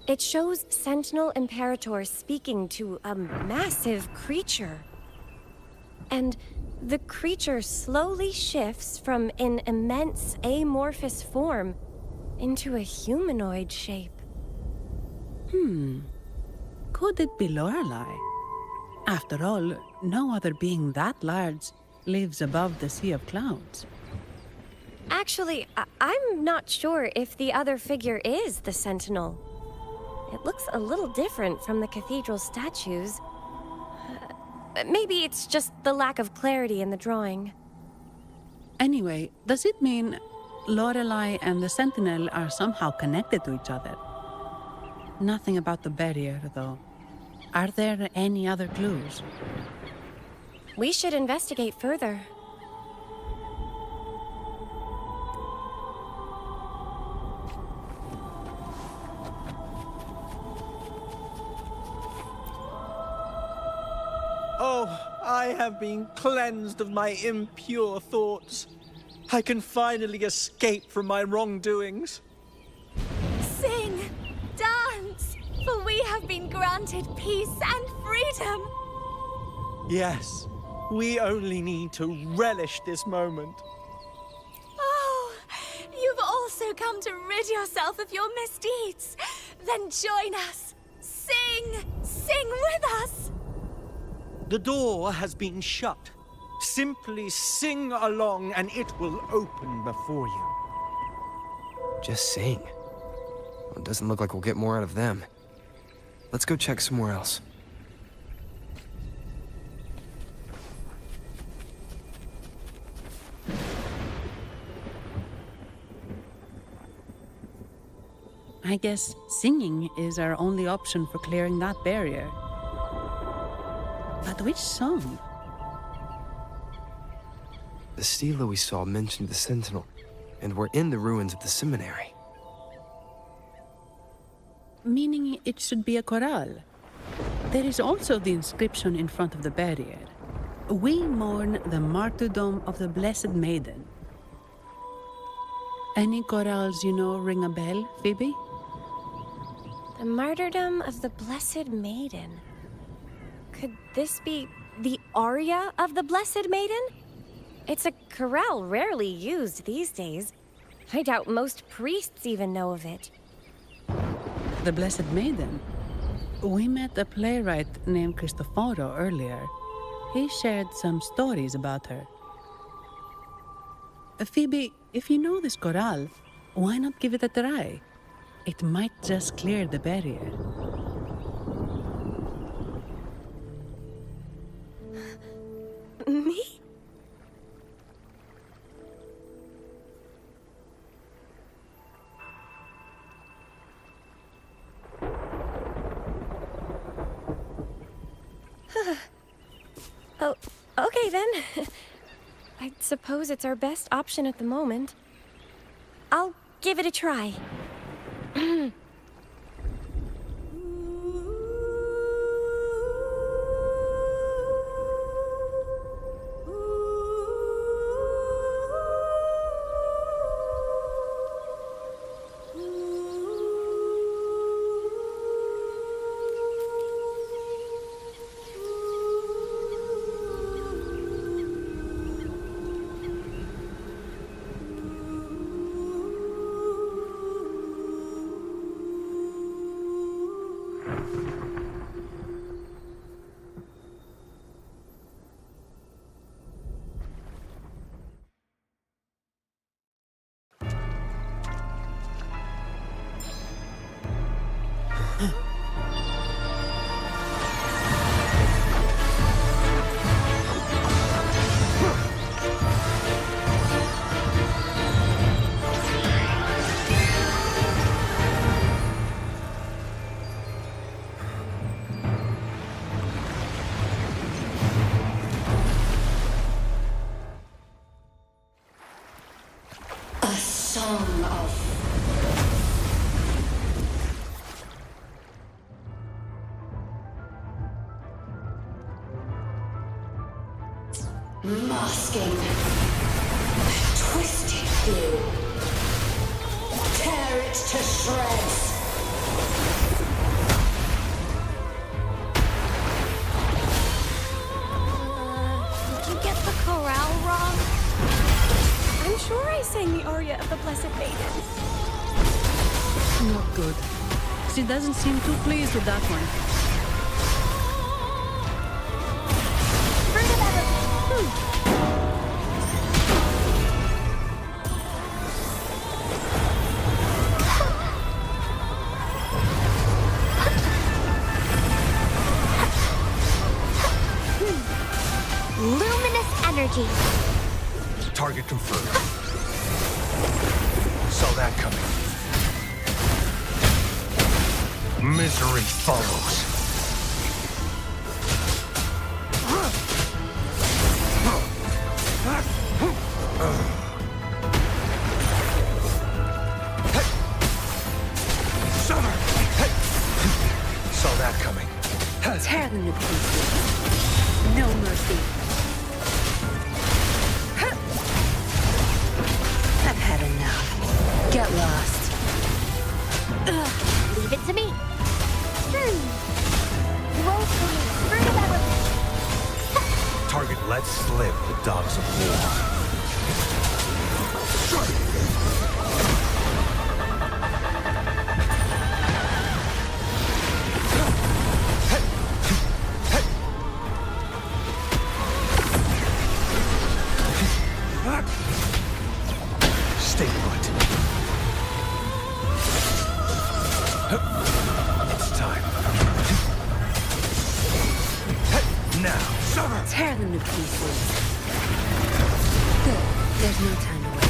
It shows Sentinel Imperator speaking to a massive creature. And the creature slowly shifts from an immense amorphous form into a humanoid shape. Could it be Lorelei? After all, no other being that large lives above the sea of clouds. Actually, I'm not sure if the other figure is the Sentinel. It looks a little different from the cathedral statues. Maybe it's just the lack of clarity in the drawing. Anyway, does it mean Lorelei and the Sentinel are somehow connected to each other? Nothing about the barrier, though. Are there any other clues? We should investigate further. Oh, I have been cleansed of my impure thoughts. I can finally escape from my wrongdoings. Sing, dance, for we have been granted peace and freedom. Yes, we only need to relish this moment. also come to rid yourself of your misdeeds, then join us. Sing! Sing with us! The door has been shut. Simply sing along and it will open before you. Just sing. Well, it doesn't look like we'll get more out of them. Let's go check somewhere else. I guess singing is our only option for clearing that barrier. But which song? The stela we saw mentioned the Sentinel, and we're in the ruins of the seminary. Meaning it should be a chorale. There is also the inscription in front of the barrier. We mourn the martyrdom of the Blessed Maiden. Any chorales you know ring a bell, Phoebe? The martyrdom of the Blessed Maiden. Could this be the aria of the Blessed Maiden? It's a chorale rarely used these days. I doubt most priests even know of it. The Blessed Maiden? We met a playwright named Cristoforo earlier. He shared some stories about her. Phoebe, if you know this chorale, why not give it a try? It might just clear the barrier. Me? Oh, okay then. I suppose it's our best option at the moment. I'll give it a try. Masking. Twisted you. Tear it to shreds. Did you get the chorale wrong? I'm sure I sang the aria of the Blessed Maiden. Not good. She doesn't seem too pleased with that one. Luminous energy. Target confirmed. Saw that coming. Misery follows. Summer! Saw that coming. Tear them to pieces. No mercy. I've had enough. Get lost. Leave it to me. Roll for me. Fruit of element. Target lets slip the dogs of war. It's time. Now, summer! Tear them to pieces. Good. There's no time to waste.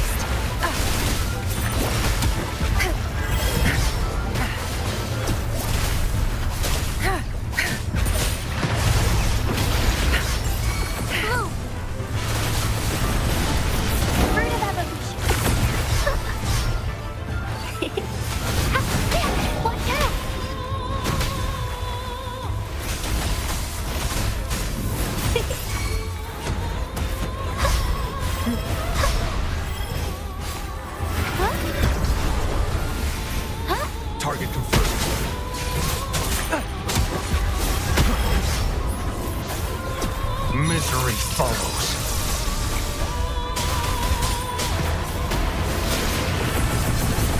Target confirmed. Misery follows.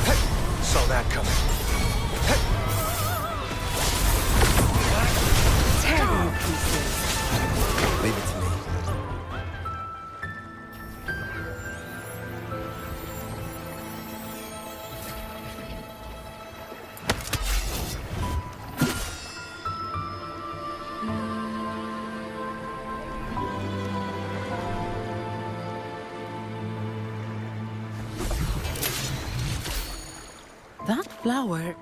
Hey, saw that coming. Hey. Tear them to pieces. Leave it to me. That flower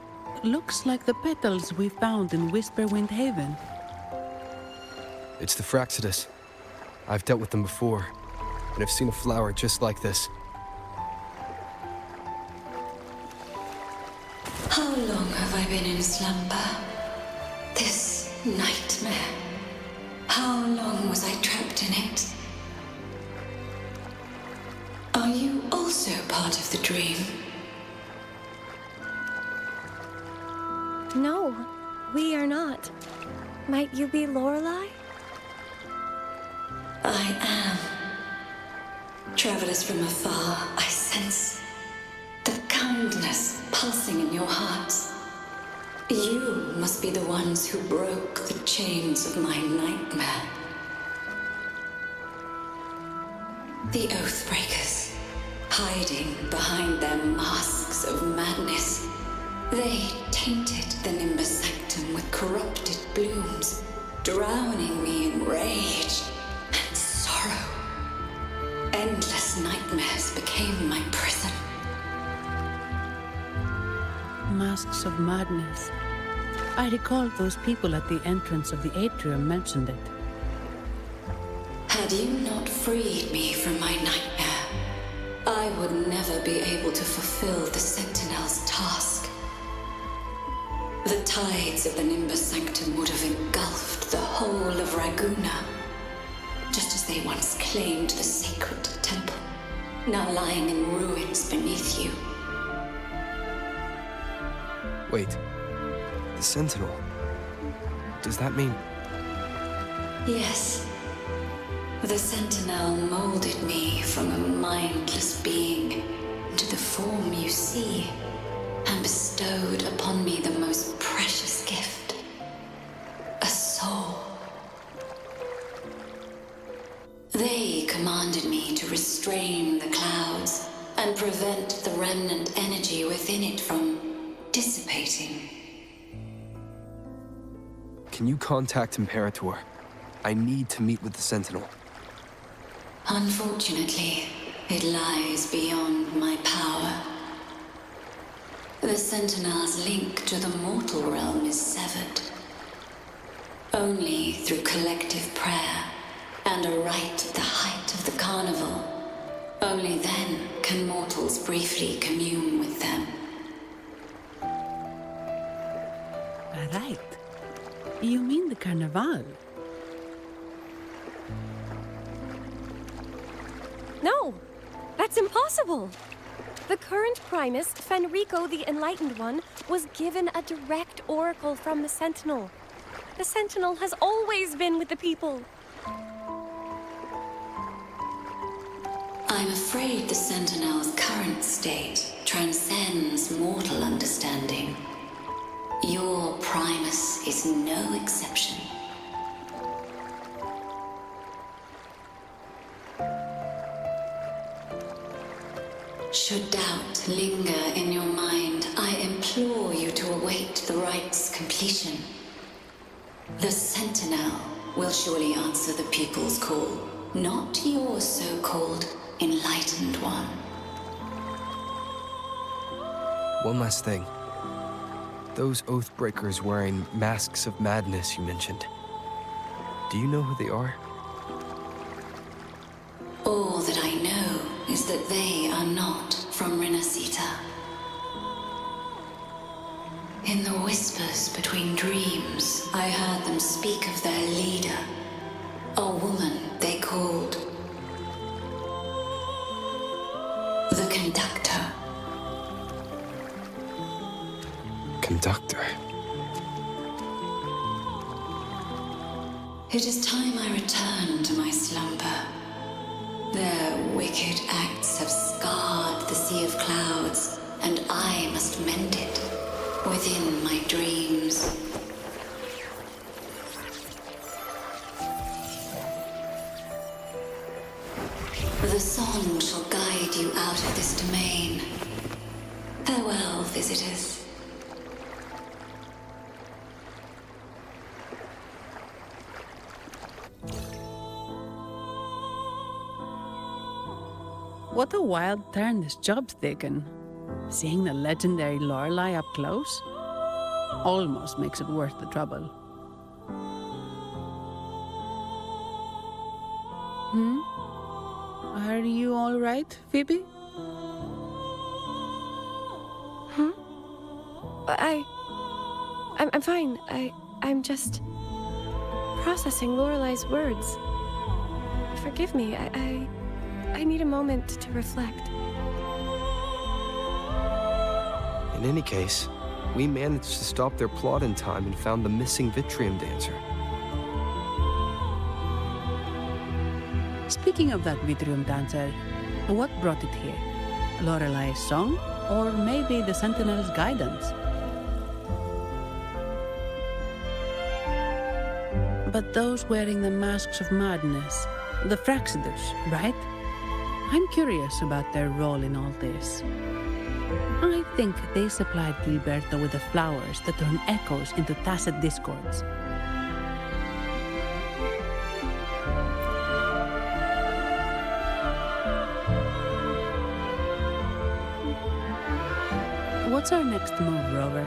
looks like the petals we found in Whisperwind Haven. It's the Fraxidus. I've dealt with them before, and I've seen a flower just like this. How long have I been in slumber? This nightmare. How long was I trapped in it? Are you also part of the dream? No, we are not. Might you be Lorelei? I am. Travelers from afar, I sense the kindness pulsing in your hearts. You must be the ones who broke the chains of my nightmare. The Oathbreakers, hiding behind their masks of madness. They tainted the Nimbus Sanctum with corrupted blooms, drowning me in rage and sorrow. Endless nightmares became my prison. Masks of madness. I recall those people at the entrance of the atrium mentioned it. Had you not freed me from my nightmare, I would never be able to fulfill the Sentinel's task. The tides of the Nimbus Sanctum would have engulfed the whole of Raguna, just as they once claimed the sacred temple, now lying in ruins beneath you. Wait. The Sentinel. Does that mean... Yes. The Sentinel molded me from a mindless being into the form you see, and bestowed upon me the most precious gift, a soul. They commanded me to restrain the clouds and prevent the remnant energy within it from dissipating. Can you contact Imperator? I need to meet with the Sentinel. Unfortunately, it lies beyond my power. The Sentinel's link to the mortal realm is severed. Only through collective prayer and a rite at the height of the carnival, only then can mortals briefly commune with them. Right. You mean the Carnival? No, that's impossible. The current Primus, Fenrico the Enlightened One, was given a direct oracle from the Sentinel. The Sentinel has always been with the people. I'm afraid the Sentinel's current state transcends mortal understanding. Your Primus is no exception. Should doubt linger in your mind, I implore you to awaken await the rite's completion. The Sentinel will surely answer the people's call, not your so-called Enlightened One. One last thing. Those Oathbreakers wearing masks of madness you mentioned. Do you know who they are? All that I know is that they are not from Rinascita. In the whispers between dreams, I heard them speak of their leader, a woman they called the Conductor. Conductor? It is time I return to my slumber. Their wicked acts have scarred the sea of clouds, and I must mend it within my dreams. The song shall guide you out of this domain. Farewell, visitors. What a wild turn this job's taken. Seeing the legendary Lorelei up close almost makes it worth the trouble. Are you all right, Phoebe? I'm fine. I'm just processing Lorelei's words. Forgive me. I need a moment to reflect. In any case, we managed to stop their plot in time and found the missing Vitrium dancer. Speaking of that Vitrium dancer, what brought it here? Lorelei's song? Or maybe the Sentinel's guidance? But those wearing the masks of madness, the Fraxidus, right? I'm curious about their role in all this. I think they supplied Gilberto with the flowers that turn echoes into tacit discords. What's our next move, Rover?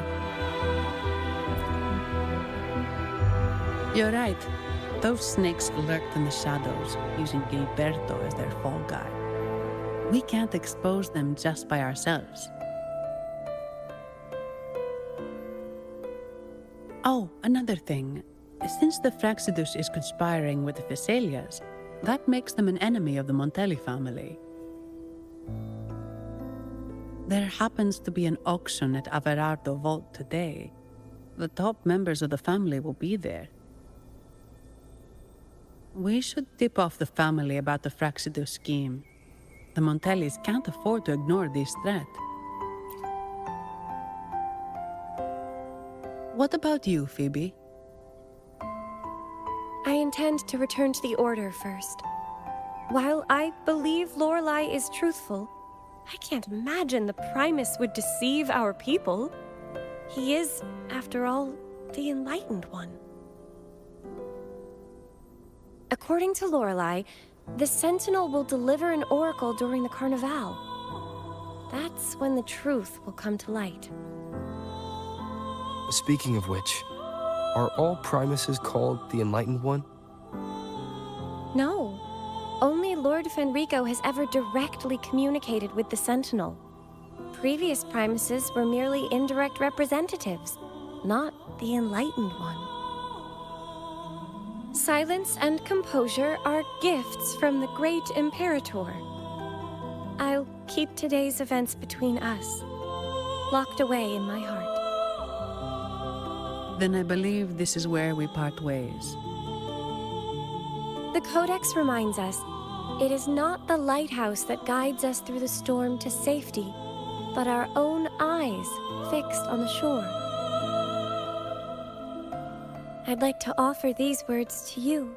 You're right. Those snakes lurked in the shadows, using Gilberto as their fall guy. We can't expose them just by ourselves. Oh, another thing. Since the Fraxidus is conspiring with the Phassalias, that makes them an enemy of the Montelli family. There happens to be an auction at Averardo Vault today. The top members of the family will be there. We should tip off the family about the Fraxidus scheme. The Montellis can't afford to ignore this threat. What about you, Phoebe? I intend to return to the Order first. While I believe Lorelei is truthful, I can't imagine the Primus would deceive our people. He is, after all, the Enlightened One. According to Lorelei, the Sentinel will deliver an oracle during the Carnival. That's when the truth will come to light. Speaking of which, are all Primuses called the Enlightened One? No. Only Lord Fenrico has ever directly communicated with the Sentinel. Previous Primuses were merely indirect representatives, not the Enlightened One. Silence and composure are gifts from the great Imperator. I'll keep today's events between us, locked away in my heart. Then I believe this is where we part ways. The Codex reminds us, it is not the lighthouse that guides us through the storm to safety, but our own eyes fixed on the shore. I'd like to offer these words to you.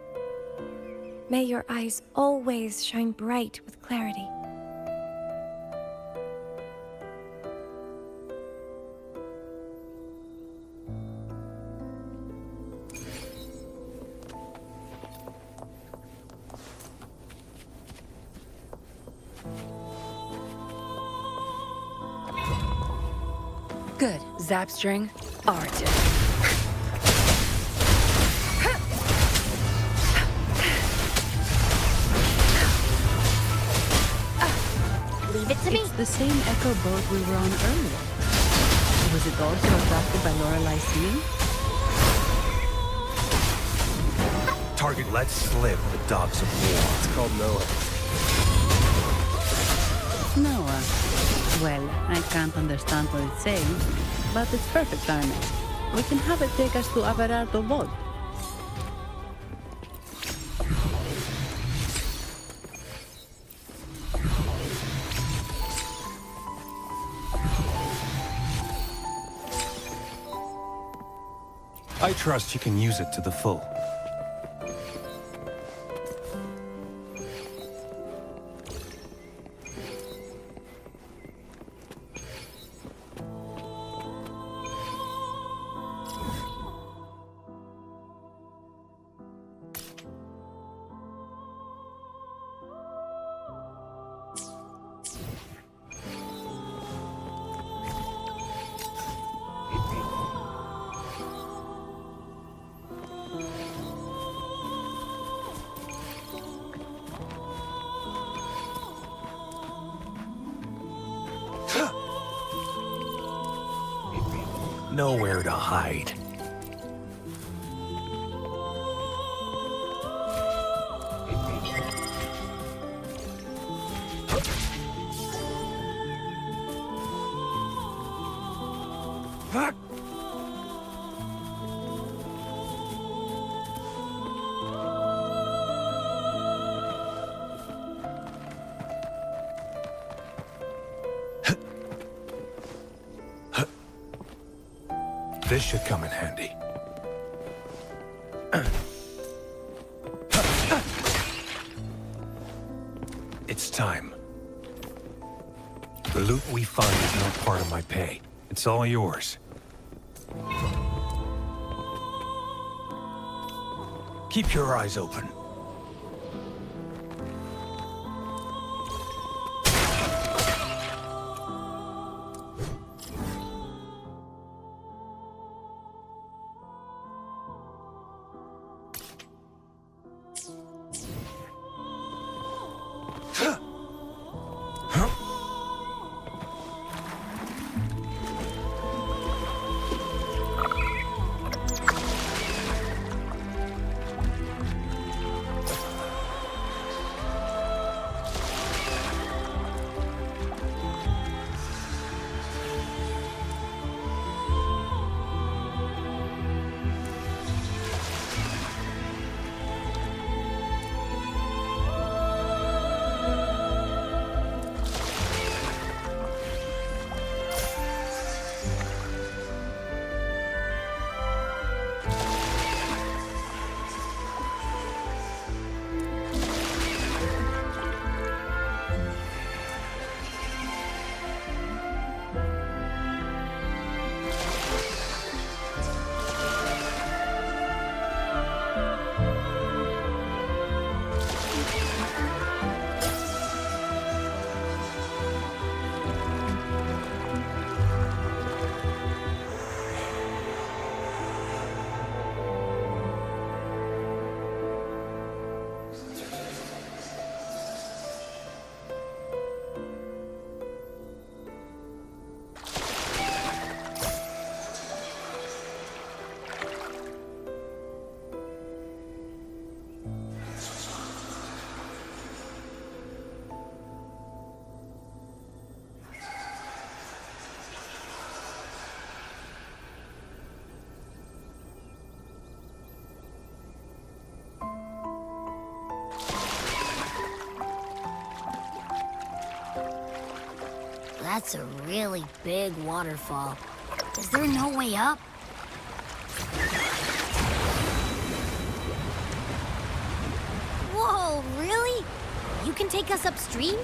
May your eyes always shine bright with clarity. Zapstring, Arctic. Leave it to me. It's the same echo boat we were on earlier. Was it also attracted by Lorelai's singing? Target let slip the dogs of war. It's called Noah. Noah. Well, I can't understand what it's saying, but it's perfect timing. We can have it take us to Averardo Vault. I trust you can use it to the full. Nowhere to hide. This should come in handy. It's time. The loot we find is not part of my pay. It's all yours. Keep your eyes open. That's a really big waterfall. Is there no way up? Whoa, really? You can take us upstream?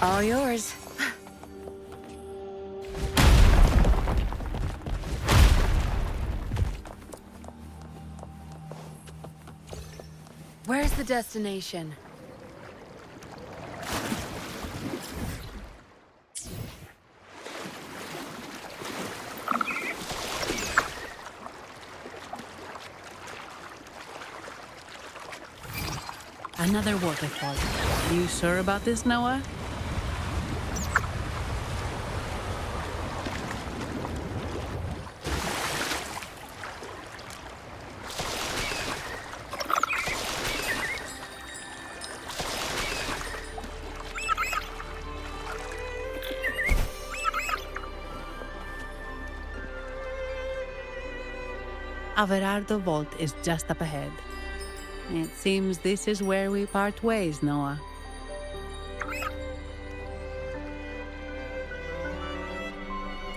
All yours. Where's the destination? Another waterfall. You sure about this, Noah? Averardo Vault is just up ahead. It seems this is where we part ways, Noah.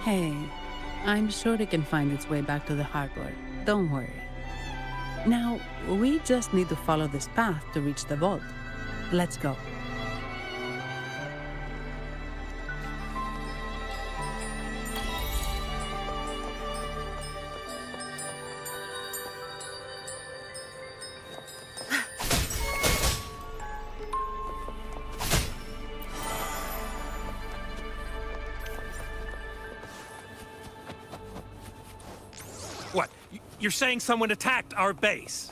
Hey, I'm sure it can find its way back to the harbor. Don't worry. Now, we just need to follow this path to reach the vault. Let's go. What? You're saying someone attacked our base?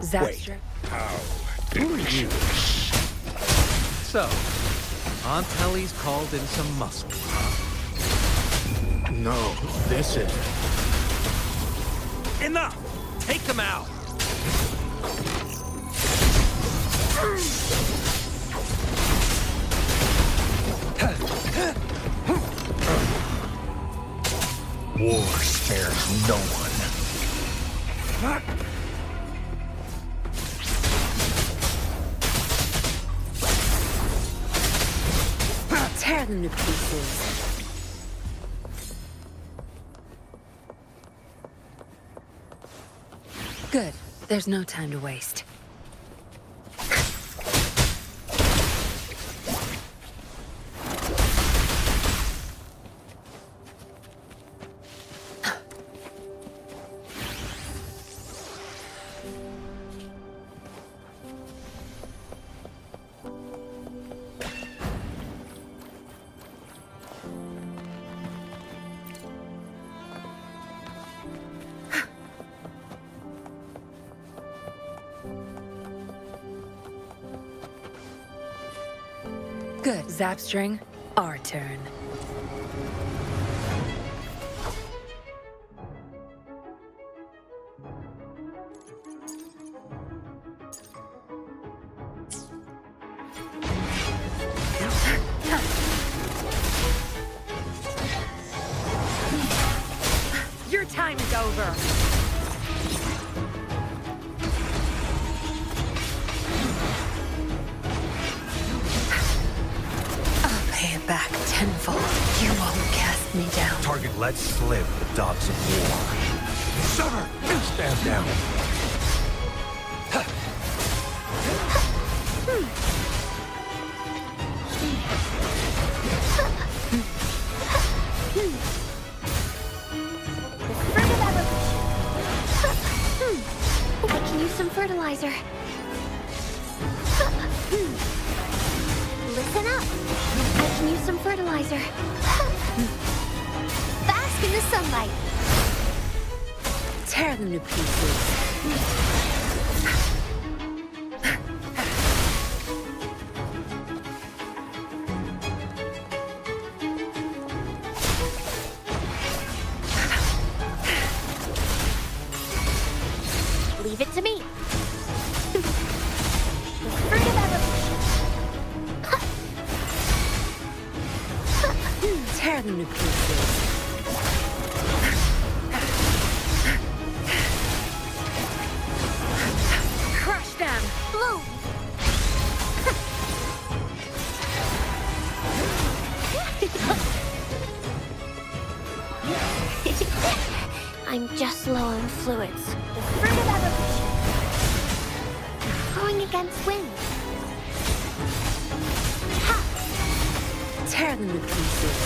Zapster. How delicious. So, Aunt Ellie's called in some muscle, huh? No, this is... Enough! Take them out! War spares no one. Tear them to pieces. Good. There's no time to waste. Good. Zapstring, our turn. Your time is over. Back tenfold. You won't cast me down. Target let slip the dogs of war. Summer! Stand down. I can use some fertilizer. Listen up. I can use some fertilizer. sunlight. Tear them to pieces. Leave it to me. The fruit of evolution. Tear them to pieces. Crush them. Bloom. I'm just low on fluids. The fruit of evolution. Going against wind. Tear them to pieces.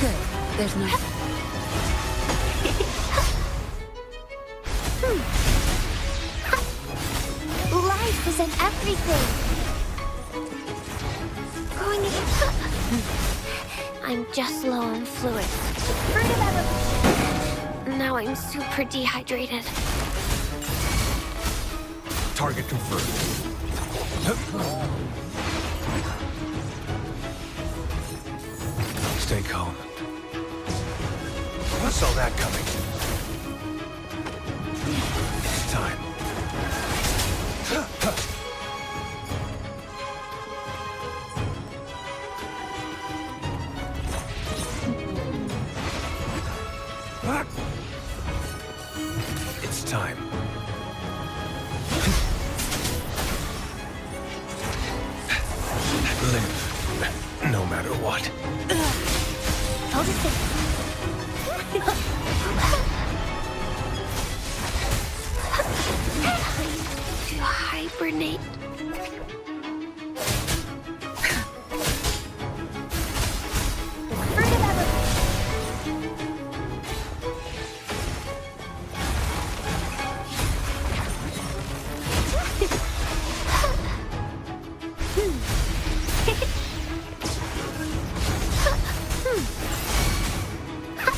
Good. There's no... Life is in everything. Going against... I'm just low on fluids. The fruit of evolution. Now I'm super dehydrated. Target confirmed. Stay calm. I saw that coming. It's time. It's time. Live, no matter what. I'll just to hibernate.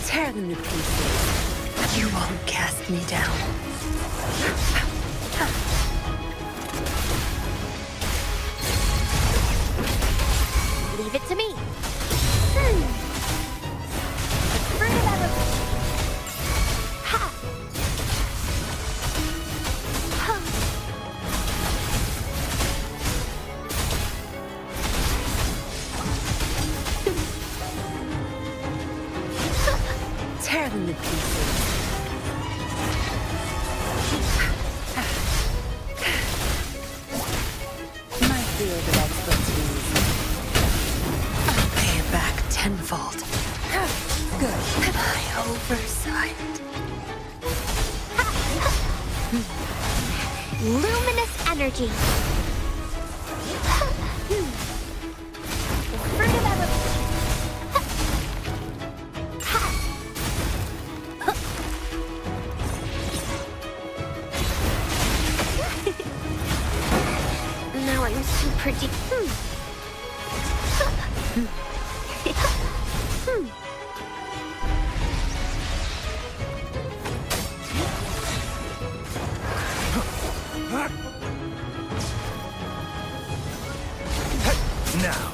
Tear them to pieces. You won't cast me down. Leave it to me. Fruit of evolution. Ha! Ha! Tear them to pieces. My field of expertise. I'll pay it back tenfold. Good. My oversight. Luminous energy. The fruit of evolution. Now I'm super deep. Now.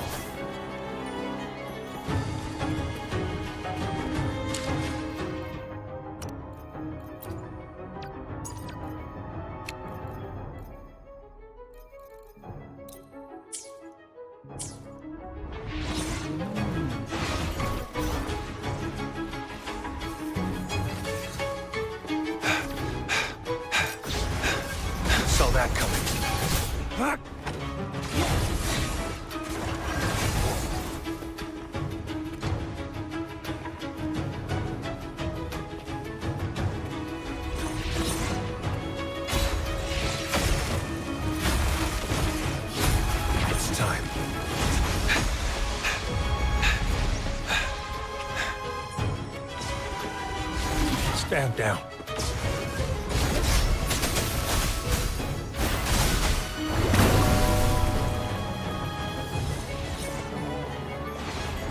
Saw that coming. It's time. Stand down.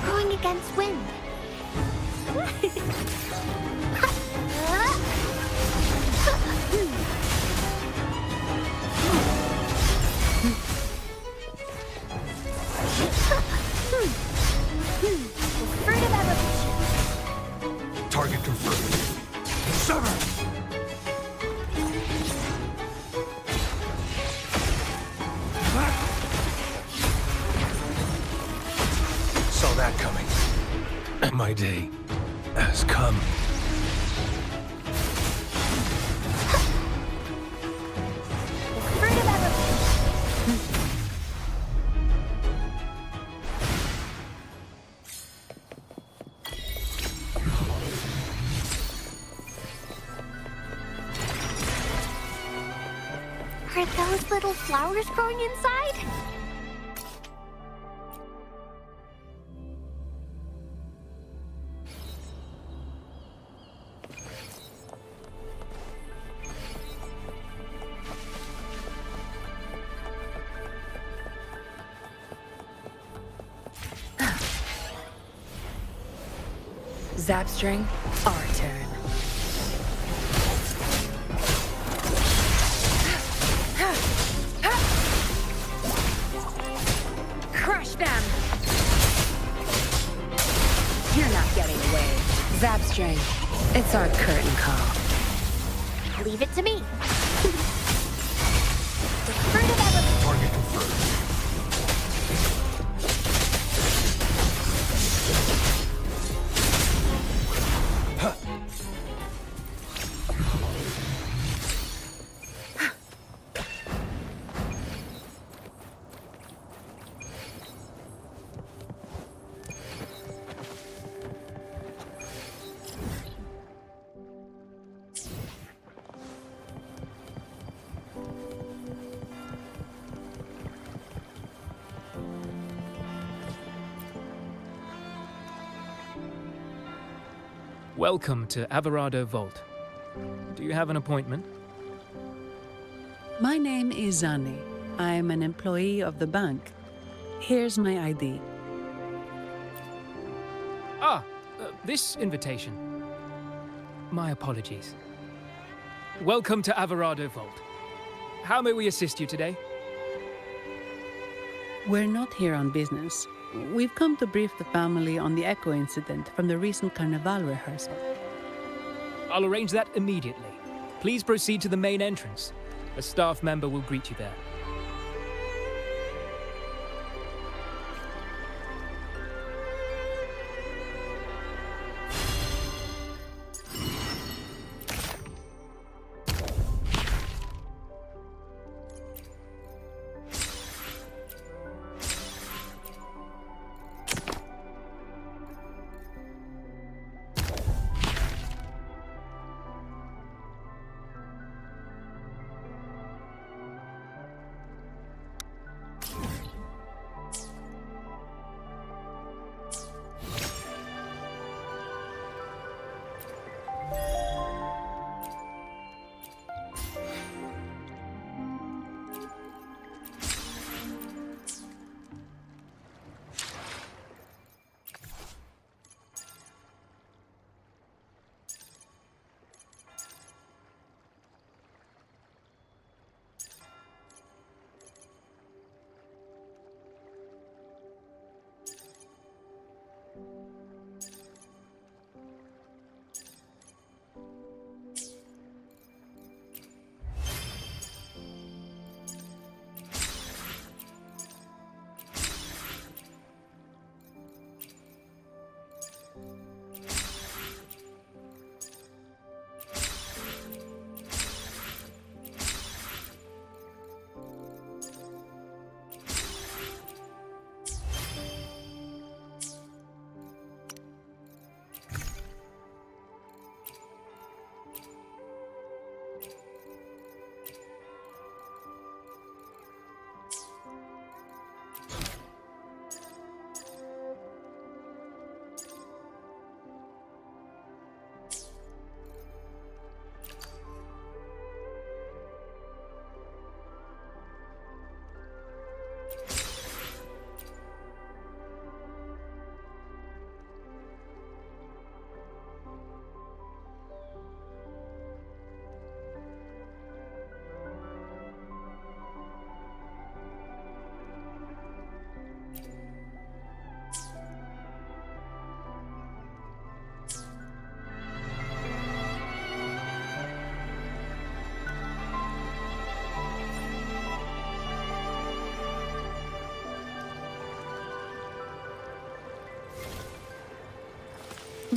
Going against wind. Target confirmed. Sever! Saw that coming. My day has come. Are those little flowers growing inside? Zapstring, our turn. Crush them! You're not getting away. Zapstring, it's our curtain call. Leave it to me. The fruit of evolution. Target confirmed. Welcome to Averado Vault. Do you have an appointment? My name is Zani. I'm an employee of the bank. Here's my ID. This invitation. My apologies. Welcome to Averado Vault. How may we assist you today? We're not here on business. We've come to brief the family on the Echo incident from the recent Carnival rehearsal. I'll arrange that immediately. Please proceed to the main entrance. A staff member will greet you there.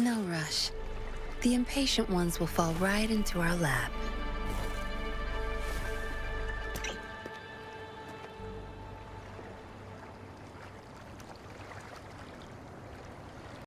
No rush. The impatient ones will fall right into our lap.